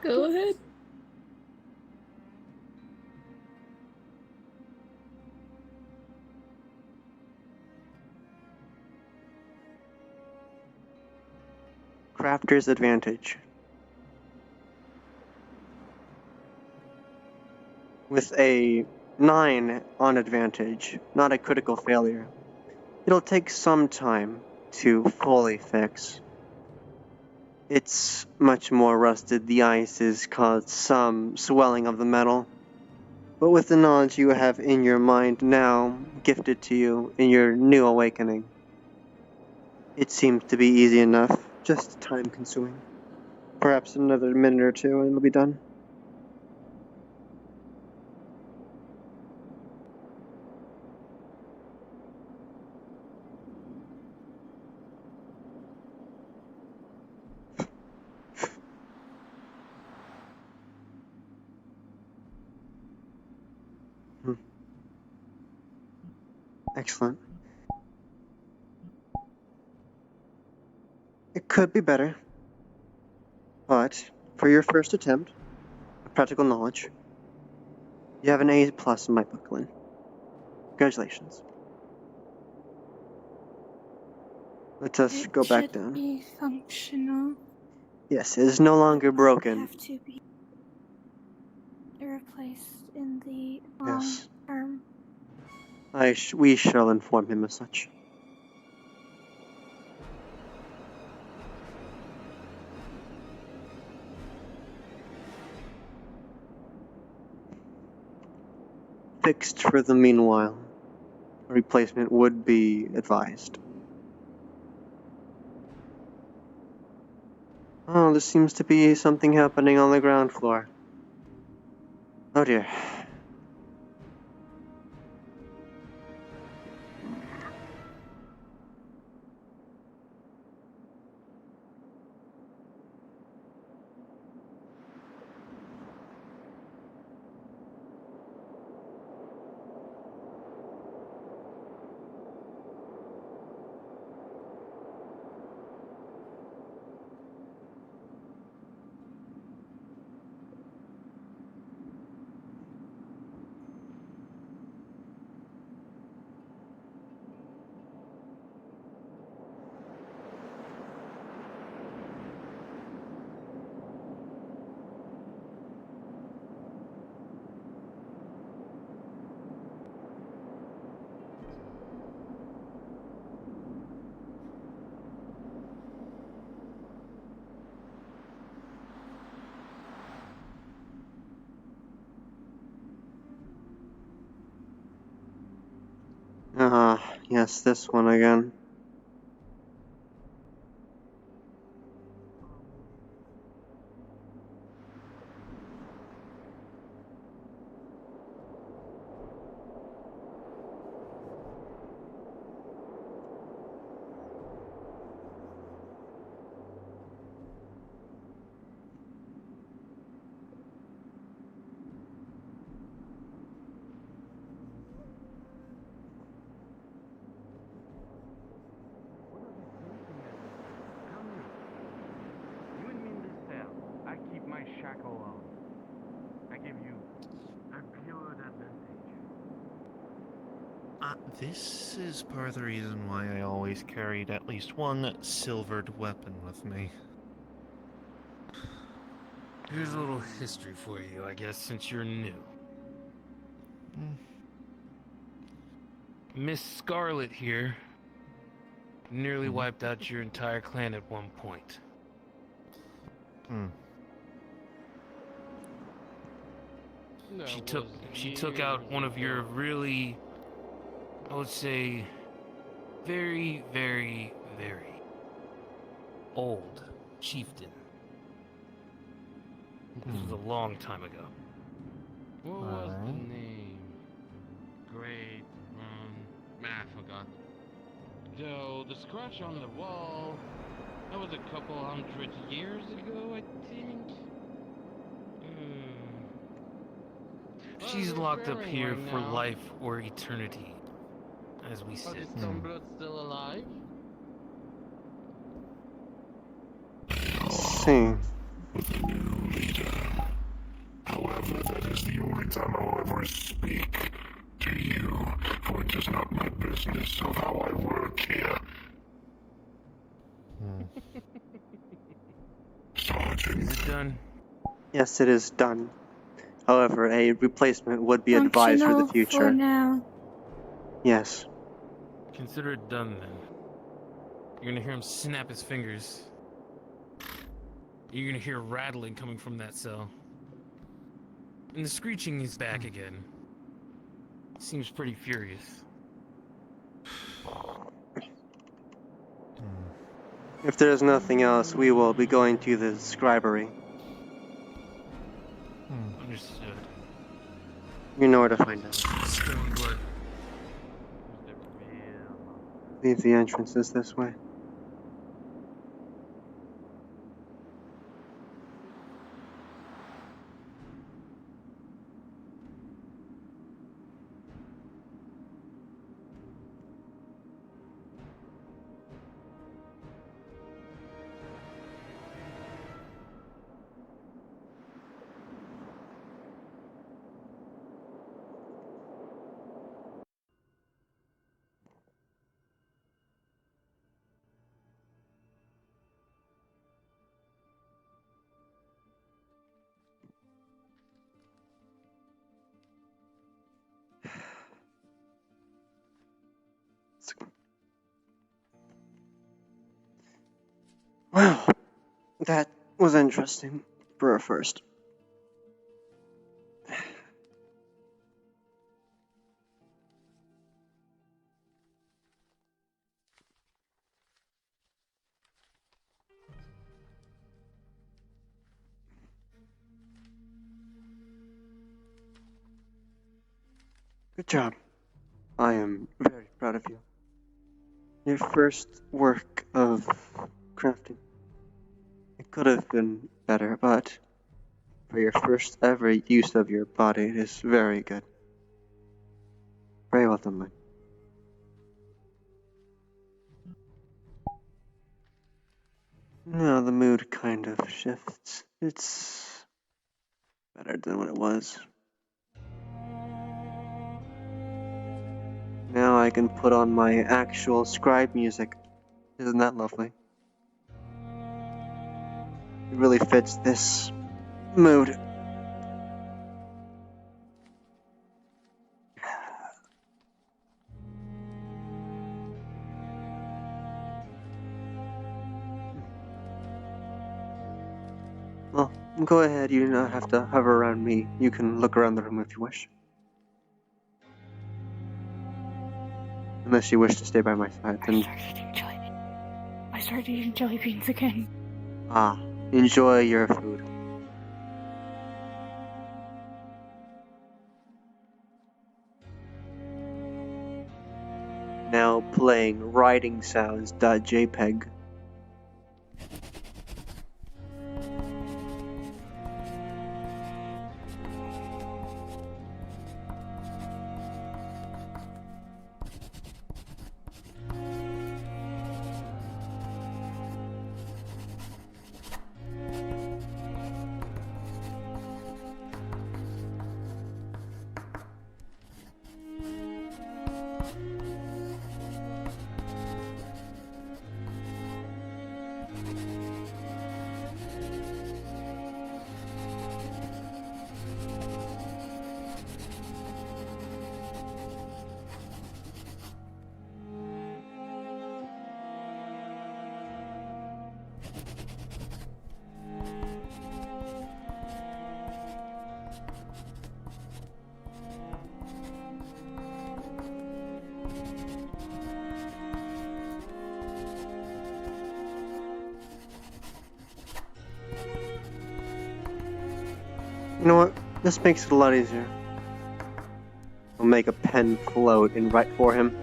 Go ahead. Crafter's advantage. With a 9 on advantage, not a critical failure, it'll take some time to fully fix. It's much more rusted. The ice has caused some swelling of the metal. But with the knowledge you have in your mind now, gifted to you in your new awakening, it seems to be easy enough just time consuming. Perhaps another minute or two and it'll be done. Excellent. It could be better, but for your first attempt of practical knowledge, you have an A+ in my book, Lynn. Congratulations. Let us go back Should down. be functional. Yes, it is no longer broken. Have to be replaced in the Yes. long term. We shall inform him as such. Fixed for the meanwhile. A replacement would be advised. Oh, there seems to be something happening on the ground floor. Oh dear. Yes, this one again. I keep my shackle on. I give you a good advantage. This is part of the reason why I always carried at least one silvered weapon with me. Here's a little history for you, I guess, since you're new. Miss Scarlet here nearly wiped out your entire clan at one point. She took out one of your really, I would say, very, very, very old chieftain. This was a long time ago. What was the name? Great, I forgot. So, the scratch on the wall, that was a couple hundred years ago, I think? She's locked up here for life or eternity, as we sit. Is Stormblood still alive? See. However, that is the only time I'll ever speak to you, for it is not my business of how I work here. Sergeant. Is it done? Yes, it is done. However, a replacement would be advised for the Functional future. for now. Yes. Consider it done then. You're gonna hear him snap his fingers. You're gonna hear rattling coming from that cell. And the screeching is back again. Seems pretty furious. If there's nothing else, we will be going to the scribery. Understood. You know where to find us. Stoneblood. I believe the entrance is this way. Well, that was interesting for a first. Good job. I am very proud of you. Your first work of crafting. It could have been better, but for your first ever use of your body, it is very good. Very well done, Lynn. Now the mood kind of shifts. It's better than what it was. Now I can put on my actual scribe music. Isn't that lovely? It really fits this mood. Well, go ahead, you do not have to hover around me. You can look around the room if you wish. Unless you wish to stay by my side, then... I started eating jelly beans again. Ah, enjoy your food. Now playing writing sounds.jpg. You know what? This makes it a lot easier. I'll make a pen float and write for him.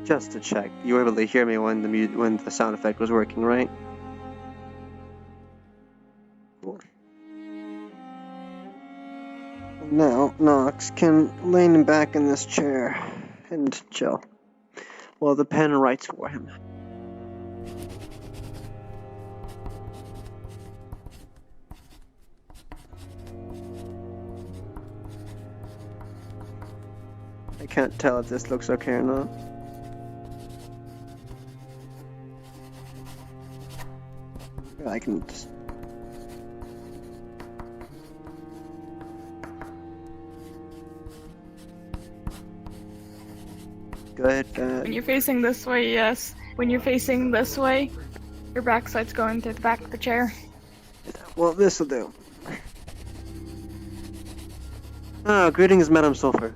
Just to check, you were able to hear me when the sound effect was working, right? Cool. Now, Nox can lean back in this chair and chill while the pen writes for him. I can't tell if this looks okay or not. I can just... Good. When you're facing this way, yes. When you're facing this way, your backside's going to the back of the chair. Well, this'll do. Ah, greetings, Madam Sulphur.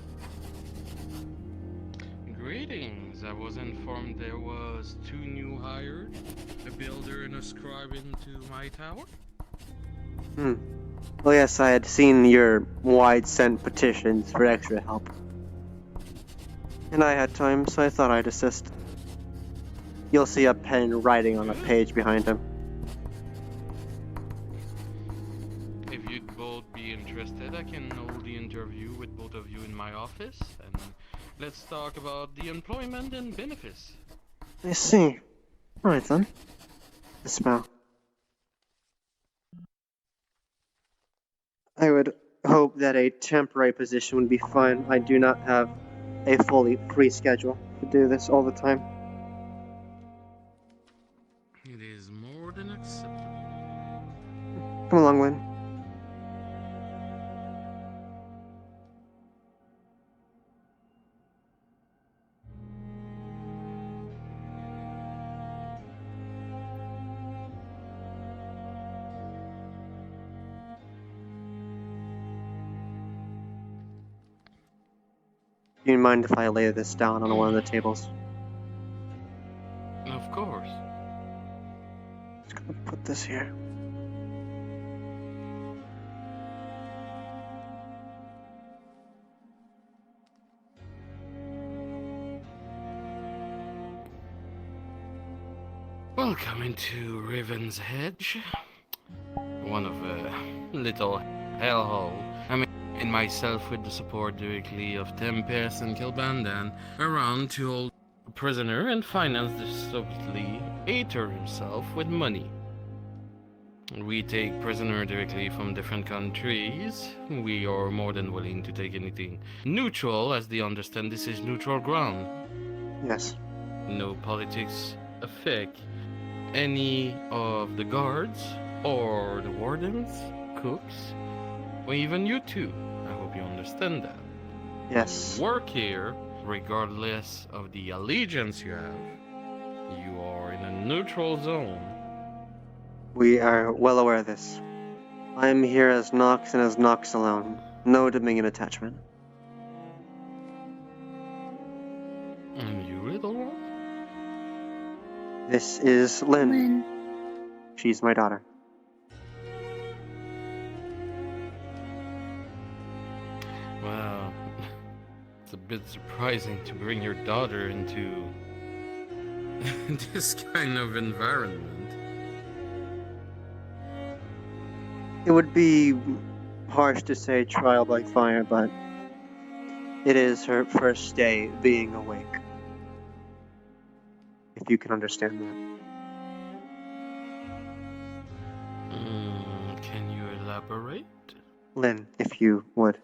Greetings. I was informed there was 2 new hired, a builder and a scribe into my tower. Well, yes, I had seen your wide-sent petitions for extra help. And I had time, so I thought I'd assist. You'll see a pen writing on a page behind him. If you'd both be interested, I can hold the interview with both of you in my office, and let's talk about the employment and benefits. I see. Alright then. A smile. I would hope that a temporary position would be fine. I do not have a fully free schedule to do this all the time. It is more than acceptable. Come along, Lynn. Do you mind if I lay this down on one of the tables? Of course. Just gonna put this here. Welcome into Raven's Hedge. One of a little hellhole. I mean, myself with the support directly of Tempest and Kilbandan around to hold a prisoner and finance the subtly Aether himself with money. We take prisoner directly from different countries. We are more than willing to take anything neutral, as they understand this is neutral ground. Yes. No politics affect any of the guards or the wardens, cooks, or even you two. I hope you understand that. Yes. Work here, regardless of the allegiance you have. You are in a neutral zone. We are well aware of this. I am here as Nox and as Nox alone. No Dominion attachment. And you, little one? This is Lynn. She's my daughter. Well, it's a bit surprising to bring your daughter into this kind of environment. It would be harsh to say trial by fire, but it is her first day being awake. If you can understand that. Can you elaborate? Lynn, if you would.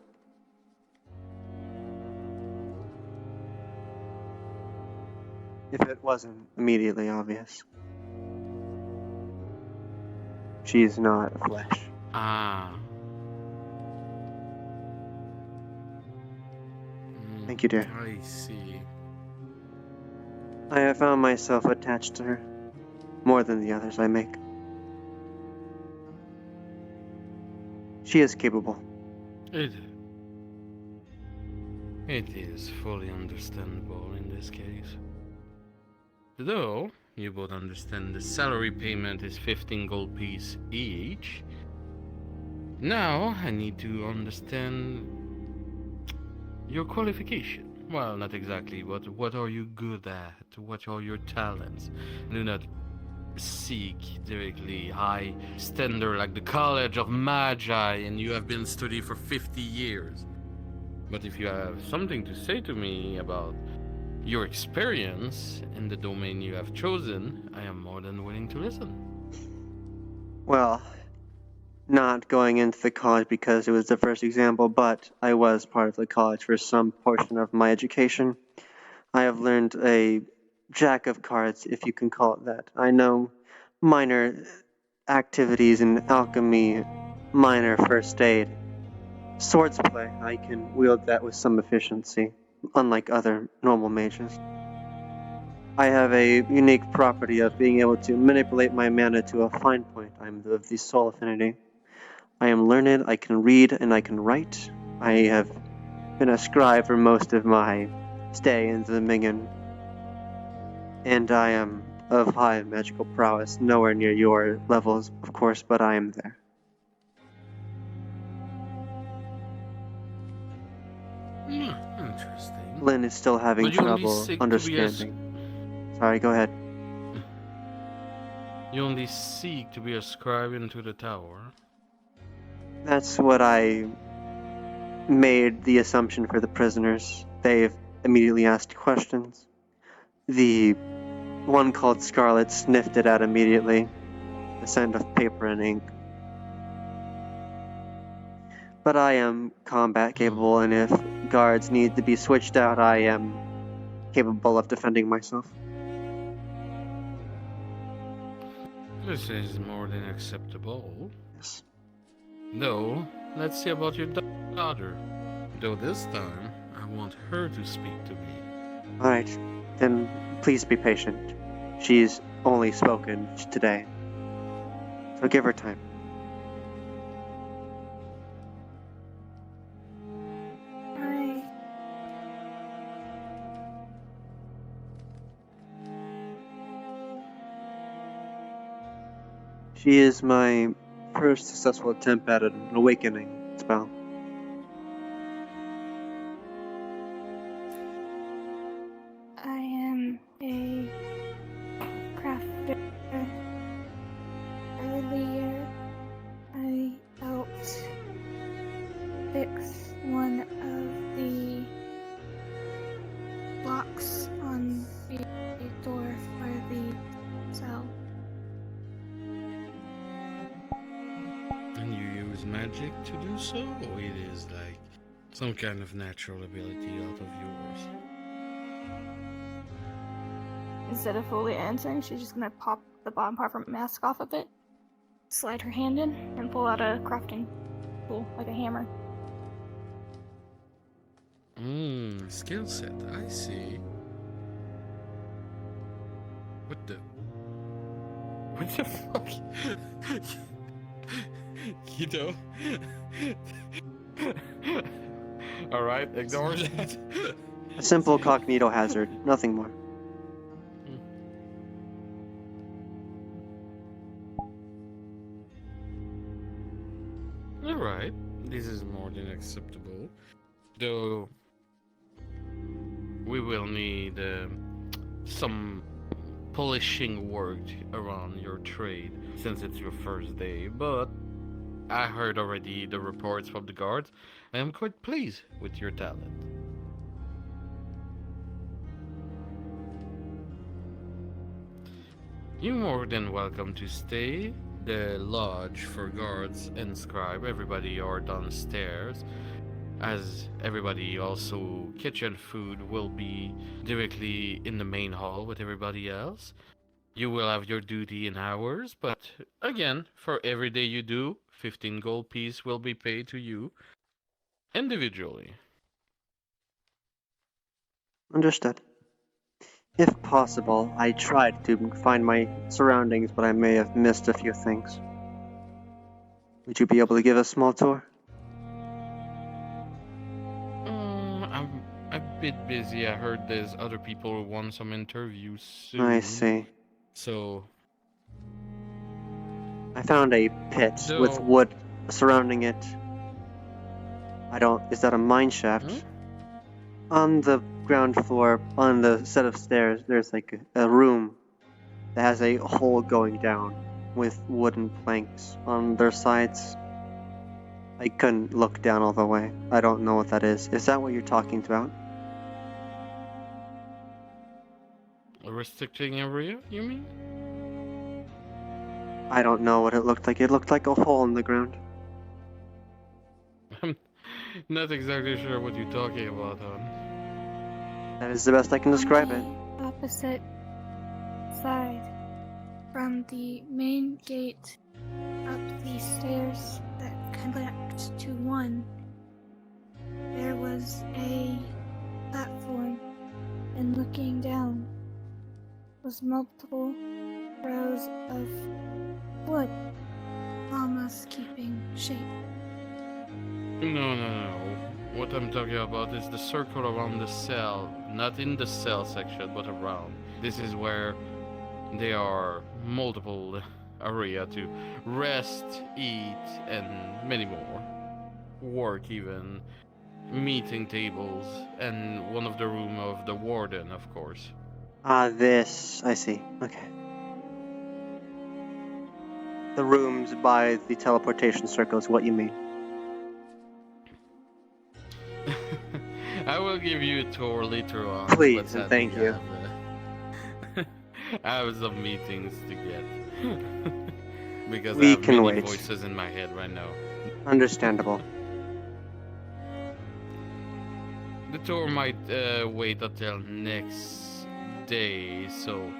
If it wasn't immediately obvious. She is not flesh. Ah. Thank you, dear. I see. I have found myself attached to her. More than the others I make. She is capable. It is fully understandable in this case. Though, you both understand the salary payment is 15 gold piece each. Now, I need to understand your qualification. Well, not exactly, but what are you good at? What are your talents? Do not seek directly high standard like the College of Magi and you have been studying for 50 years. But if you have something to say to me about your experience in the domain you have chosen, I am more than willing to listen. Well, not going into the college because it was the first example, but I was part of the college for some portion of my education. I have learned a jack of cards, if you can call it that. I know minor activities in alchemy, minor first aid. Swordsplay, I can wield that with some efficiency, unlike other normal mages. I have a unique property of being able to manipulate my mana to a fine point. I'm of the soul affinity. I am learned, I can read, and I can write. I have been a scribe for most of my stay in the Mingen, and I am of high magical prowess, nowhere near your levels, of course, but I am there. Interesting. Lynn is still having But you only trouble seek to be a understanding. Sorry, go ahead. You only seek to be a scribe into the tower. That's what I made the assumption for the prisoners. They've immediately asked questions. The one called Scarlet sniffed it out immediately, the scent of paper and ink. But I am combat capable, and if guards need to be switched out, I am capable of defending myself. This is more than acceptable. Yes. No, let's see about your daughter. Though this time, I want her to speak to me. Alright, then please be patient. She's only spoken today, so give her time. She is my first successful attempt at an awakening spell. I am a crafter. Earlier, I helped fix one of the blocks on the door for the cell. And you use magic to do so, or it is like some kind of natural ability out of yours? Instead of fully answering, she's just gonna pop the bottom part of her mask off a bit, slide her hand in, and pull out a crafting tool, like a hammer. Skill set, I see. What the fuck? You know? Alright, ignore that. A simple cognito hazard, nothing more. Alright, this is more than acceptable. Though, we will need some polishing work around your trade since it's your first day, but I heard already the reports from the guards. I am quite pleased with your talent. You're more than welcome to stay. The lodge for guards and scribe, everybody are downstairs. As everybody, also kitchen food will be directly in the main hall with everybody else. You will have your duty in hours, but again, for every day you do, 15 gold piece will be paid to you individually. Understood. If possible, I tried to find my surroundings, but I may have missed a few things. Would you be able to give a small tour? I'm a bit busy. I heard there's other people who want some interviews soon. I see. So... I found a pit with wood surrounding it. Is that a mine shaft? On the ground floor, on the set of stairs, there's like a room that has a hole going down with wooden planks on their sides. I couldn't look down all the way. I don't know what that is. Is that what you're talking about? A restricting area, you mean? I don't know what it looked like. It looked like a hole in the ground. I'm not exactly sure what you're talking about, hon. That is the best I can describe it. Opposite side from the main gate up the stairs that connect to one, there was a platform, and looking down was multiple rows of wood, almost keeping shape. No. What I'm talking about is the circle around the cell, not in the cell section, but around. This is where there are multiple area to rest, eat, and many more. Work even, meeting tables, and one of the room of the warden, of course. This. I see. Okay. The rooms by the teleportation circle is what you mean. I will give you a tour later on. Please, but and sadly thank you. I have some meetings to get. Because I We have can many wait. voices in my head right now. Understandable. The tour might wait until next day, so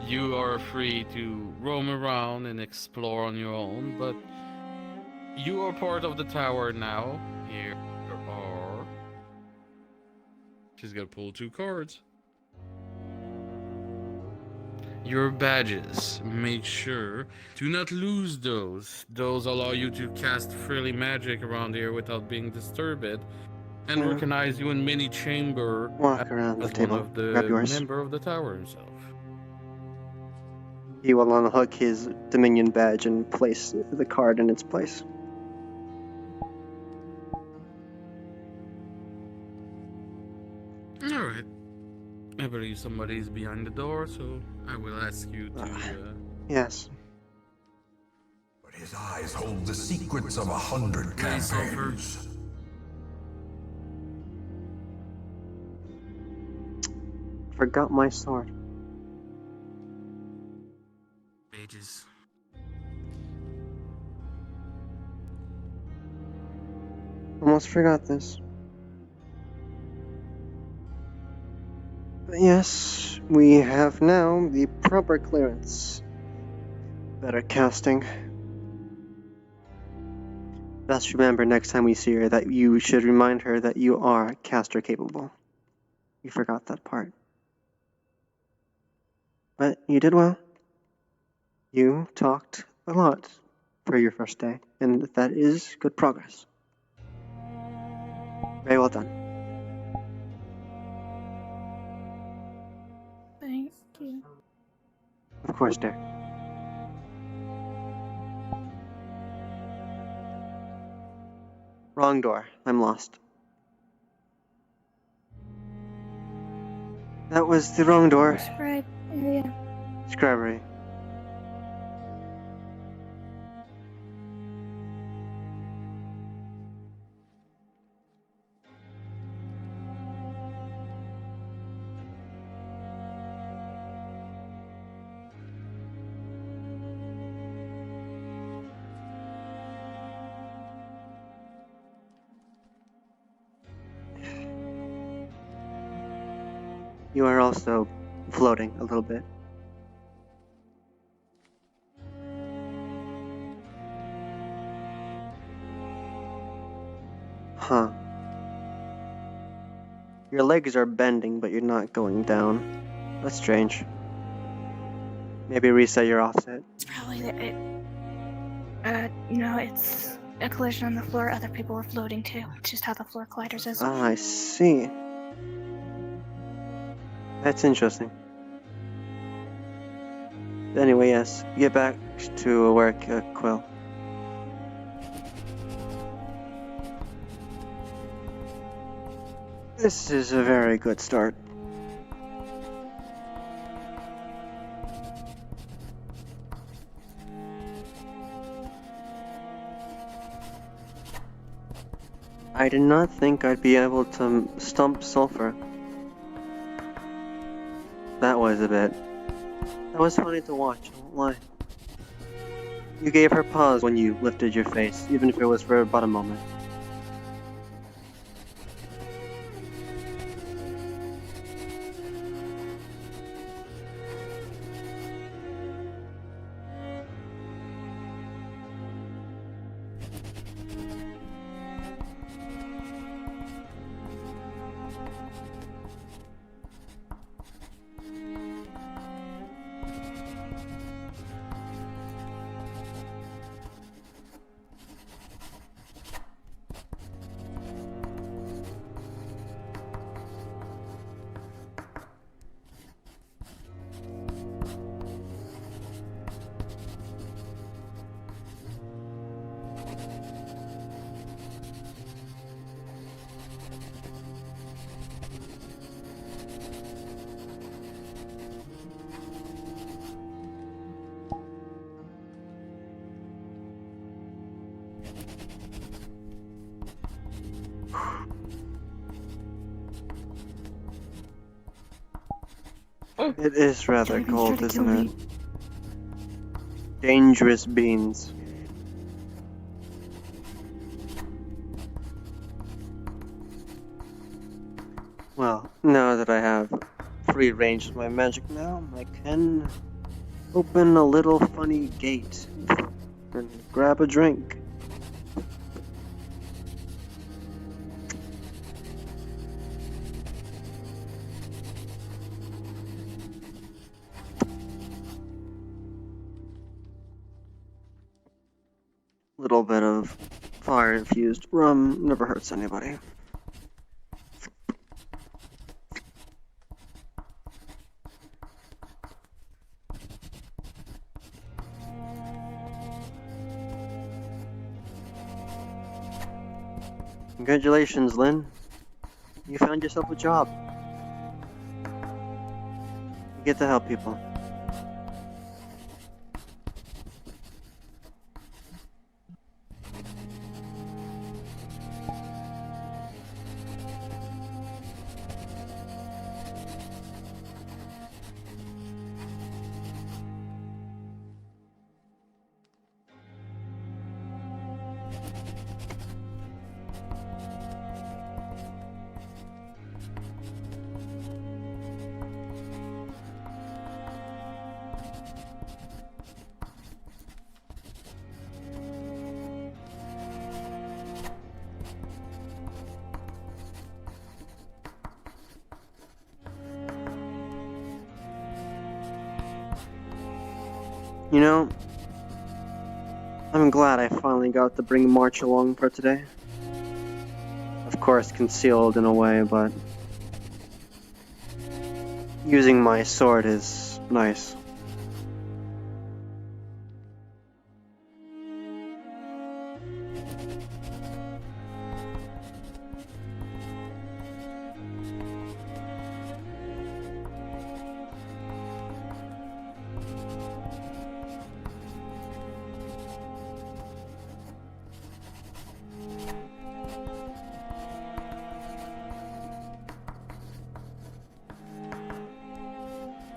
you are free to roam around and explore on your own, but you are part of the tower now. Here are... She's gonna pull 2 cards. Your badges. Make sure to not lose those. Those allow you to cast freely magic around here without being disturbed, and Yeah. recognize you in many chamber Walk around the as one table. of Grab the yours. member of the tower himself. He will unhook his Dominion badge and place the card in its place. Alright. I believe somebody's behind the door, so I will ask you to... Yes. But his eyes hold the secrets of 100 campaigns. Forgot my sword. Pages. Almost forgot this. But yes, we have now the proper clearance. Better casting. Best remember next time we see her that you should remind her that you are caster capable. You forgot that part. But you did well. You talked a lot for your first day, and that is good progress. Very well done. Thank you. Of course, dear. Wrong door. I'm lost. That was the wrong door. Scribe area. Scribery. You are also floating a little bit. Huh. Your legs are bending, but you're not going down. That's strange. Maybe reset your offset. It's probably no, it's a collision on the floor. Other people were floating too. It's just how the floor colliders is. Ah, I see. That's interesting. Anyway, yes. Get back to work, Quill. This is a very good start. I did not think I'd be able to stump Sulfur. That was a bit. That was funny to watch, I won't lie. You gave her pause when you lifted your face, even if it was for but a moment. It is rather Dragon's cold, trying to kill isn't it? Dangerous beans. Well, now that I have free range with my magic now, I can open a little funny gate and grab a drink. Little bit of fire-infused rum never hurts anybody. Congratulations, Lynn. You found yourself a job. You get to help people. You know, I'm glad I finally got to bring March along for today. Of course, concealed in a way, but using my sword is nice.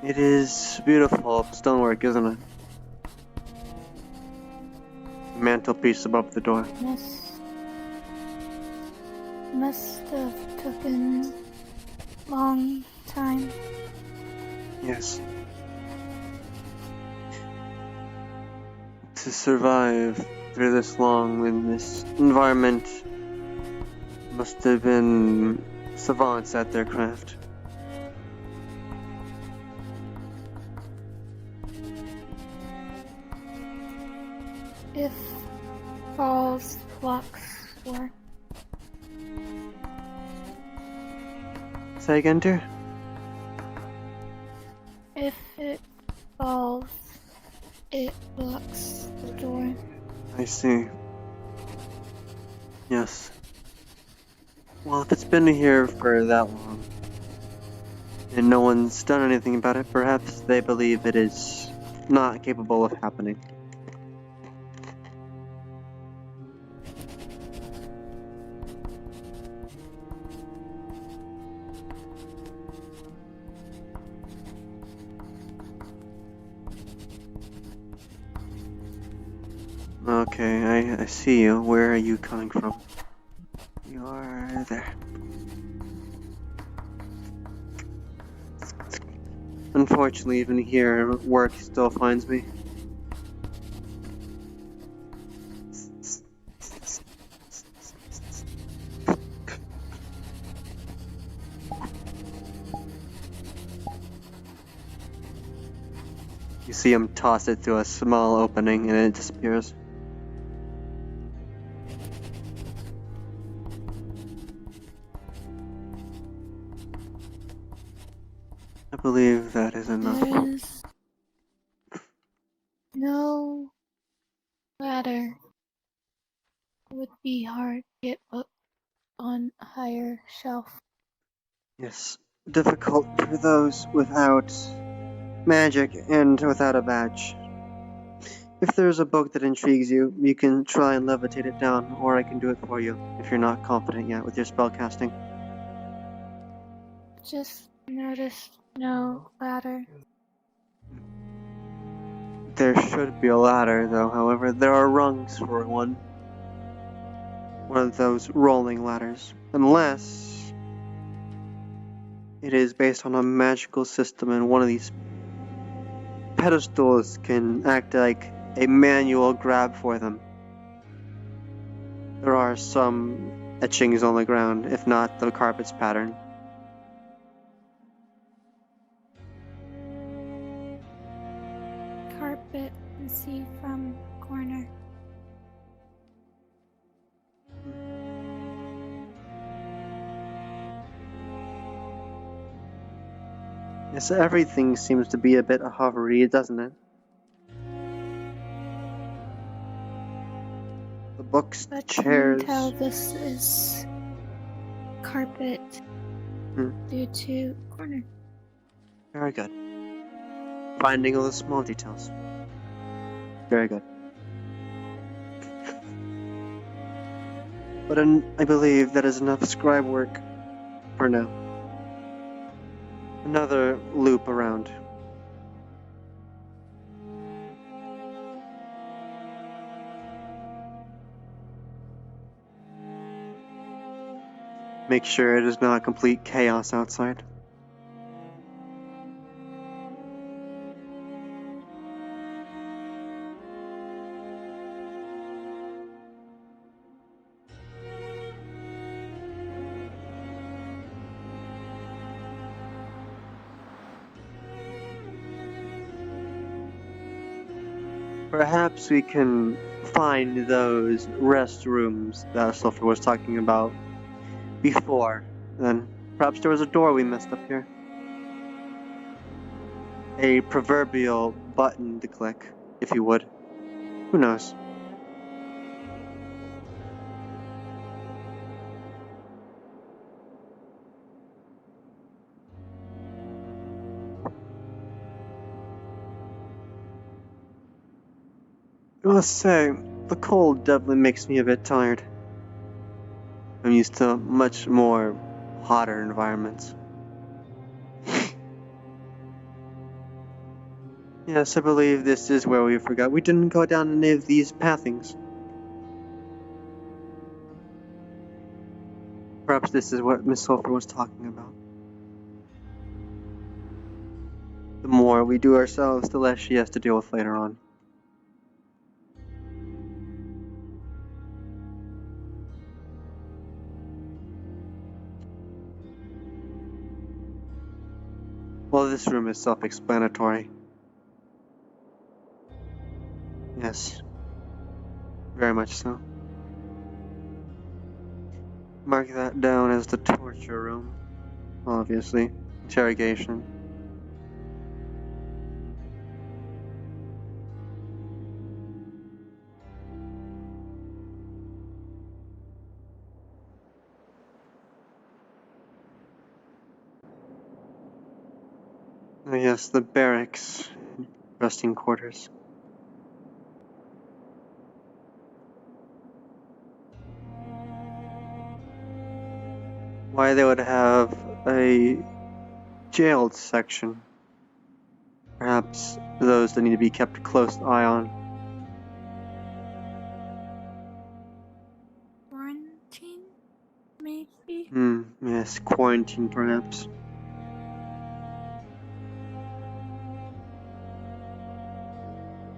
It is beautiful stonework, isn't it? Mantelpiece above the door. Must have taken long time. Yes. To survive through this long in this environment must have been savants at their craft. If falls flux work. Say again, dear? If it falls, it blocks the door. I see. Yes. Well, if it's been here for that long, and no one's done anything about it, perhaps they believe it is not capable of happening. Okay, I see you. Where are you coming from? You are there. Unfortunately, even here, work still finds me. You see him toss it through a small opening and it disappears. I believe that is enough. There is no ladder. It would be hard to get up on a higher shelf. Yes, difficult for those without magic and without a badge. If there's a book that intrigues you, you can try and levitate it down, or I can do it for you if you're not confident yet with your spellcasting. Just noticed no ladder. There should be a ladder, though, however, there are rungs for one. One of those rolling ladders. Unless it is based on a magical system and one of these pedestals can act like a manual grab for them. There are some etchings on the ground, if not the carpet's pattern. Carpet and see from corner. Yes, everything seems to be a bit hovery, doesn't it? The books, the chairs. I can tell this is carpet due to corner. Very good. Finding all the small details. Very good. But I believe that is enough scribe work for now. Another loop around. Make sure it is not complete chaos outside. Perhaps we can find those restrooms that Sulfur was talking about before. Then perhaps there was a door we missed up here. A proverbial button to click, if you would. Who knows? I must say, the cold definitely makes me a bit tired. I'm used to much more hotter environments. Yes, I believe this is where we forgot. We didn't go down any of these pathings. Perhaps this is what Miss Sulfur was talking about. The more we do ourselves, the less she has to deal with later on. Well, this room is self-explanatory. Yes. Very much so. Mark that down as the torture room. Obviously. Interrogation. Oh, yes, the barracks. Resting quarters. Why they would have a jailed section. Perhaps those that need to be kept a close eye on. Quarantine, maybe? Yes, quarantine perhaps.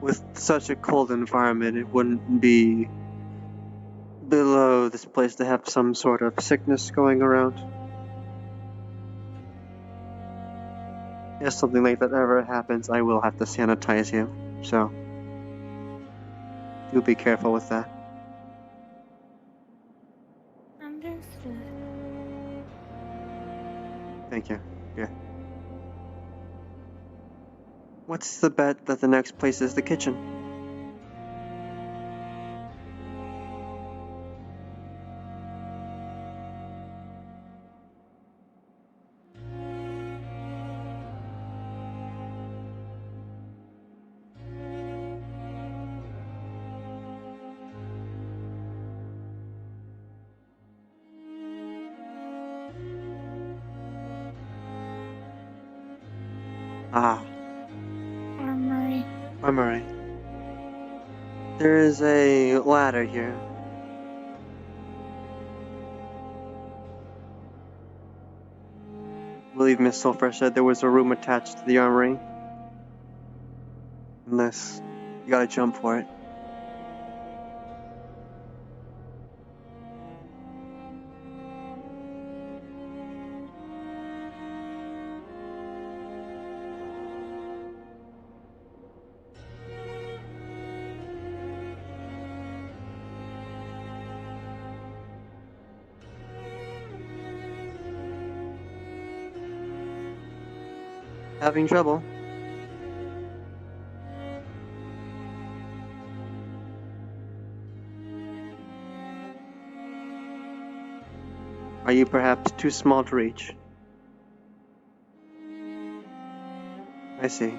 With such a cold environment, it wouldn't be below this place to have some sort of sickness going around. If something like that ever happens, I will have to sanitize you, so do be careful with that. Understood. Thank you. Yeah. What's the bet that the next place is the kitchen? Ah, Armory. armory. There is a ladder here. I believe Miss Sulfur said there was a room attached to the armory. Unless you gotta jump for it. Having trouble? Are you perhaps too small to reach? I see.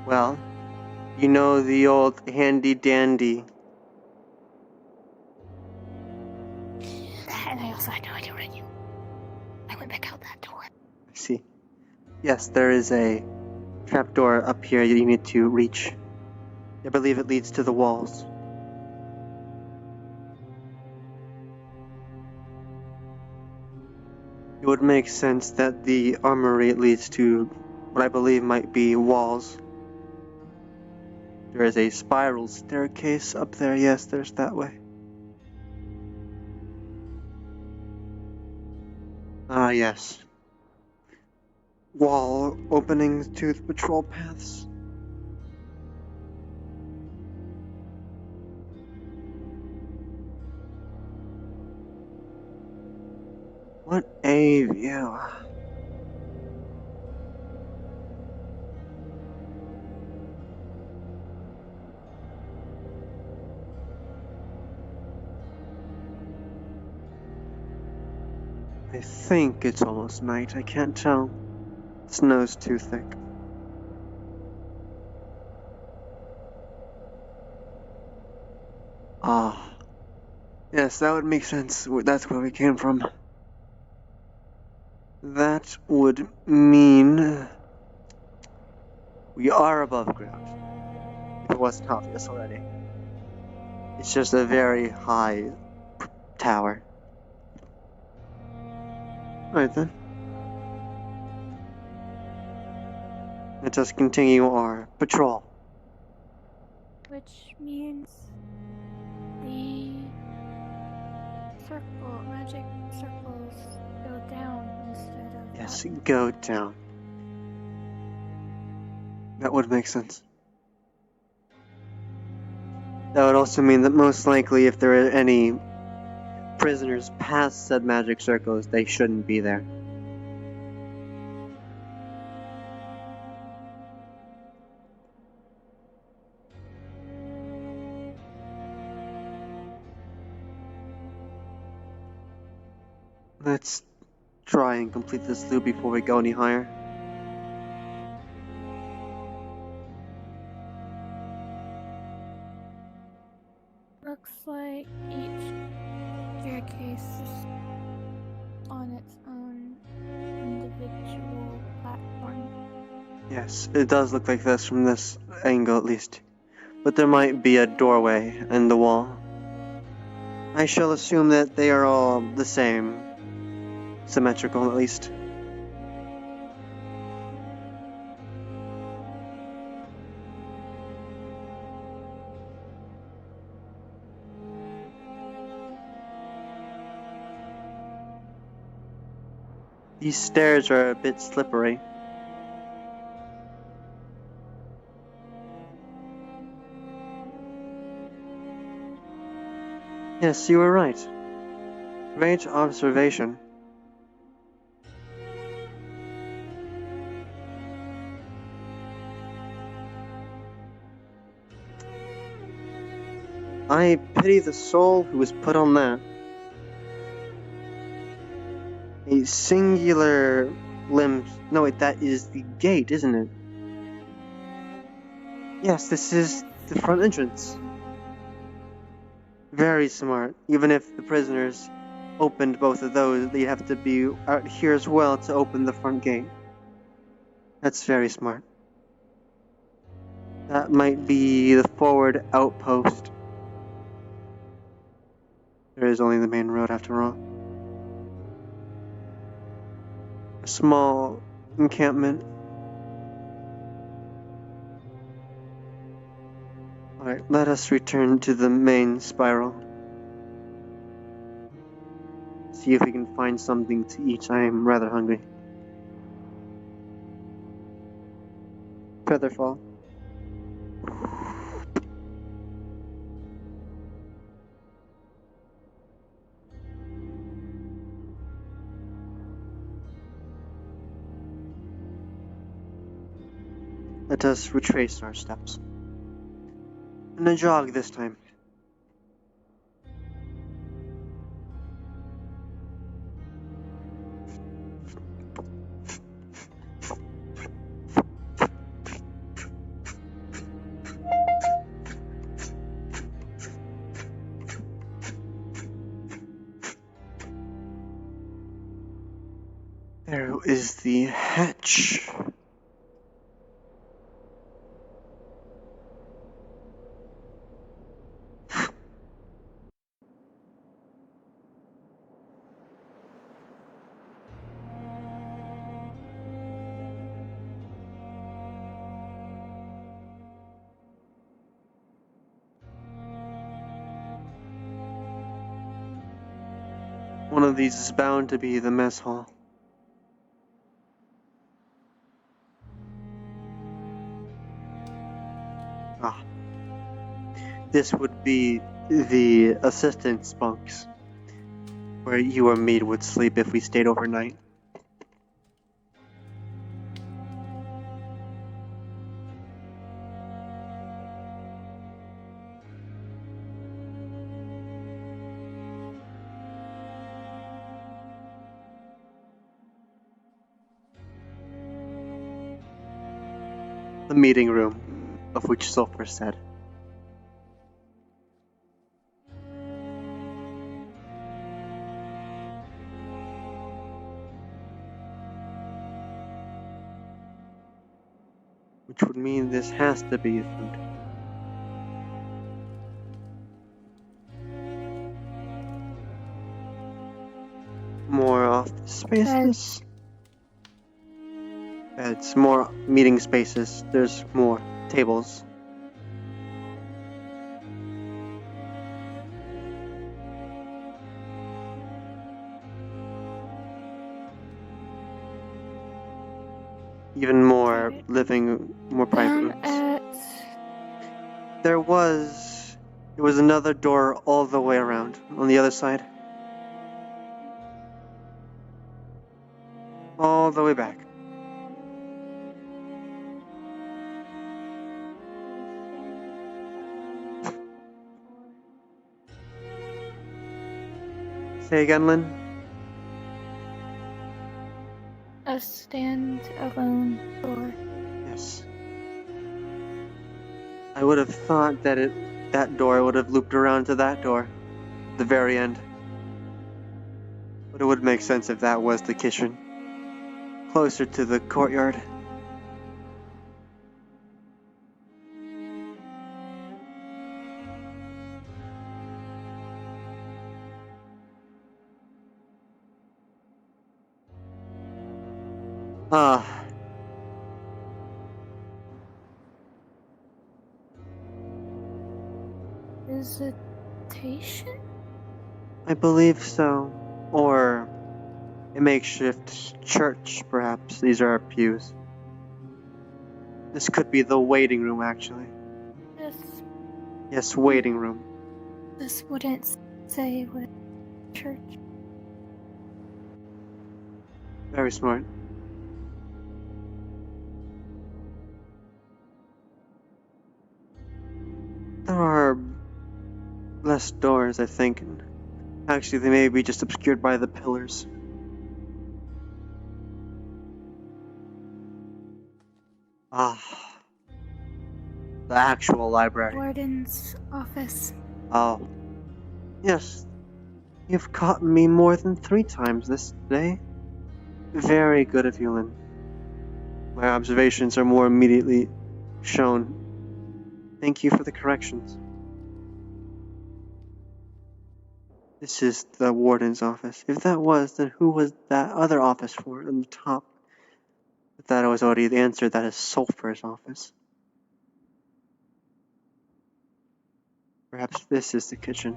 Well, you know the old handy-dandy. And I also had no idea where I went back out that door. I see. Yes, there is a trapdoor up here that you need to reach. I believe it leads to the walls. It would make sense that the armory leads to what I believe might be walls. There is a spiral staircase up there. Yes, there's that way. Ah, yes. Wall openings to the patrol paths. What a view. I think it's almost night. I can't tell. The snow's too thick. Ah. Yes, that would make sense. That's where we came from. That would mean we are above ground. If it wasn't obvious already. It's just a very high tower. Alright then. Let us continue our patrol. Which means the magic circles go down instead of... Yes, go down. That would make sense. That would also mean that most likely if there are any prisoners past said magic circles, they shouldn't be there. Let's try and complete this loop before we go any higher. Looks like each staircase is on its own individual platform. Yes, it does look like this from this angle at least. But there might be a doorway in the wall. I shall assume that they are all the same. Symmetrical at least. These stairs are a bit slippery. Yes, you were right. Great observation. I pity the soul who was put on that. A singular limb. No, wait, that is the gate, isn't it? Yes, this is the front entrance. Very smart. Even if the prisoners opened both of those, they'd have to be out here as well to open the front gate. That's very smart. That might be the forward outpost. There is only the main road after all. A small encampment. Alright, let us return to the main spiral. See if we can find something to eat. I am rather hungry. Featherfall. Let us retrace our steps. And a jog this time. There is the hatch. One of these is bound to be the mess hall. Ah. This would be the assistant's bunks, where you or me would sleep if we stayed overnight. The meeting room, of which Sulphur said. Which would mean this has to be food. More office spaces. Beds, more meeting spaces. There's more tables. Even more living, more private rooms. There was another door all the way around on the other side. All the way back. Say again, Lynn? A stand-alone door. Yes. I would have thought that that door would have looped around to that door. The very end. But it would make sense if that was the kitchen. Closer to the courtyard. Ah. Visitation? I believe so. Or a makeshift church, perhaps. These are our pews. This could be the waiting room, actually. Yes, waiting room. This wouldn't say what church. Very smart. There are less doors, I think. Actually, they may be just obscured by the pillars. Ah. The actual library. Warden's office. Oh. Yes. You've caught me more than 3 times this day. Very good of you, Lynn. My observations are more immediately shown. Thank you for the corrections. This is the warden's office. If that was, then who was that other office for on the top? But that was already the answer. That is Sulphur's office. Perhaps this is the kitchen.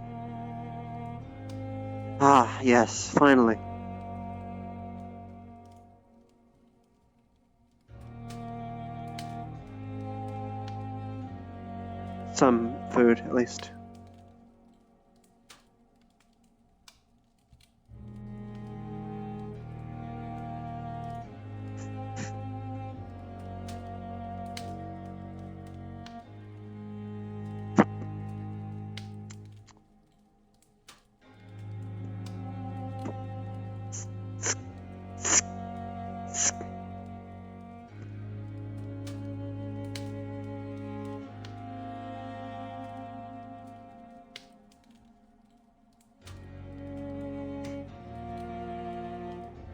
Ah, yes, finally. Some food, at least.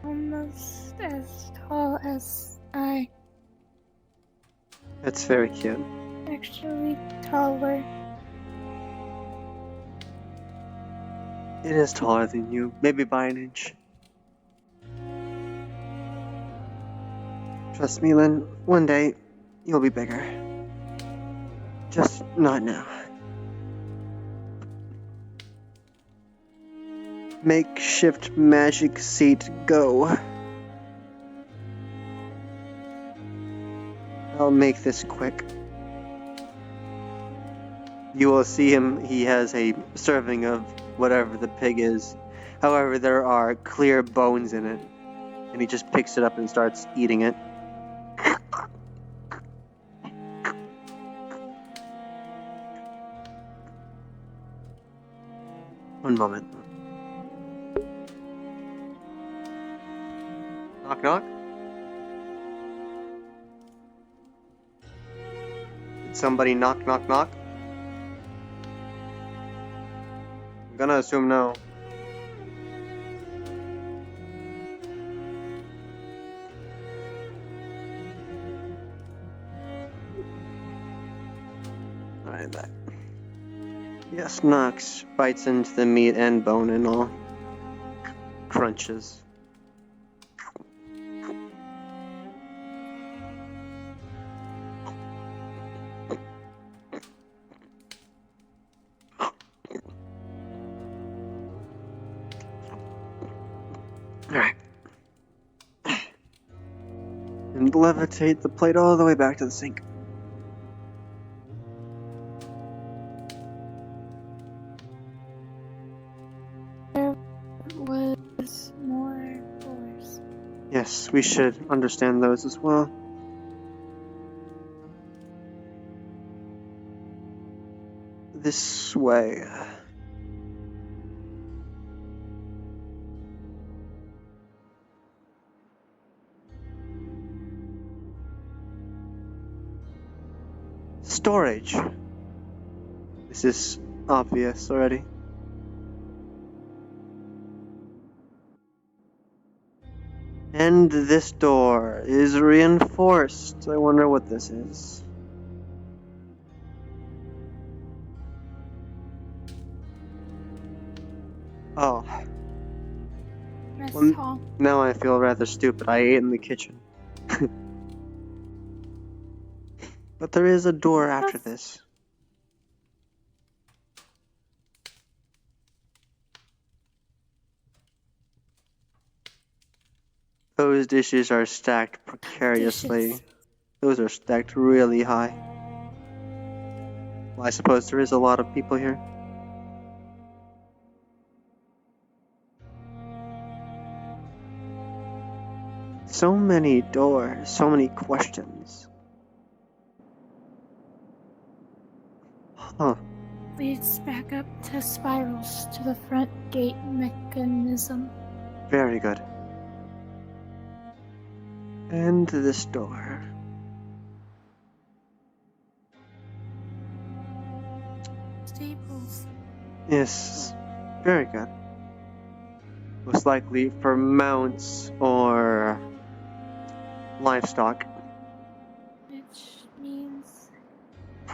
Almost as tall as I. That's very cute. Actually taller. It is taller than you, maybe by an inch. Trust me, Lynn, one day you'll be bigger. Just not now. Makeshift magic seat, go. I'll make this quick. You will see him, he has a serving of whatever the pig is. However, there are clear bones in it. And he just picks it up and starts eating it. One moment. Knock knock? Did somebody knock knock knock? I'm gonna assume no. Alright, that. Yes, Nox bites into the meat and bone and all. Crunches. Alright. And levitate the plate all the way back to the sink. There was more doors. Yes, we should understand those as well. This way. Storage. This is obvious already. And this door is reinforced. I wonder what this is. Oh. Mess Well, hall. now I feel rather stupid. I ate in the kitchen. But there is a door after this. Those dishes are stacked precariously. Dishes. Those are stacked really high. Well, I suppose there is a lot of people here. So many doors, so many questions. Huh. Leads back up to spirals to the front gate mechanism. Very good. And this door. Stables. Yes, very good. Most likely for mounts or livestock.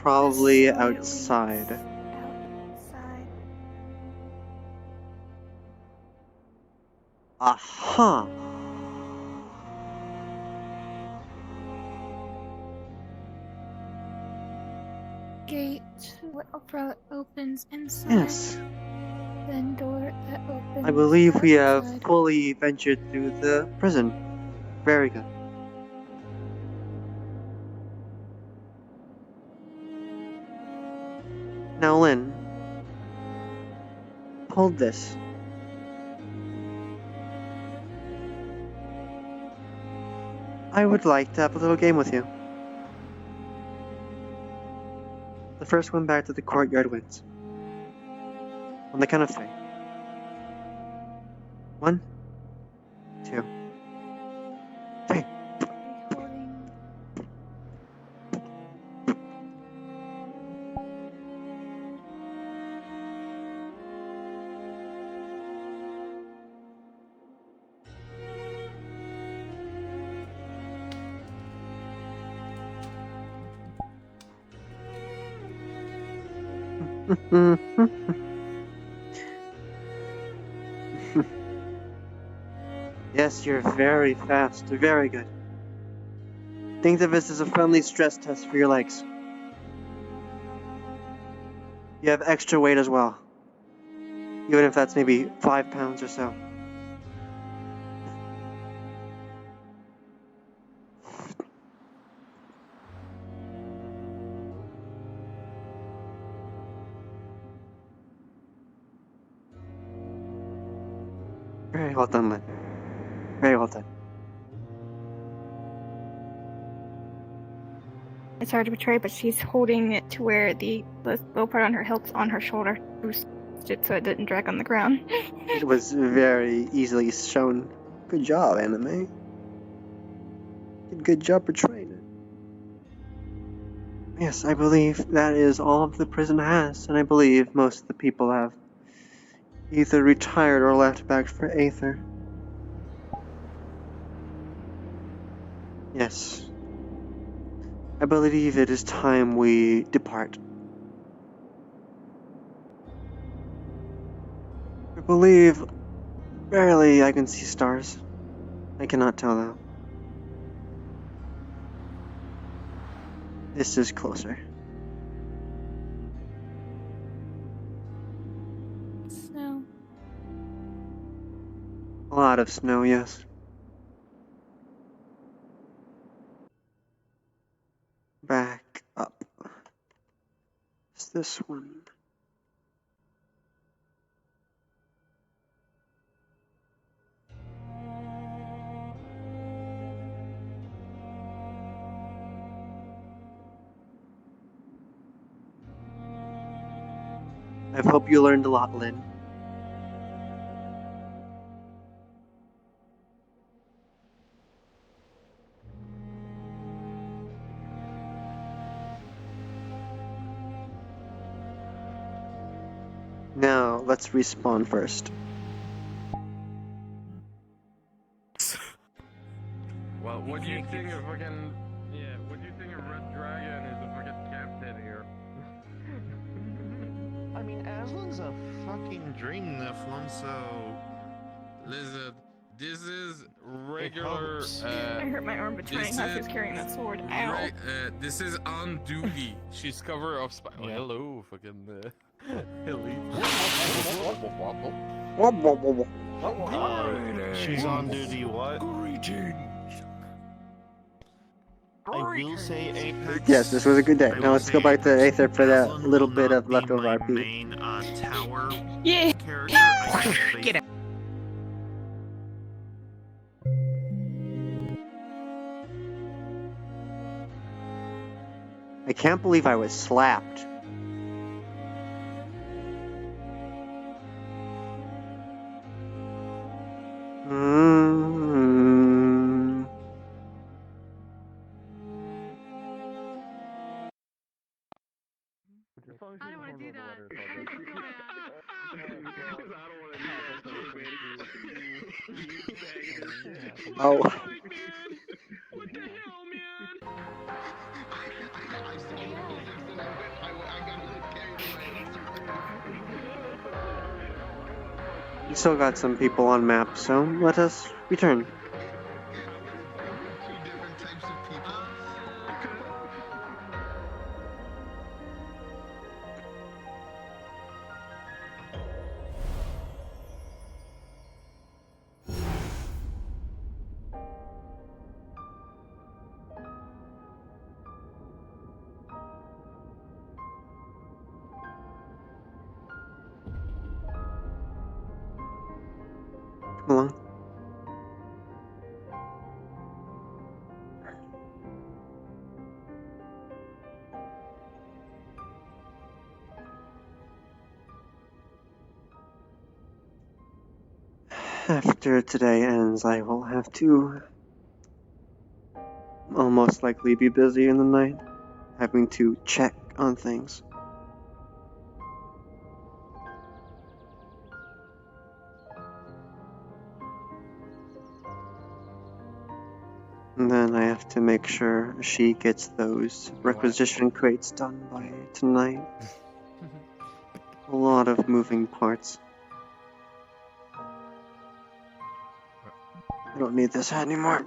probably outside. Outside. Aha! Gate opens inside. Yes. Then door that opens. I believe we have outside. fully ventured through the prison. Very good. Now, Lynn, hold this. I would like to have a little game with you. The first one back to the courtyard wins. On the count of 3. 1, 2, 3. Yes, you're very fast. Very good. Think of this as a friendly stress test for your legs. You have extra weight as well. Even if that's maybe 5 pounds or so. Very well done, Lynn. Very well done. It's hard to betray, but she's holding it to where the low part on her hilt's on her shoulder, boosted it so it didn't drag on the ground. It was very easily shown. Good job, anime. Good job portraying it. Yes, I believe that is all the prison has, and I believe most of the people have either retired or left back for Aether. Yes. I believe it is time we depart. I believe barely I can see stars. I cannot tell though. This is closer. Snow. A lot of snow, yes. Back up. It's this one. I hope you learned a lot, Lynn. Now, let's respawn first. Well, what do you think of fucking... Yeah, what do you think of Red Dragon as a fucking captain here? I mean, Aslan's a fucking dream Nephilim, so... Lizard, this is regular. I hurt my arm betraying how she was carrying that sword. Ow. This is on duty. She's cover of spy. Oh, hello, fucking She's on duty, what? Greetings. I will say Apex. Yes, this was a good day. Now let's go back to Aether for that little bit of leftover RP. Main tower yeah. character. Get out. I can't believe I was slapped. I don't want to do that. Oh. What the hell, man? We still got some people on map, so let us return. Come along. After today ends, I will have to... I'll most likely be busy in the night, having to check on things. And then I have to make sure she gets those requisition crates done by tonight. A lot of moving parts. I don't need this hat anymore.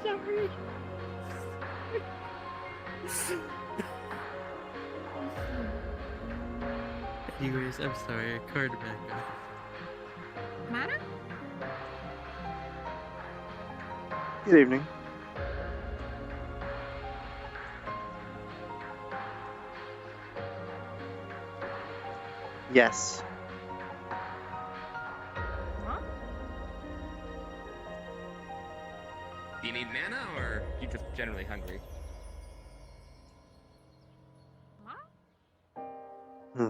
Sorry. Anyways, I'm sorry, I card back up. Matter? Good evening. Yes. Do you need mana, or are you just generally hungry? Hmm.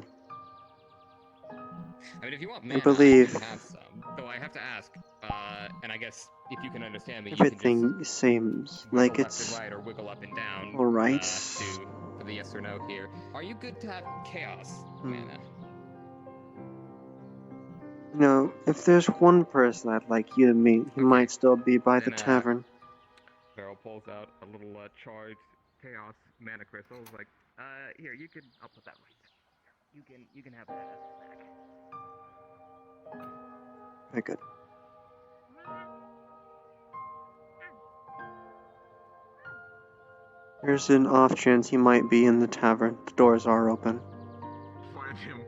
I mean, if you want I mana, believe- you can have some. Though I have to ask, and I guess if you can understand me, Everything seems you like can just it's wiggle left and right or wiggle up and down. alright. For the yes or no here. Are you good to have chaos mana? You know, if there's one person I'd like you to meet, he might still be by the Then, tavern. Beryl pulls out a little charged chaos mana crystal. Is like, here, you can. I'll put that right. You can have that as a snack. Very good. There's an off chance he might be in the tavern. The doors are open. Find him.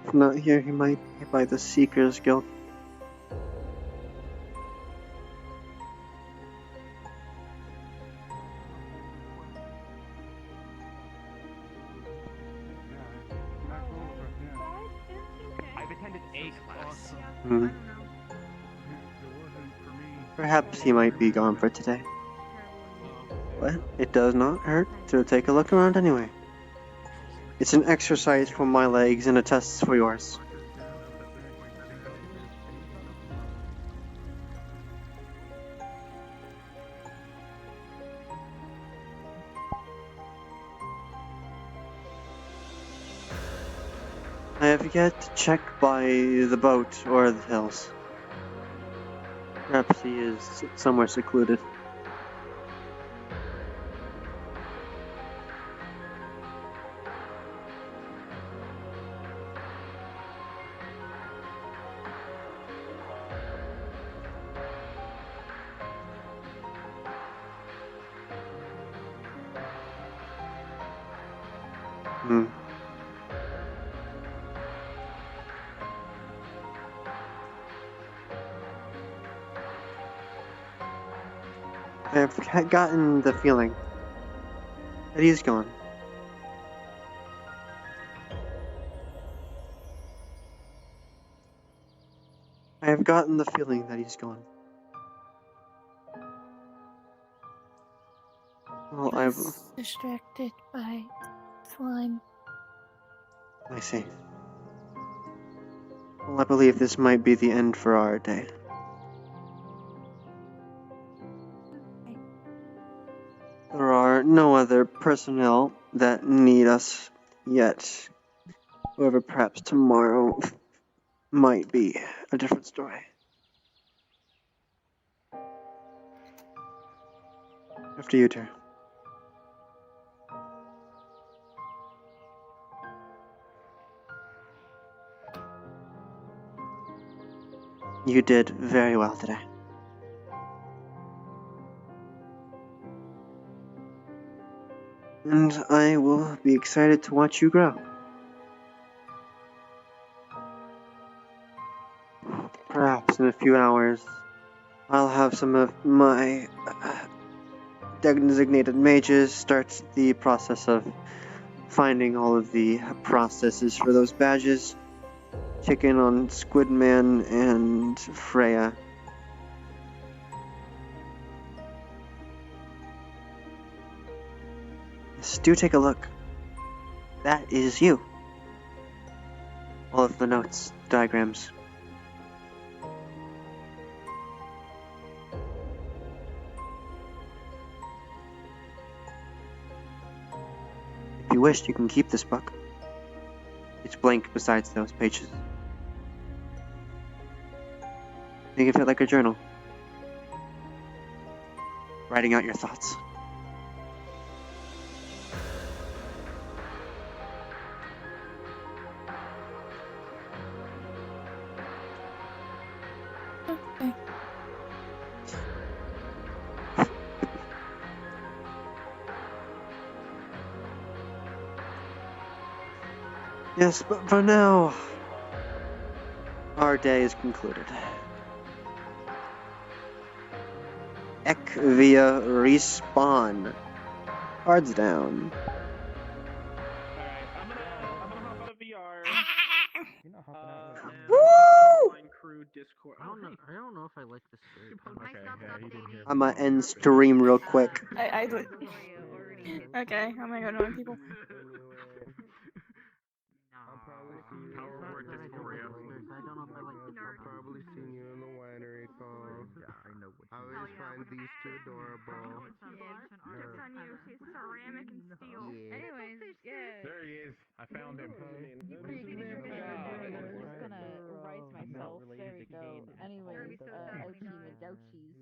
If not here, he might be by the Seekers Guild. I've attended A class. Hmm. Perhaps he might be gone for today. But it does not hurt to take a look around anyway. It's an exercise for my legs and a test for yours. I have yet to check by the boat or the hills. Perhaps he is somewhere secluded. Hmm. I've gotten the feeling that he's gone. I have gotten the feeling that he's gone. Well, Distracted by slime. I see. Well, I believe this might be the end for our day. There are no other personnel that need us yet. However, perhaps tomorrow might be a different story. After you, Ter. You did very well today. And I will be excited to watch you grow. Perhaps in a few hours, I'll have some of my designated mages start the process of finding all of the processes for those badges. Check in on Squidman and Freya. Yes, do take a look. That is you. All of the notes, diagrams. If you wish, you can keep this book. It's blank besides those pages. Think of it like a journal. Writing out your thoughts. Okay. Yes, but for now, our day is concluded. Ek via respawn. Cards down. Woo! I don't know if I like this shirt. I'ma end stream real quick. Okay, I'm gonna go to people. I've probably seen you in the winery phone. I always find these two adorable. Tips on you. She's ceramic and steel. Anyways, yeah. There he is. I found him. I'm just gonna erase myself. There we go. Anyways, ouchie McDouchies.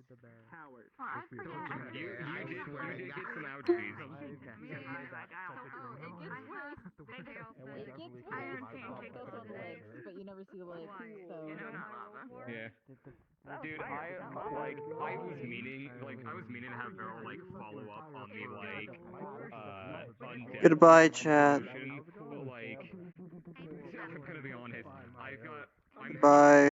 Howard. I forgot. I did get some ouchies. It gets worse. It gets worse. It goes on the legs, but you never see the legs, so. Yeah. Dude, I was meaning to have Beryl follow up on the undead Goodbye, chat. potion, but I'm gonna be honest, I'm Bye.